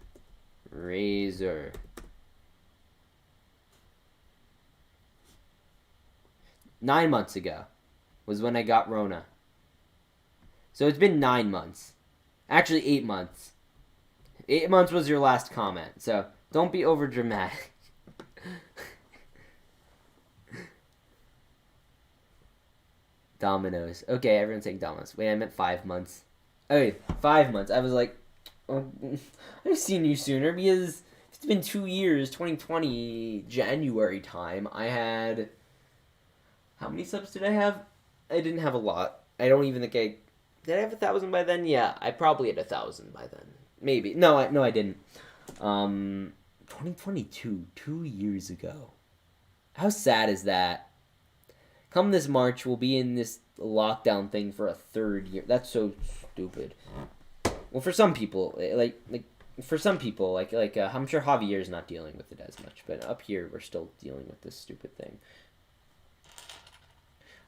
Razor. Nine months ago was when I got Rona. So it's been 9 months. Actually, 8 months. 8 months was your last comment. So don't be over dramatic. Domino's. Okay, everyone's saying Domino's. Wait, I meant 5 months. Okay, 5 months. I was like, oh, I've seen you sooner because it's been 2 years, 2020, January time. I had... How many subs did I have? I didn't have a lot. I don't even think I... Did I have 1,000 by then? Yeah, I probably had 1,000 by then. Maybe. No, I didn't. 2022, 2 years ago. How sad is that? Come this March, we'll be in this lockdown thing for a 3rd year. That's so stupid. Well, for some people, like for some people, like I'm sure Javier's not dealing with it as much, but up here we're still dealing with this stupid thing.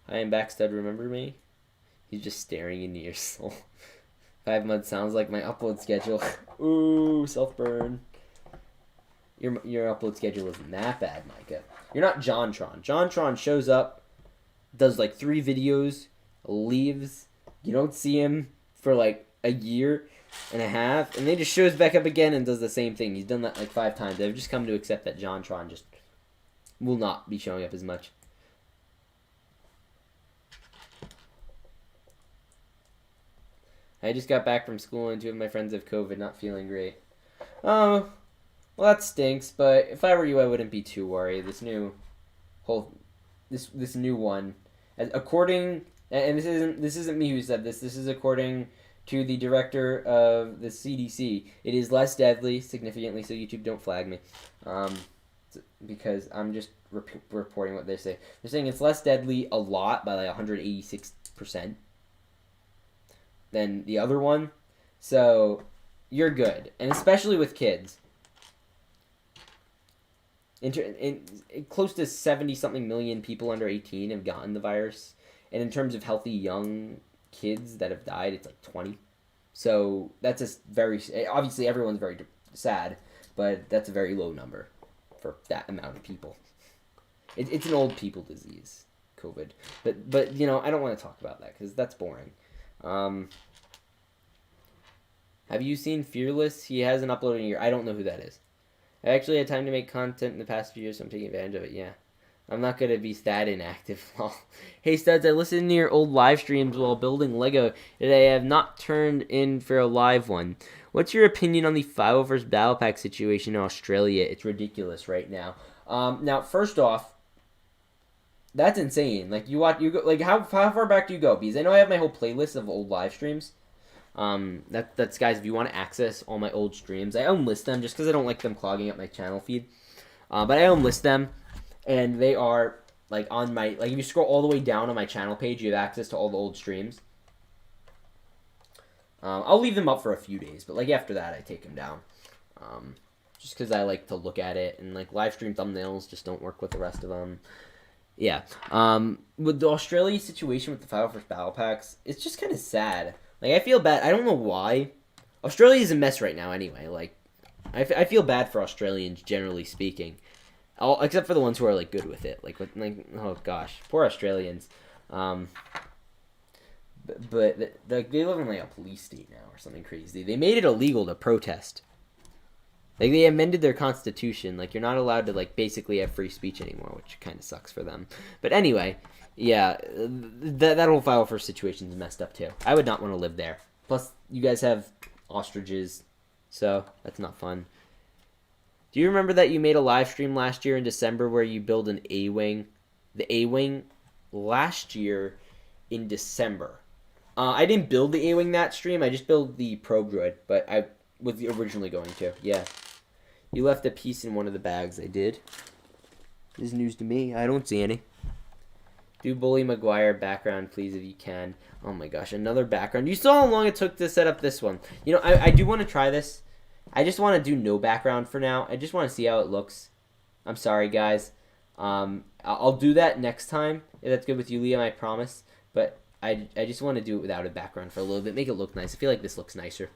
I am Backstud. Remember me? He's just staring into your soul. 5 months sounds like my upload schedule. Ooh, self burn. Your upload schedule isn't that bad, Micah. You're not JonTron. JonTron shows up, does like 3 videos, leaves. You don't see him for like a year and a half, and then he just shows back up again and does the same thing. He's done that like 5 times. I've just come to accept that JonTron just will not be showing up as much. I just got back from school and 2 of my friends have COVID, not feeling great. Oh, well that stinks, but if I were you, I wouldn't be too worried. This new one, according, and this isn't me who said this. This is according to the director of the CDC. It is less deadly, significantly, so YouTube don't flag me, because I'm just reporting what they say. They're saying it's less deadly a lot by like 186% than the other one, so you're good, and especially with kids. Close to 70-something million people under 18 have gotten the virus, and in terms of healthy young kids that have died, it's like 20. So that's a very, obviously everyone's very sad, but that's a very low number for that amount of people. It's an old people disease, COVID. But you know, I don't want to talk about that because that's boring. Have you seen Fearless? He hasn't uploaded in a year. I don't know who that is. I actually had time to make content in the past few years, so I'm taking advantage of it. Yeah. I'm not going to be that inactive. Hey, Studs, I listened to your old live streams while building Lego, and I have not turned in for a live one. What's your opinion on the 501st Battle Pack situation in Australia? It's ridiculous right now. Now, first off, that's insane. Like, you go, like, how far back do you go? Because I know I have my whole playlist of old live streams. That's guys, if you want to access all my old streams, I unlist them just because I don't like them clogging up my channel feed. But I unlist them, and they are like on my, like, if you scroll all the way down on my channel page, you have access to all the old streams. I'll leave them up for a few days, but like after that, I take them down. Just because I like to look at it, and like live stream thumbnails just don't work with the rest of them. Yeah. With the Australia situation with the 501st Battle Packs, it's just kind of sad. Like, I feel bad. I don't know why. Australia is a mess right now anyway. Like, I feel bad for Australians, generally speaking. Except for the ones who are, like, good with it. Like, oh, gosh. Poor Australians. But they live in, like, a police state now or something crazy. They made it illegal to protest. Like, they amended their constitution. Like, you're not allowed to, like, basically have free speech anymore, which kind of sucks for them. But anyway, yeah, that whole 501st situation is messed up, too. I would not want to live there. Plus, you guys have ostriches, so that's not fun. Do you remember that you made a live stream last year in December where you build an A-Wing? The A-Wing last year in December. I didn't build the A-Wing that stream. I just built the probe droid, but I was originally going to. Yeah. You left a piece in one of the bags. I did. This is news to me. I don't see any. Do Bully Maguire background, please, if you can. Oh my gosh, another background. You saw how long it took to set up this one. You know, I do want to try this. I just want to do no background for now. I just want to see how it looks. I'm sorry, guys. I'll do that next time. If that's good with you, Liam, I promise. But I just want to do it without a background for a little bit. Make it look nice. I feel like this looks nicer.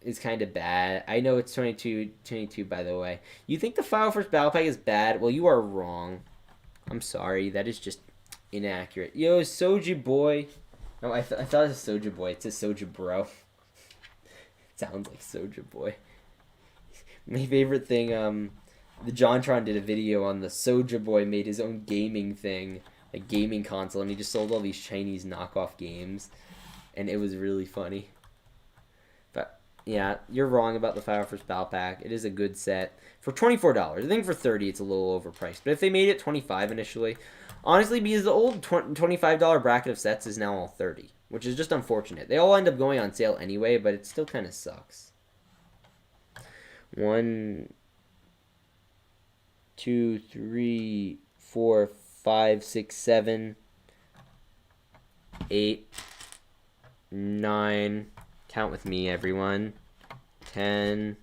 Is kind of bad. I know it's 22, by the way. You think the 501st Battle Pack is bad? Well, you are wrong. I'm sorry. That is just inaccurate. Yo, Soja Boy. No, I thought it was Soja Boy. It says Soja Bro. It sounds like Soja Boy. My favorite thing, the JonTron did a video on the Soja Boy made his own gaming thing, a gaming console, and he just sold all these Chinese knockoff games, and it was really funny. But yeah, you're wrong about the 501st Battle Pack. It is a good set for $24. I think for $30 it's a little overpriced. But if they made it $25 initially, honestly, because the old $25 bracket of sets is now all $30, which is just unfortunate. They all end up going on sale anyway, but it still kind of sucks. 1, 2, 3, 4, 5, 6, 7, 8, 9. Count with me, everyone. 10,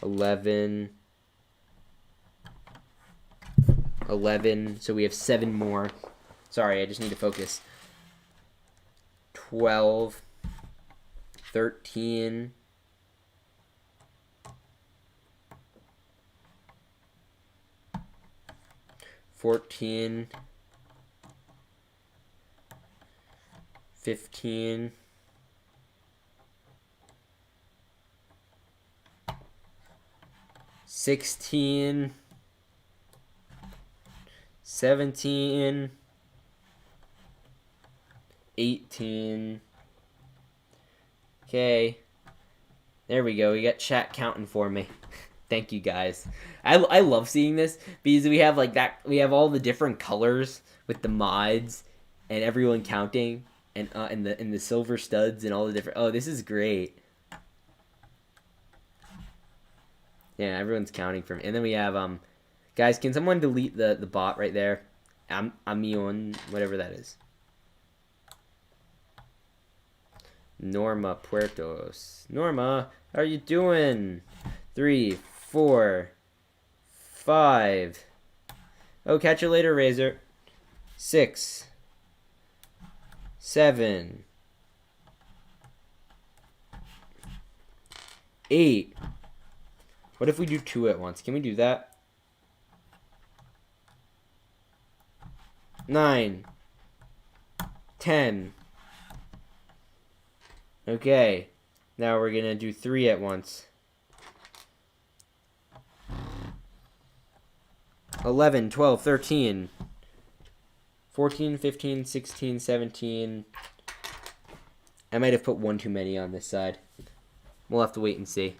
11, 11. So we have 7 more. Sorry, I just need to focus. 12, 13, 14, 15, 16, 17, 18. Okay. There we go. We got chat counting for me. Thank you, guys. I love seeing this because we have like that. We have all the different colors with the mods and everyone counting and the silver studs and all the different. Oh, this is great. Yeah, everyone's counting for me. And then we have guys, can someone delete the bot right there? Amion, whatever that is. Norma Puertos. Norma, how are you doing? 3, 4, 5. Oh, catch you later, Razor. 6, 7, 8. What if we do 2 at once? Can we do that? 9, 10. Okay. Now we're going to do 3 at once. 11, 12, 13, 14, 15, 16, 17. I might have put 1 too many on this side. We'll have to wait and see.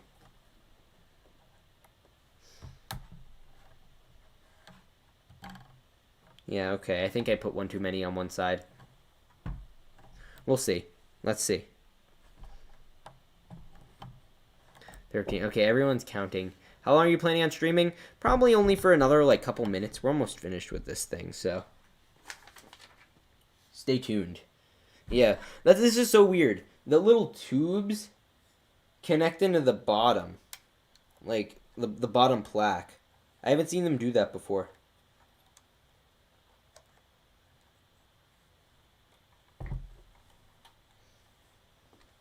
Yeah, okay. I think I put 1 too many on one side. We'll see. Let's see. 13. Okay, everyone's counting. How long are you planning on streaming? Probably only for another, like, couple minutes. We're almost finished with this thing, so stay tuned. Yeah, this is so weird. The little tubes connect into the bottom. Like, the bottom plaque. I haven't seen them do that before.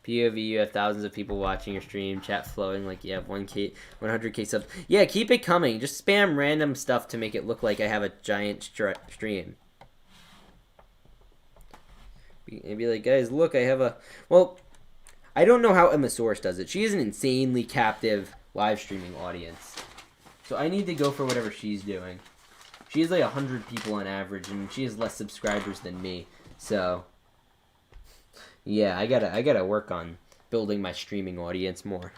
POV, you have thousands of people watching your stream, chat flowing like you have 1K, 100K subs. Yeah, keep it coming. Just spam random stuff to make it look like I have a giant stream. Maybe like, guys, look, I have a... Well, I don't know how Emma Source does it. She has an insanely captive live streaming audience. So I need to go for whatever she's doing. She has like 100 people on average, and she has less subscribers than me. So... yeah, I gotta work on building my streaming audience more.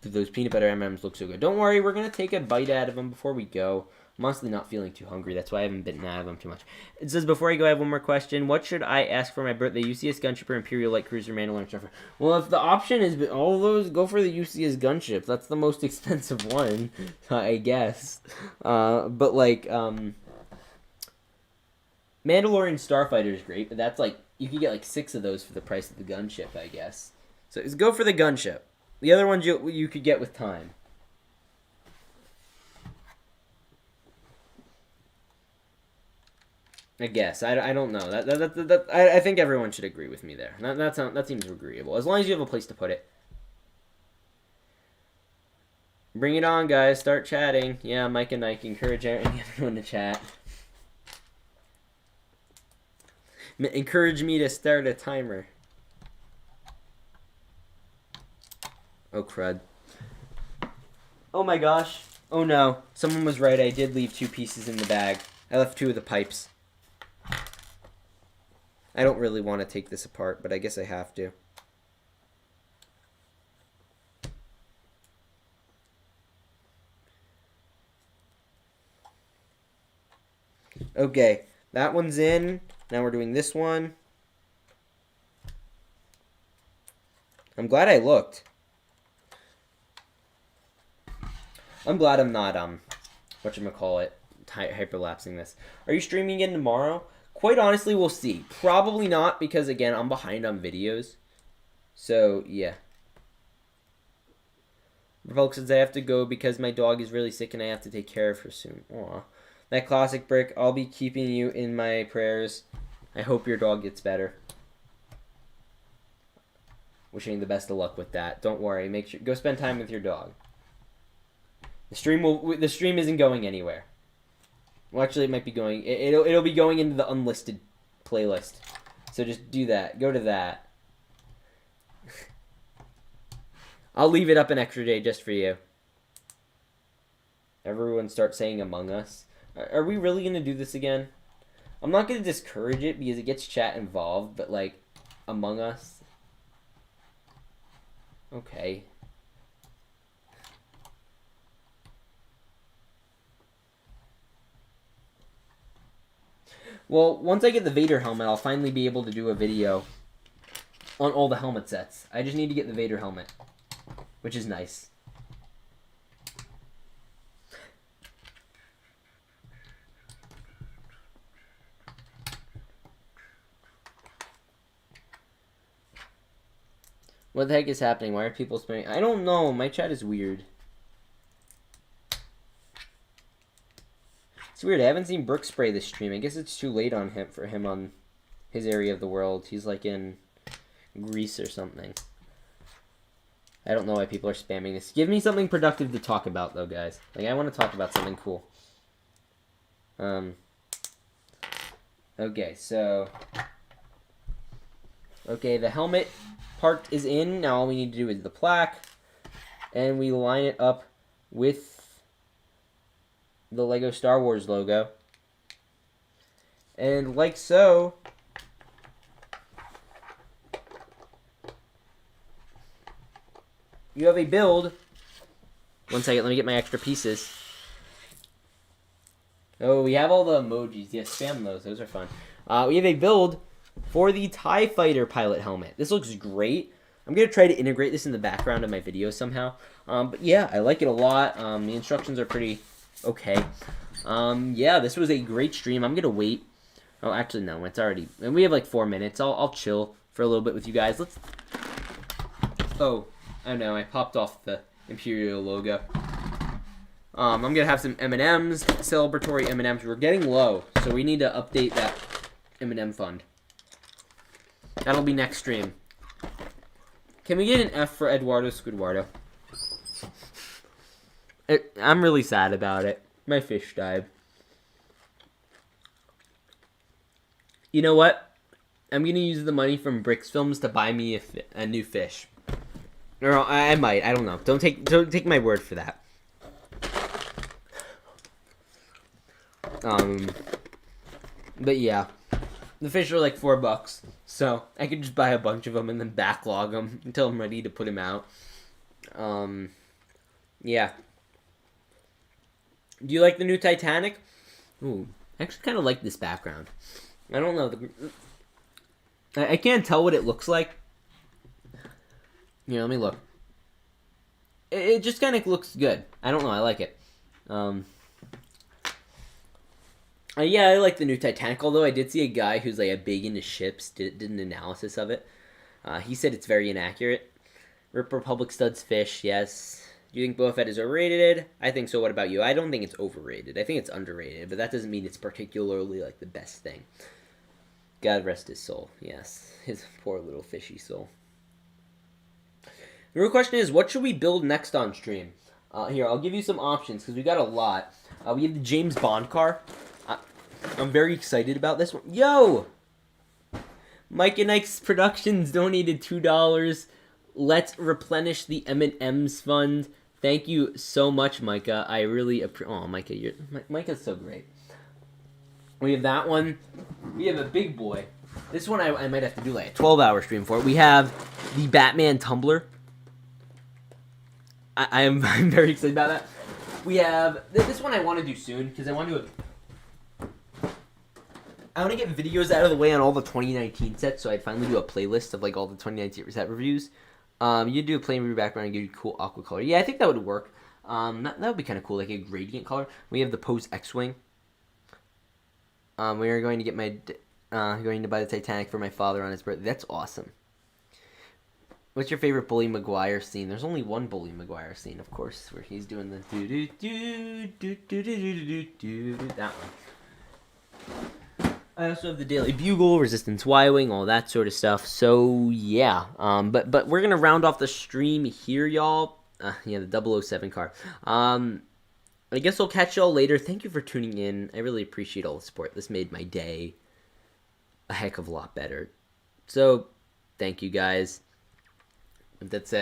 Those peanut butter M&Ms look so good. Don't worry, we're gonna take a bite out of them before we go. I'm honestly not feeling too hungry. That's why I haven't bitten out of them too much. It says, before I go, I have one more question. What should I ask for my birthday? UCS Gunship or Imperial Light Cruiser, Mandalorian Surfer? Well, if the option is all of those, go for the UCS Gunship. That's the most expensive one, I guess. But like, Mandalorian Starfighter is great, but that's like, you could get like 6 of those for the price of the gunship, I guess. So just go for the gunship. The other ones you could get with time. I guess. I don't know. I think everyone should agree with me there. That seems agreeable. As long as you have a place to put it. Bring it on, guys. Start chatting. Yeah, Mike and Nike encourage everyone to chat. Encourage me to start a timer. Oh, crud. Oh my gosh. Oh no. Someone was right. I did leave 2 pieces in the bag. I left 2 of the pipes. I don't really want to take this apart, but I guess I have to. Okay. That one's in. Now we're doing this one. I'm glad I looked. I'm glad I'm not, whatchamacallit, hyperlapsing this. Are you streaming again tomorrow? Quite honestly, we'll see. Probably not, because, again, I'm behind on videos. So, yeah. Republic says I have to go because my dog is really sick and I have to take care of her soon. Aw. That classic Brick, I'll be keeping you in my prayers. I hope your dog gets better. Wishing the best of luck with that. Don't worry. Make sure go spend time with your dog. The stream isn't going anywhere. Well, actually, it might be going. It'll be going into the unlisted playlist. So just do that. Go to that. I'll leave it up an extra day just for you. Everyone start saying Among Us. Are we really gonna do this again? I'm not gonna discourage it because it gets chat involved, but like, Among Us. Okay. Well, once I get the Vader helmet, I'll finally be able to do a video on all the helmet sets. I just need to get the Vader helmet, which is nice. What the heck is happening? Why are people spamming? I don't know. My chat is weird. It's weird. I haven't seen Brooks spray this stream. I guess it's too late on him for him on his area of the world. He's like in Greece or something. I don't know why people are spamming this. Give me something productive to talk about, though, guys. Like, I want to talk about something cool. Okay, so... Okay, the helmet part is in. Now all we need to do is the plaque. And we line it up with the Lego Star Wars logo. And like so... You have a build. One second, let me get my extra pieces. Oh, we have all the emojis. Yeah, spam those. Those are fun. We have a build for the TIE Fighter pilot helmet. This looks great. I'm going to try to integrate this in the background of my video somehow. But yeah, I like it a lot. The instructions are pretty okay. Yeah, this was a great stream. I'm going to wait. Oh, actually, no. It's already... And we have like 4 minutes. I'll chill for a little bit with you guys. Let's... Oh... Oh no, I popped off the Imperial logo. I'm going to have some M&Ms, celebratory M&Ms. We're getting low, so we need to update that M&M fund. That'll be next stream. Can we get an F for Eduardo Squidwardo? I'm really sad about it. My fish died. You know what? I'm going to use the money from Brix Films to buy me a new fish. Or I might. I don't know. Don't take my word for that. But yeah, the fish are like $4, so I could just buy a bunch of them and then backlog them until I'm ready to put them out. Yeah. Do you like the new Titanic? Ooh, I actually kind of like this background. I don't know. I can't tell what it looks like. Here, let me look. It just kind of looks good. I don't know. I like it. Yeah, I like the new Titanic, although I did see a guy who's like a big into ships did an analysis of it. He said it's very inaccurate. Rip Republic Studs Fish, yes. Do you think Boba Fett is overrated? I think so. What about you? I don't think it's overrated. I think it's underrated, but that doesn't mean it's particularly like the best thing. God rest his soul. Yes, his poor little fishy soul. The real question is, what should we build next on stream? Here, I'll give you some options, because we got a lot. We have the James Bond car. I'm very excited about this one. Yo! Mike and Ike's Productions donated $2. Let's replenish the M&M's fund. Thank you so much, Micah. I really appreciate... Oh, Micah, Micah's so great. We have that one. We have a big boy. This one I might have to do like a 12-hour stream for. We have the Batman tumbler. I'm very excited about that. We have this one I want to do soon because I want to get videos out of the way on all the 2019 sets, so I'd finally do a playlist of like all the 2019 set reviews. You do a plain review background and give you cool aqua color. Yeah, I think that would work. That would be kind of cool, like a gradient color. We have the Pose X-wing. We are going to get going to buy the Titanic for my father on his birthday. That's awesome. What's your favorite Bully Maguire scene? There's only one Bully Maguire scene, of course, where he's doing the that one. I also have the Daily Bugle, Resistance Y-Wing, all that sort of stuff. So yeah, but we're gonna round off the stream here, y'all. Yeah, the 007 car. I guess I'll catch y'all later. Thank you for tuning in. I really appreciate all the support. This made my day a heck of a lot better. So, thank you guys. That's it.